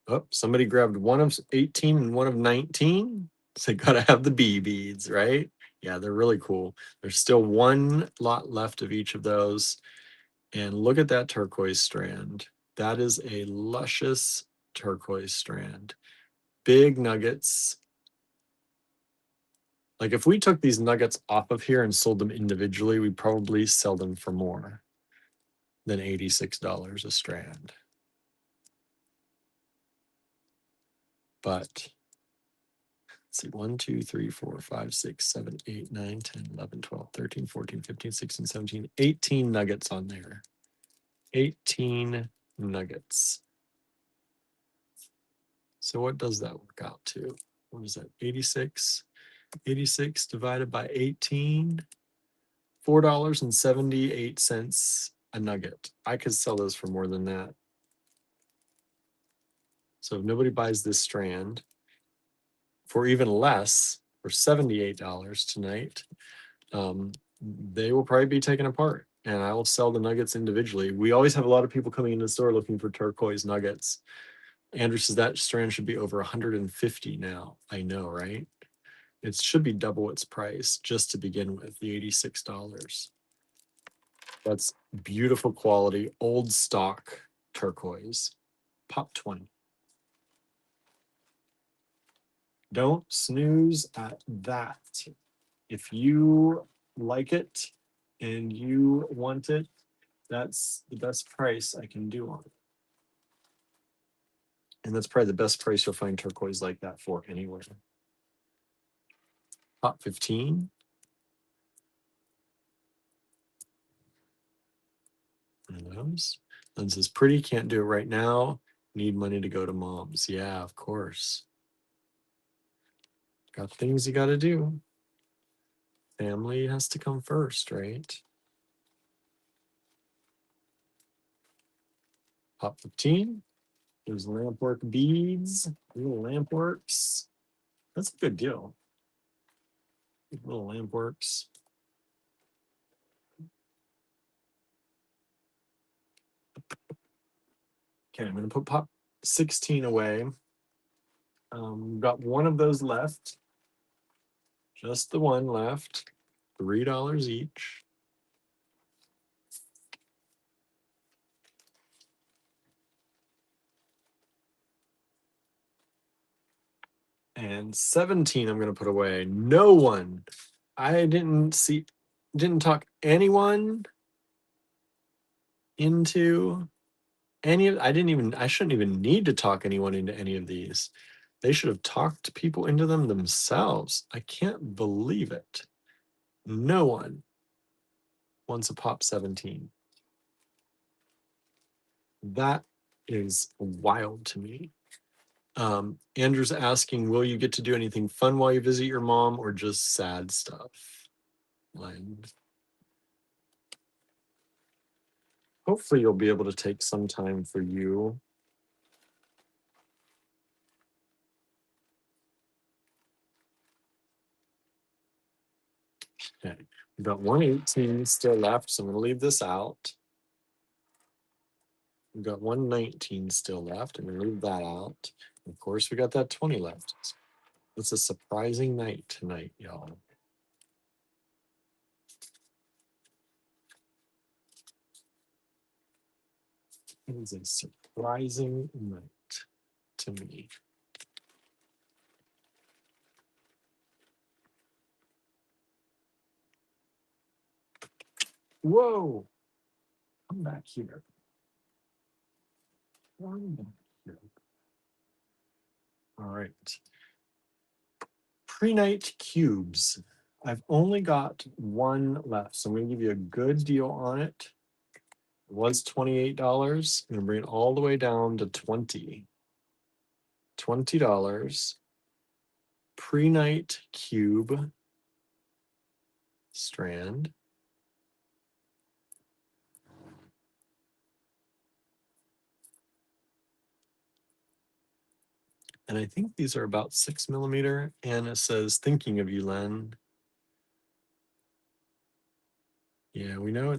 Oh, somebody grabbed one of 18 and one of 19. So gotta have the bee beads, right? Yeah, they're really cool. There's still one lot left of each of those. And look at that turquoise strand. That is a luscious turquoise strand. Big nuggets. Like if we took these nuggets off of here and sold them individually, we'd probably sell them for more than $86 a strand. But let's see, 1, 2, 3, 4, 5, 6, 7, 8, 9, 10, 11, 12, 13, 14, 15, 16, 17, 18 nuggets on there. 18 nuggets. So what does that work out to? What is that? 86? 86 divided by 18, $4.78 a nugget. I could sell those for more than that. So if nobody buys this strand for even less, for $78 tonight, they will probably be taken apart and I will sell the nuggets individually. We always have a lot of people coming into the store looking for turquoise nuggets. Andrew says that strand should be over 150 now. I know, right? It should be double its price just to begin with, the $86. That's beautiful quality, old stock turquoise. Pop 20. Don't snooze at that. If you like it and you want it, that's the best price I can do on it. And that's probably the best price you'll find turquoise like that for anywhere. Top 15. One of those. Lynn says, pretty, can't do it right now. Need money to go to mom's. Yeah, of course. Got things you got to do. Family has to come first, right? Top 15. There's lampwork beads, little lampworks. That's a good deal. Little lampworks. Okay, I'm going to put pop 16 away. We've got one of those left. Just the one left. $3 each. And 17 I'm going to put away. No one. I didn't talk anyone into any of, I shouldn't even need to talk anyone into any of these. They should have talked people into them themselves. I can't believe it. No one wants a pop 17. That is wild to me. Andrew's asking, will you get to do anything fun while you visit your mom or just sad stuff? Hopefully you'll be able to take some time for you. Okay, we've got 118 still left, so I'm going to leave this out. We've got 119 still left. I'm going to leave that out. Of course, we got that 20 left. It's a surprising night tonight, y'all. It is a surprising night to me. Whoa! Come back here. Come back here. All right. Pre-night cubes. I've only got one left, so I'm going to give you a good deal on it. It was $28. I'm going to bring it all the way down to $20. $20. Pre-night cube strand. And I think these are about 6mm. And it says, thinking of you, Len. Yeah, we know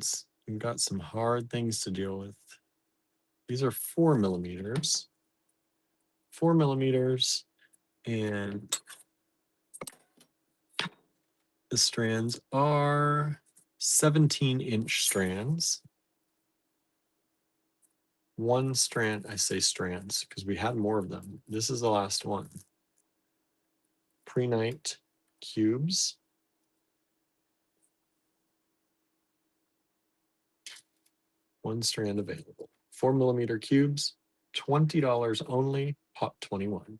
we've got some hard things to deal with. These are 4mm. 4mm. And the strands are 17-inch strands. One strand, I say strands because we had more of them. This is the last one. Pre-night cubes. One strand available. 4mm cubes, $20 only, pop 21. If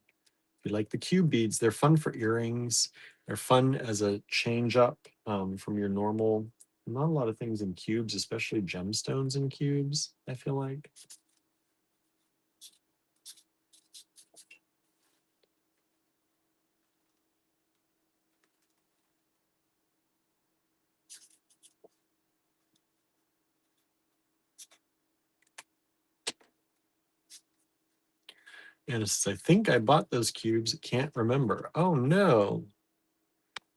you like the cube beads, they're fun for earrings. They're fun as a change up from your normal, not a lot of things in cubes, especially gemstones in cubes, I feel like. And it says, I think I bought those cubes. Can't remember. Oh no.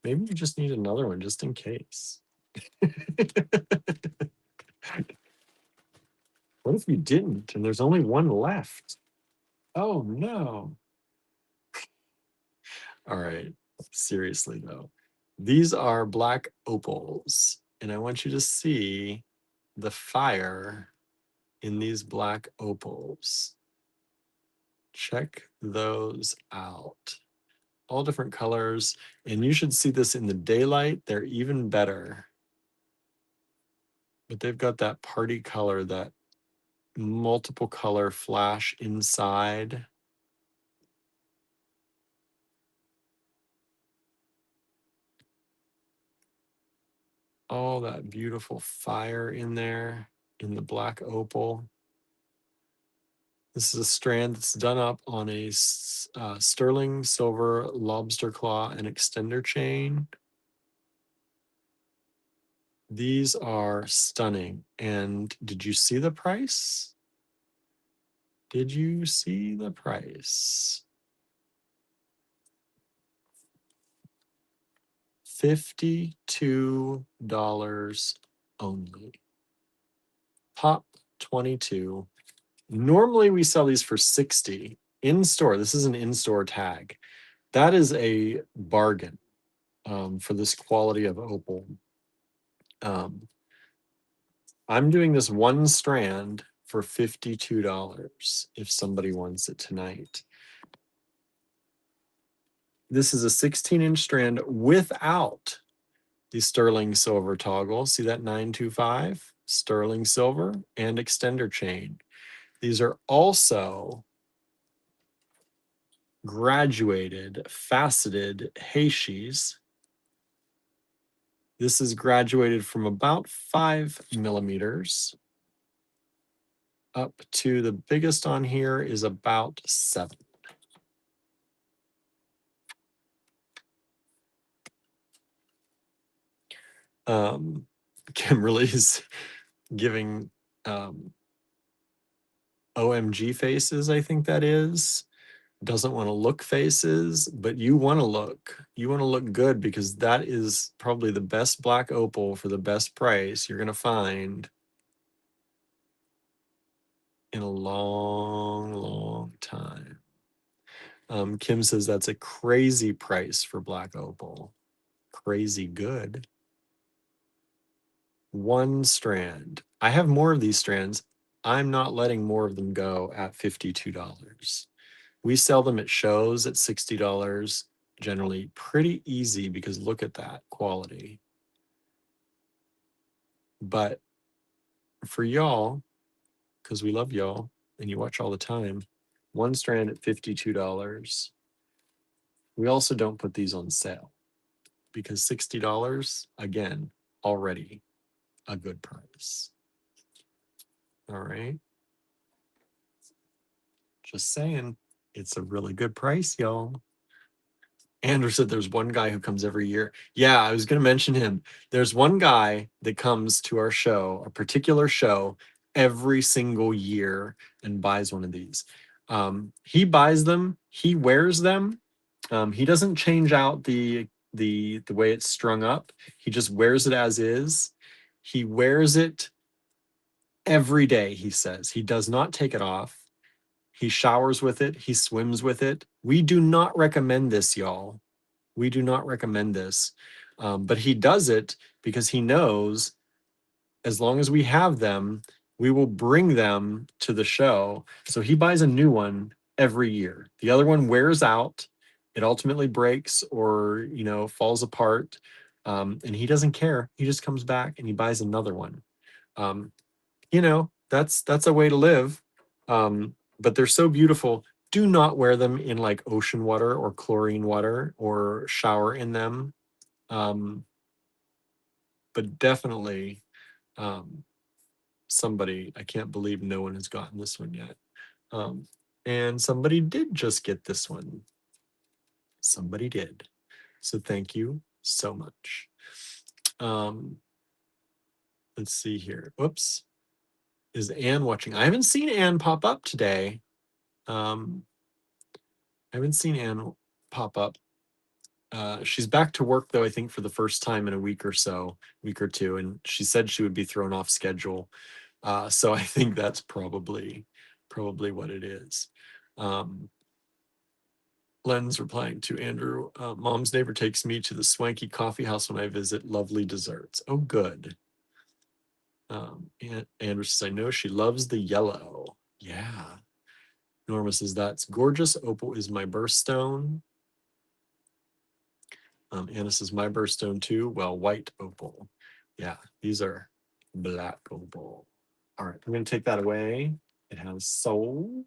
Maybe you just need another one just in case. What if you didn't and there's only one left? Oh no. All right. Seriously though. These are black opals. And I want you to see the fire in these black opals. Check those out. all different colors. And you should see this in the daylight. They're even better. But they've got that party color, that multiple color flash inside. All that beautiful fire in there in the black opal. This is a strand that's done up on a sterling silver lobster claw and extender chain. These are stunning. And did you see the price? Did you see the price? $52 only. Pop 22. Normally we sell these for 60 in store. This is an in-store tag. That is a bargain for this quality of opal. I'm doing this one strand for $52 if somebody wants it tonight. This is a 16-inch strand without the sterling silver toggle. See that 925? Sterling silver and extender chain. These are also graduated, faceted heishis. This is graduated from about 5 millimeters up to the biggest on here is about 7. Kimberly's giving OMG faces, I think that is. Doesn't want to look faces, but you want to look. You want to look good because that is probably the best black opal for the best price you're going to find in a long, long time. Kim says that's a crazy price for black opal. Crazy good. One strand. I have more of these strands. I'm not letting more of them go at $52. We sell them at shows at $60, generally pretty easy because look at that quality. But for y'all, because we love y'all and you watch all the time, one strand at $52. We also don't put these on sale because $60, again, already a good price. All right. Just saying, it's a really good price, y'all. Andrew said there's one guy who comes every year. Yeah, I was going to mention him. There's one guy that comes to our show, a particular show, every single year and buys one of these. He buys them, he wears them. He doesn't change out the way it's strung up. He just wears it as is. He wears it every day, he says. He does not take it off. He showers with it. He swims with it. We do not recommend this, y'all. We do not recommend this. But he does it because he knows as long as we have them, we will bring them to the show. So he buys a new one every year. The other one wears out. It ultimately breaks or, falls apart. And he doesn't care. He just comes back and he buys another one. That's a way to live. But they're so beautiful. Do not wear them in like ocean water or chlorine water or shower in them. But definitely somebody, I can't believe no one has gotten this one yet. And somebody did just get this one. Somebody did. So thank you so much. Let's see here. Whoops. Is Anne watching? I haven't seen Anne pop up today. I haven't seen Anne pop up. She's back to work though, I think for the first time in a week or two, and she said she would be thrown off schedule. So I think that's probably what it is. Len's replying to Andrew, mom's neighbor takes me to the swanky coffee house when I visit. Lovely desserts. Oh, good. And Andrew says, I know she loves the yellow. Yeah. Norma says, that's gorgeous. Opal is my birthstone. Anna says, my birthstone too. Well, white opal. Yeah, these are black opal. All right, I'm going to take that away. It has sold.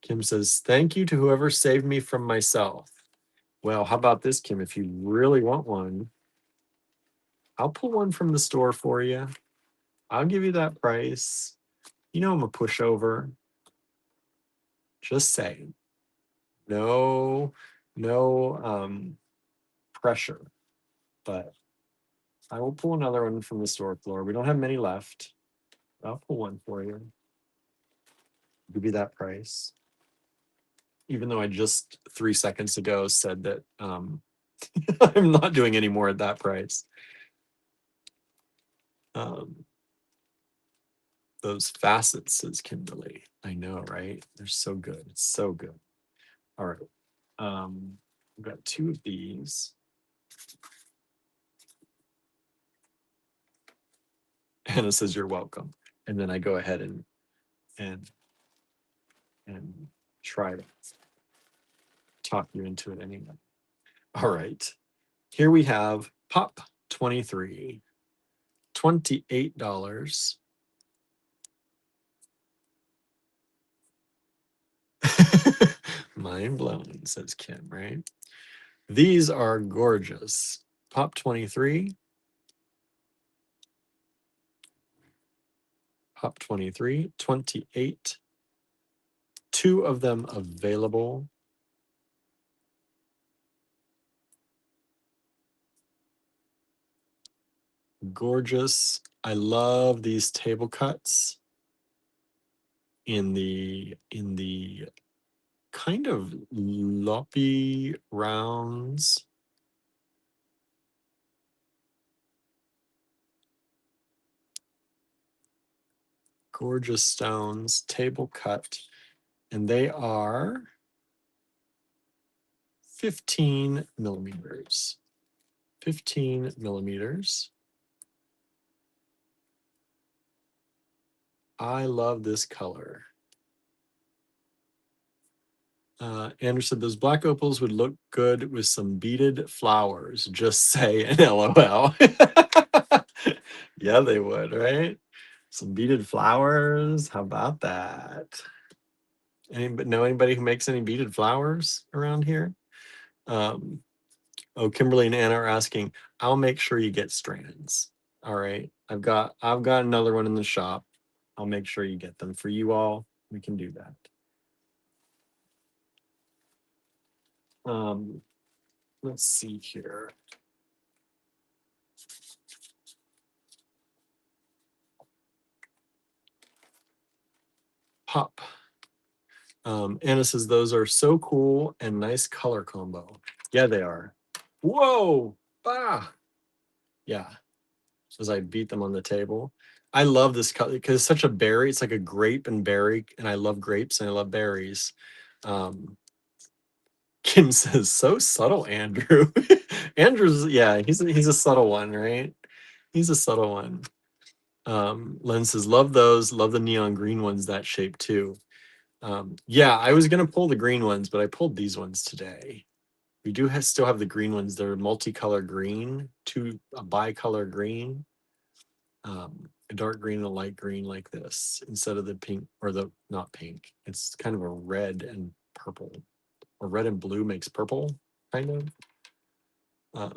Kim says, thank you to whoever saved me from myself. Well, how about this, Kim? If you really want one, I'll pull one from the store for you. I'll give you that price. You know I'm a pushover. Just saying. No, no pressure. But I will pull another one from the store floor. We don't have many left. I'll pull one for you. Give you that price. Even though I just 3 seconds ago said that I'm not doing any more at that price. Those facets, says Kimberly. I know, right? They're so good. It's so good. All right. I've got 2 of these. Hannah says you're welcome. And then I go ahead and try to talk you into it anyway. All right. Here we have Pop 23. $28. Mind blown, says Kim, right? These are gorgeous. Pop 23. Pop 23, 28. 2 of them available. Gorgeous. I love these table cuts in the kind of loppy rounds. Gorgeous stones, table cut, and they are 15 millimeters. 15 millimeters. I love this color. Andrew said those black opals would look good with some beaded flowers. Just say an LOL. Yeah, they would, right? Some beaded flowers. How about that? Anybody know anybody who makes any beaded flowers around here? Oh, Kimberly and Anna are asking. I'll make sure you get strands. All right. I've got another one in the shop. I'll make sure you get them for you all. We can do that. Let's see here. Pop. Anna says those are so cool and nice color combo. Yeah, they are. Whoa! Ah! Yeah. As I beat them on the table. I love this color because it's such a berry. It's like a grape and berry, and I love grapes and I love berries. Kim says, so subtle, Andrew. Andrew's, yeah, he's a subtle one, right? He's a subtle one. Len says, love those, love the neon green ones, that shape too. Yeah, I was gonna pull the green ones, but I pulled these ones today. We do still have the green ones. They're multicolor green, a bicolor green, a dark green and a light green like this, instead of the pink, or the not pink. It's kind of a red and purple, or red and blue makes purple, kind of.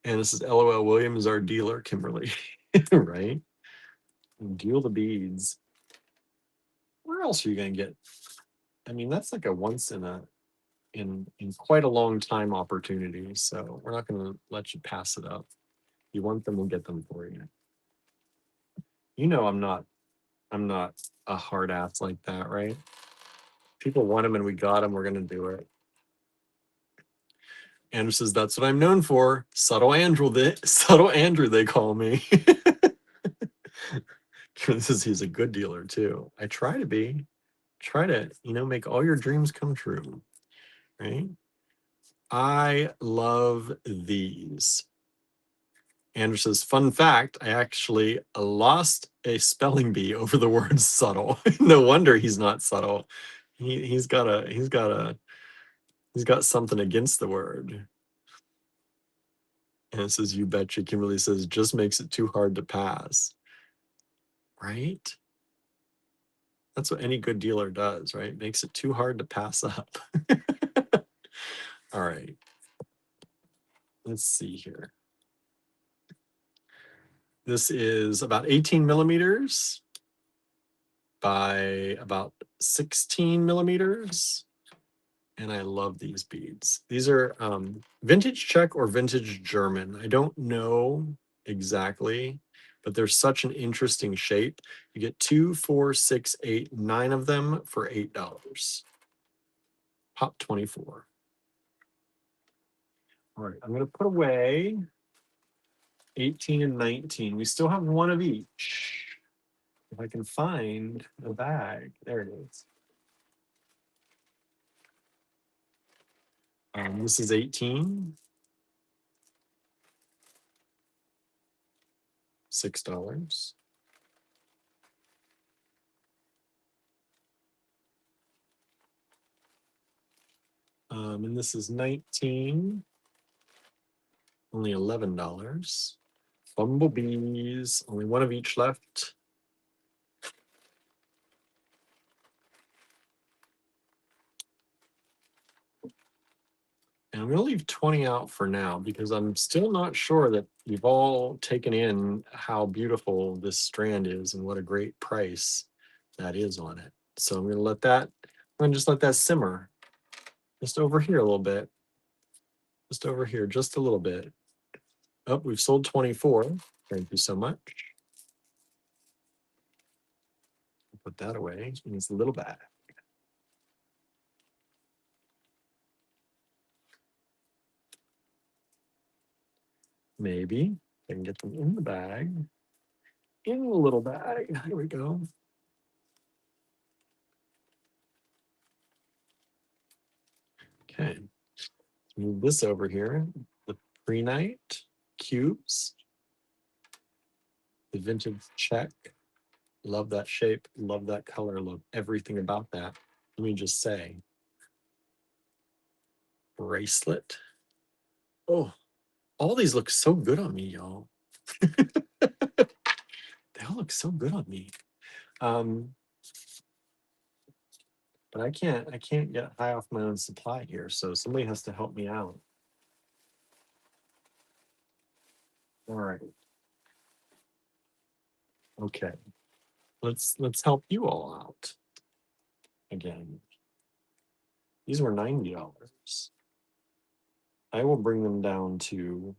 And this is LOL Williams, our dealer, Kimberly, right? Deal the beads. Where else are you gonna get? I mean, that's like a once in quite a long time opportunity. So we're not gonna let you pass it up. You want them, we'll get them for you. You know I'm not a hard ass like that, right? People want them and we got them, we're gonna do it. Andrew says that's what I'm known for. Subtle Andrew, they call me. This is, he's a good dealer too. I try to be. Try to, make all your dreams come true. Right? I love these. Andrew says, fun fact, I actually lost a spelling bee over the word subtle. No wonder he's not subtle. He's got something against the word. And it says, you betcha. Kimberly says, just makes it too hard to pass. Right? That's what any good dealer does, right? Makes it too hard to pass up. All right. Let's see here. This is about 18 millimeters by about 16 millimeters. And I love these beads. These are vintage Czech or vintage German. I don't know exactly, but they're such an interesting shape. You get 2, 4, 6, 8, 9 of them for $8. Pop 24. All right, I'm going to put away 18 and 19. We still have one of each. If I can find the bag, there it is. This is 18. $6. And this is 19. Only $11. Bumblebees, only one of each left. And I'm going to leave 20 out for now because I'm still not sure that you've all taken in how beautiful this strand is and what a great price that is on it. So I'm going to just let that simmer just over here a little bit. Just over here, just a little bit. Oh, we've sold 24. Thank you so much. Put that away in this little bag. Maybe I can get them in the bag. In the little bag. Here we go. Okay. Move this over here. The pre-night cubes. The vintage check. Love that shape. Love that color. Love everything about that. Let me just say. Bracelet. Oh, all these look so good on me, y'all. They all look so good on me. But I can't get high off my own supply here, so somebody has to help me out. All right. Okay. Let's help you all out again. These were $90. I will bring them down to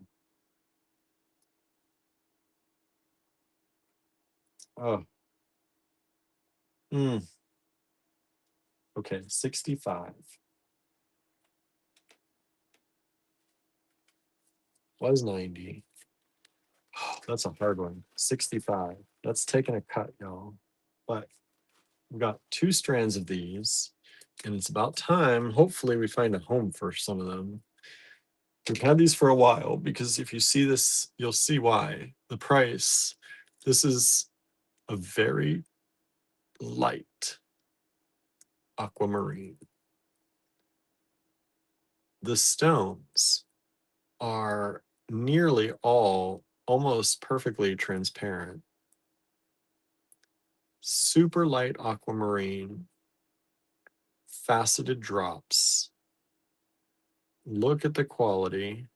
okay, 65. Was 90. Oh, that's a hard one. 65. That's taking a cut, y'all. But we've got 2 strands of these, and it's about time. Hopefully, we find a home for some of them. We've had these for a while because if you see this, you'll see why. The price. This is a very light aquamarine. The stones are nearly all almost perfectly transparent. Super light aquamarine, faceted drops. Look at the quality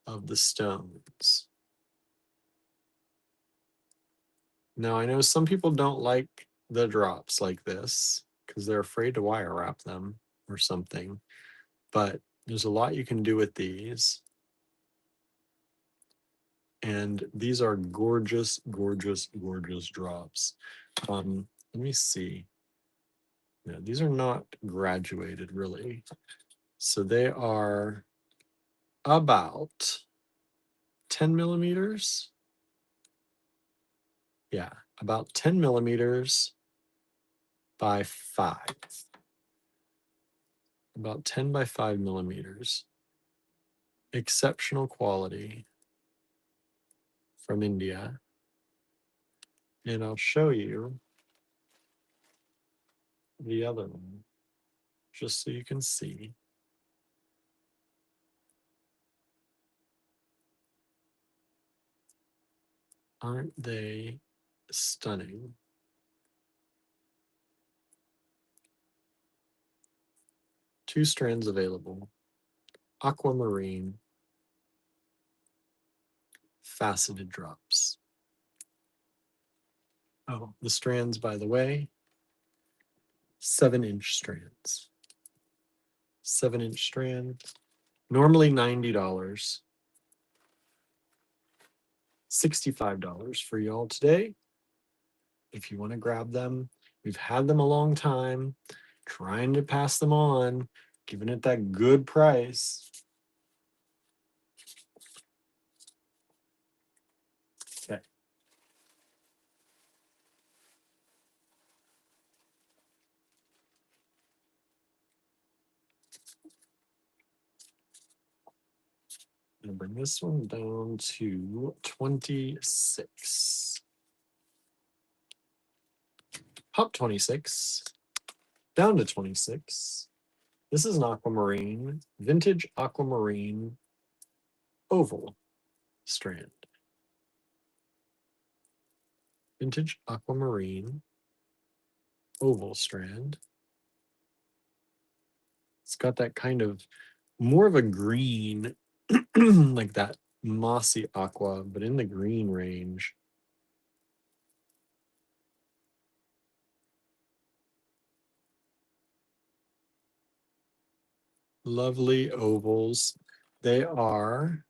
of the stones. Now, I know some people don't like the drops like this because they're afraid to wire wrap them or something, but there's a lot you can do with these. And these are gorgeous, gorgeous, gorgeous drops. Let me see. Yeah, these are not graduated really. So they are about 10 millimeters. Yeah, about 10 millimeters by 5. About 10 by 5 millimeters. Exceptional quality from India. And I'll show you the other one, just so you can see. Aren't they stunning? Two strands available. Aquamarine, faceted drops. Oh, the strands, by the way, 7-inch strands. 7-inch strands, normally $90. $65 for y'all today. If you want to grab them, we've had them a long time, trying to pass them on, giving it that good price. Okay. I'm gonna bring this one down to 26. Up 26, down to 26. This is an aquamarine, vintage aquamarine oval strand. Vintage aquamarine oval strand. It's got that kind of more of a green, like that mossy aqua, but in the green range. Lovely ovals. They are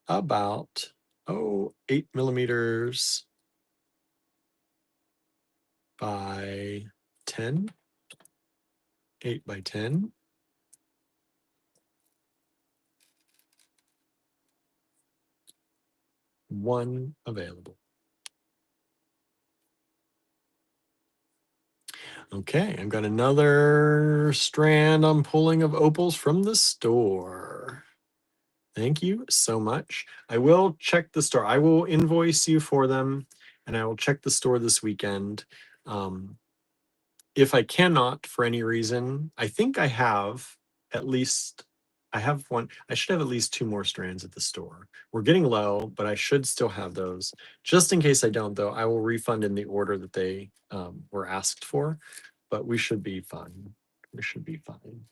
about 8 millimeters by 10. 8 by 10. One available. Okay, I've got another strand I'm pulling of opals from the store. Thank you so much. I will check the store. I will invoice you for them, and I will check the store this weekend. If I cannot for any reason, I think I have at least, I have one, I should have at least 2 more strands at the store. We're getting low, but I should still have those. Just in case I don't, though, I will refund in the order that they were asked for, but we should be fine. We should be fine.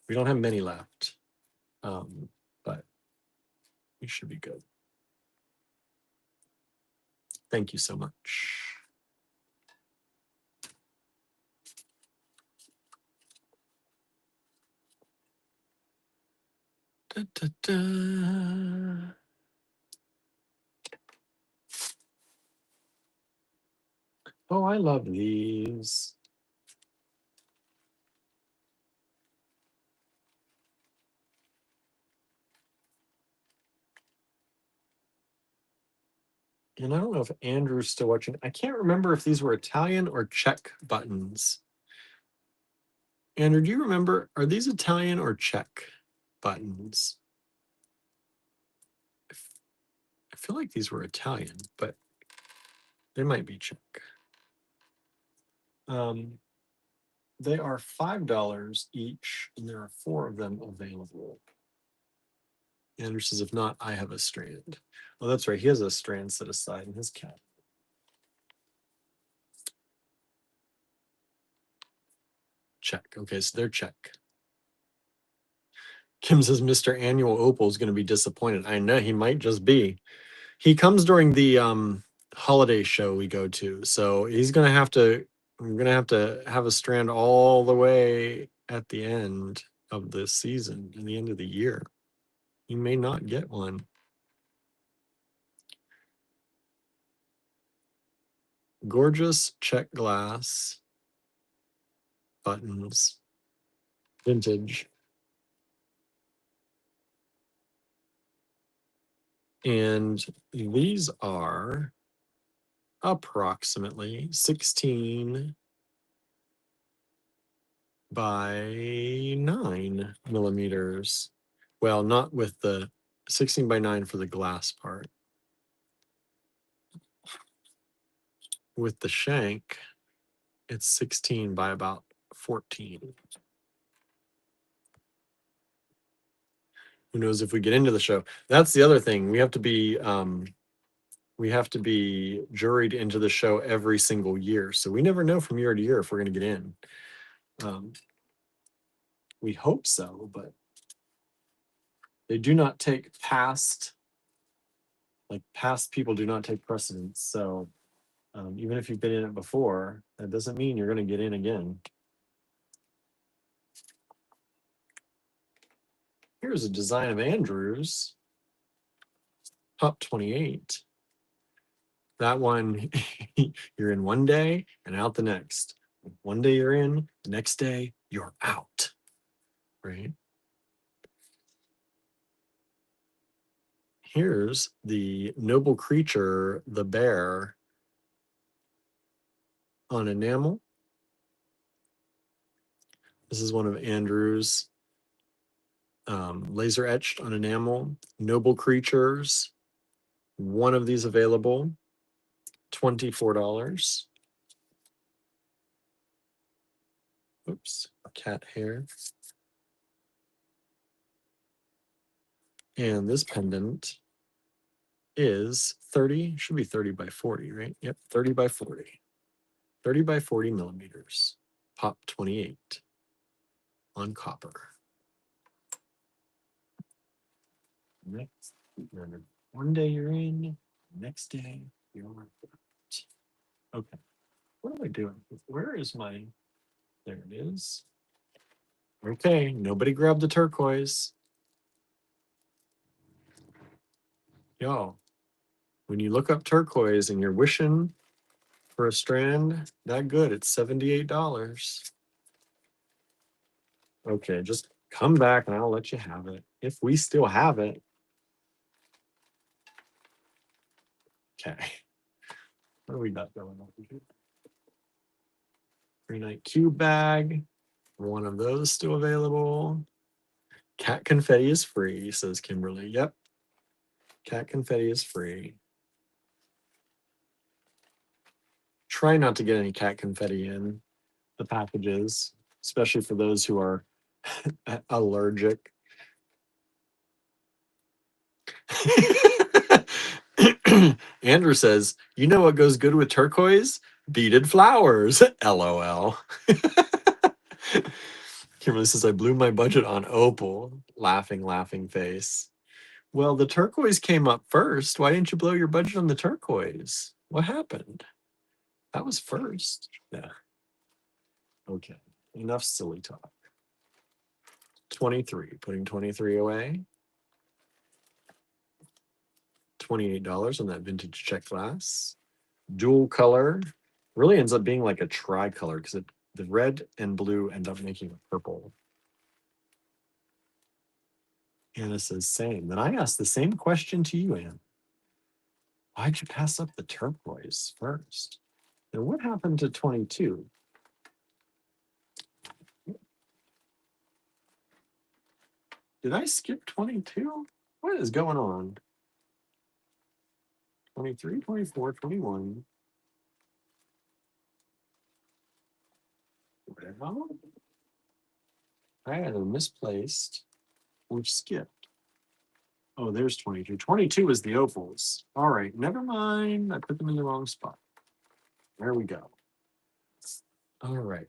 We don't have many left, but we should be good. Thank you so much. Da, da, da. Oh, I love these. And I don't know if Andrew's still watching. I can't remember if these were Italian or Czech buttons. Andrew, do you remember? Are these Italian or Czech buttons? I feel like these were Italian, but they might be Czech. They are $5 each, and there are 4 of them available. Andrew says, if not, I have a strand. Oh, that's right. He has a strand set aside in his cabinet. Czech. Okay, so they're Czech. Kim says Mr. Annual Opal is going to be disappointed. I know he might just be. He comes during the holiday show we go to, so he's gonna have to. I'm gonna have a strand all the way at the end of the season, and the end of the year. He may not get one. Gorgeous Czech glass buttons, vintage. And these are approximately 16 by 9 millimeters. Well, not with the 16 by 9 for the glass part. With the shank, It's 16 by about 14. Who knows if we get into the show? That's the other thing. We have to be juried into the show every single year. So we never know from year to year if we're going to get in. We hope so, but they do not take past people do not take precedence. So even if you've been in it before, that doesn't mean you're going to get in again. Here's a design of Andrews. Top 28. That one, you're in one day and out the next. One day you're in, the next day you're out. Right? Here's the noble creature, the bear, on enamel. This is one of Andrew's laser etched on enamel. Noble creatures. One of these available. $24. Oops, cat hair. And this pendant is 30, should be 30 by 40, right? Yep, 30 by 40. 30 by 40 millimeters. Pop 28 on copper. Next, one day you're in, next day you're out. Okay, what am I doing? Where is my, there it is. Okay, nobody grabbed the turquoise. Yo, when you look up turquoise and you're wishing for a strand that good, it's $78. Okay, just come back and I'll let you have it. If we still have it. Okay. What do we got going on here? 3-night cube bag. One of those still available. Cat confetti is free, says Kimberly. Yep. Cat confetti is free. Try not to get any cat confetti in the packages, especially for those who are allergic. Andrew says, you know what goes good with turquoise? Beaded flowers. LOL. Kimberly says, I blew my budget on opal. Laughing, laughing face. Well, the turquoise came up first. Why didn't you blow your budget on the turquoise? What happened? That was first. Yeah. Okay. Enough silly talk. 23. Putting 23 away. $28 on that vintage check glass. Dual color. Really ends up being like a tricolor because the red and blue end up making a purple. Anna says same. Then I asked the same question to you, Anne. Why'd you pass up the turquoise first? And what happened to 22? Did I skip 22? What is going on? 23, 24, 21. Well, I either misplaced or skipped. Oh, there's 22. 22 is the opals. All right, never mind. I put them in the wrong spot. There we go. All right.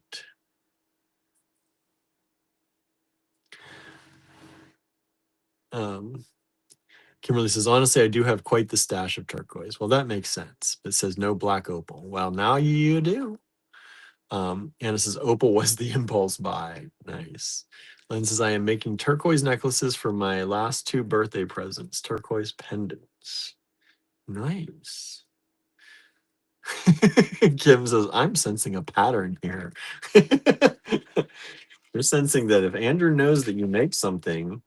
Kimberly says, honestly, I do have quite the stash of turquoise. Well, that makes sense. It says no black opal. Well, now you do. Anna says, opal was the impulse buy. Nice. Len says, I am making turquoise necklaces for my last 2 birthday presents. Turquoise pendants. Nice. Kim says, I'm sensing a pattern here. You're sensing that if Andrew knows that you make something,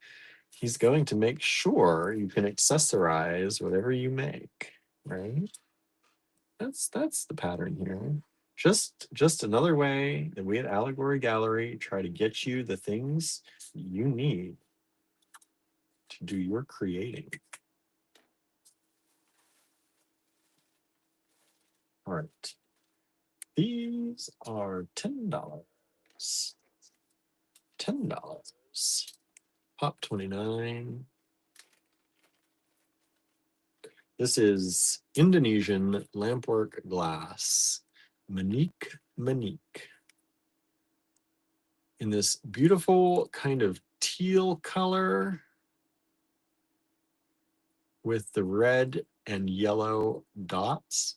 he's going to make sure you can accessorize whatever you make, right? That's the pattern here. Just another way that we at Allegory Gallery try to get you the things you need to do your creating. All right. these are $10. $10. Pop 29. This is Indonesian lampwork glass. Manique. In this beautiful kind of teal color with the red and yellow dots.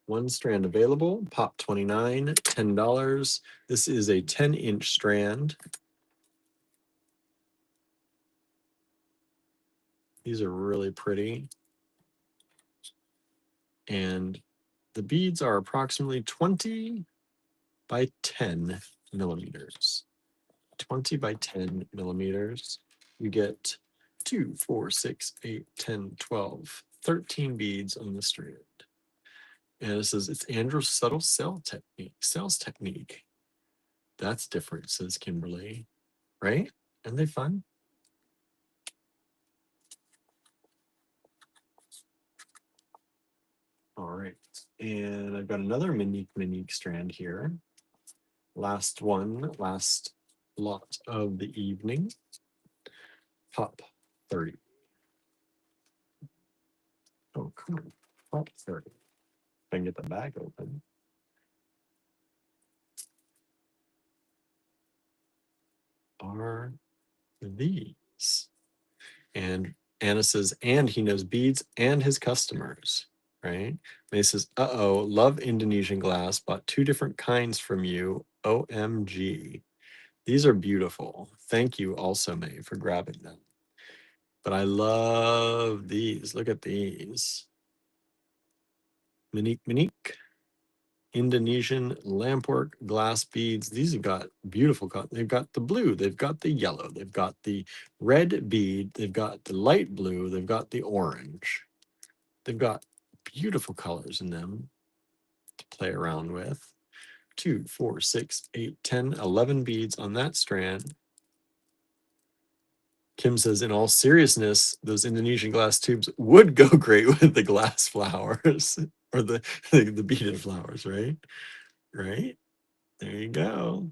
One strand available, pop 29, $10. This is a 10-inch strand. These are really pretty. And the beads are approximately 20 by 10 millimeters. 20 by 10 millimeters. You get 2, 4, 6, 8, 10, 12, 13 beads on the strand. And it says it's Andrew's subtle sales technique. That's different, says Kimberly. Right? Aren't they fun? All right. And I've got another Monique strand here. Last lot of the evening. Pop 30. Oh, come on. Pop 30. If I can get the bag open. Are these? And Anna says, and he knows beads and his customers, right? May says, uh-oh, love Indonesian glass, bought 2 different kinds from you. OMG. These are beautiful. Thank you also, May, for grabbing them. But I love these. Look at these. Monique. Indonesian lampwork glass beads. These have got beautiful color. They've got the blue, they've got the yellow, they've got the red bead, they've got the light blue, they've got the orange. They've got beautiful colors in them to play around with. 2, 4, 6, 8, 10, 11 beads on that strand. Kim says, in all seriousness, those Indonesian glass tubes would go great with the glass flowers or the beaded flowers, right? Right? There you go.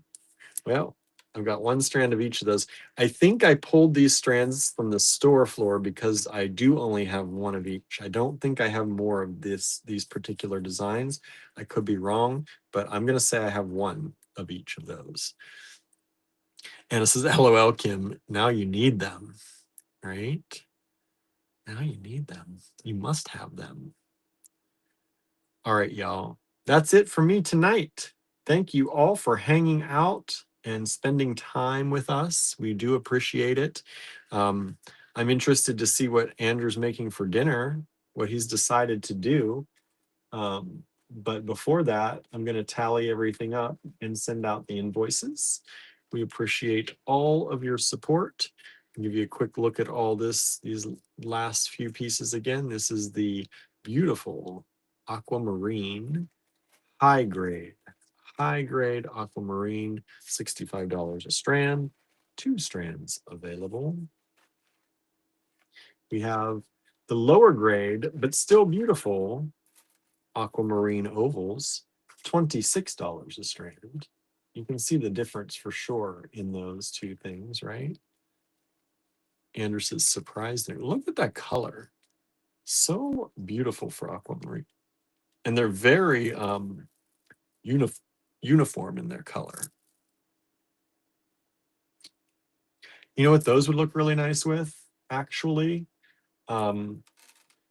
Well, I've got 1 strand of each of those. I think I pulled these strands from the store floor because I do only have 1 of each. I don't think I have more of these particular designs. I could be wrong, but I'm going to say I have 1 of each of those. And it says, LOL, Kim, now you need them, right? Now you need them. You must have them. All right, y'all. That's it for me tonight. Thank you all for hanging out and spending time with us. We do appreciate it. I'm interested to see what Andrew's making for dinner, what he's decided to do. But before that, I'm going to tally everything up and send out the invoices. We appreciate all of your support. I'll give you a quick look at all these last few pieces again. This is the beautiful aquamarine high grade aquamarine, $65 a strand, 2 strands available. We have the lower grade, but still beautiful aquamarine ovals, $26 a strand. You can see the difference for sure in those 2 things, right? Anders is surprised there. Look at that color. So beautiful for aquamarine. And they're very uniform in their color. You know what those would look really nice with, actually?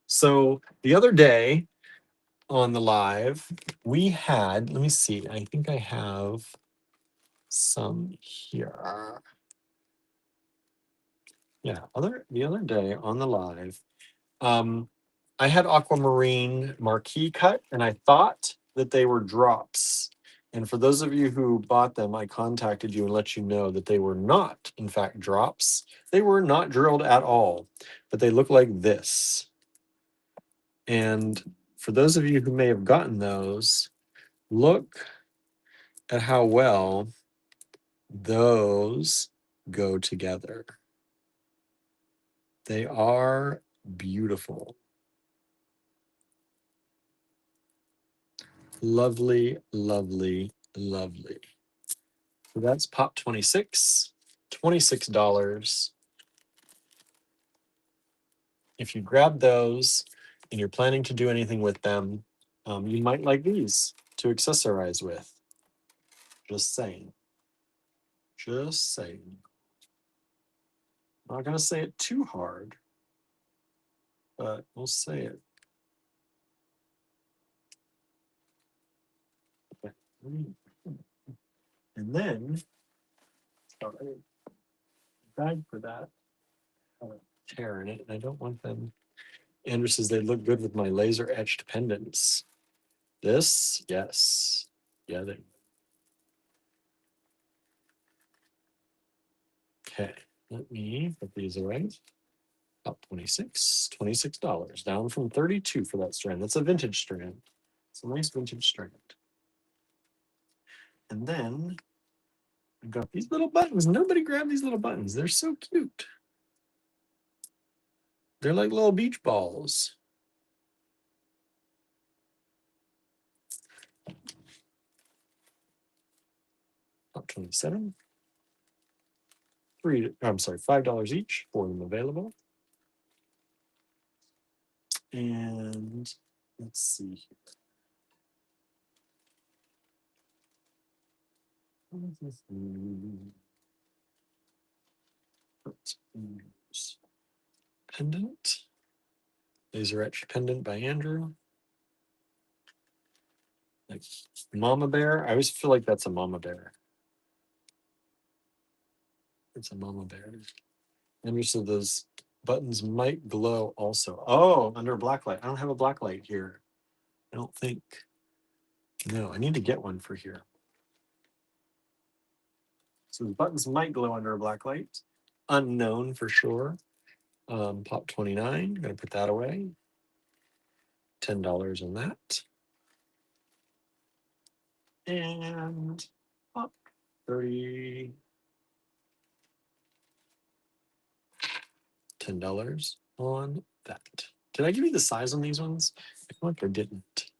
So the other day on the live, we had, let me see, I think I have some here. Yeah, the other day on the live, I had aquamarine marquee cut, and I thought that they were drops. And for those of you who bought them, I contacted you and let you know that they were not, in fact, drops. They were not drilled at all, but they look like this. And for those of you who may have gotten those, look at how well those go together. They are Beautiful. Lovely, lovely, lovely. So that's Pop 26, $26. If you grab those and you're planning to do anything with them, you might like these to accessorize with. Just saying. Just saying. I'm not going to say it too hard, but we'll say it. Okay. And then, sorry, bag for that. Have a tear in it, and I don't want them. Andrew says they look good with my laser etched pendants. This, yes. Yeah, they. Okay, let me put these away. Up $26, down from 32 for that strand. That's a vintage strand. It's a nice vintage strand. And then I've got these little buttons. Nobody grabbed these little buttons. They're so cute. They're like little beach balls. Up 27. $5 each, 4 of them available. And let's see here. Pendant. Laser etched pendant by Andrew. Like mama bear. I always feel like that's a mama bear. It's a mama bear. Andrew said those buttons might glow also. Oh, under a black light. I don't have a black light here. I don't think. No, I need to get one for here. So the buttons might glow under a black light. Unknown for sure. Pop 29. Gonna put that away. $10 on that. And pop 30. $10 on that. Did I give you the size on these ones? I feel like I didn't.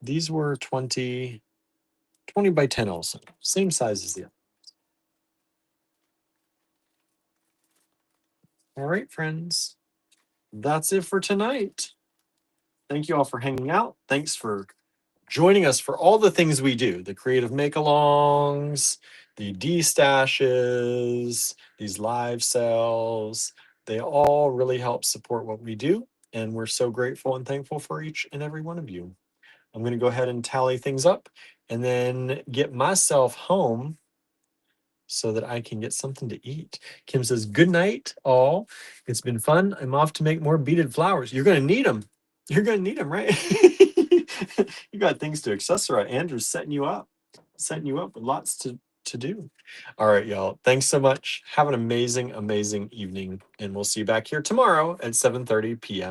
These were 20 by 10 also. Same size as the other. All right, friends. That's it for tonight. Thank you all for hanging out. Thanks for joining us for all the things we do, the creative make-alongs, the de-stashes, these live sales. They all really help support what we do, and we're so grateful and thankful for each and every one of you. I'm going to go ahead and tally things up and then get myself home so that I can get something to eat. Kim says, good night, all. It's been fun. I'm off to make more beaded flowers. You're going to need them. You're going to need them, right? You got things to accessorize. Andrew's setting you up with lots to do. All right, y'all. Thanks so much. Have an amazing, amazing evening. And we'll see you back here tomorrow at 7:30 p.m.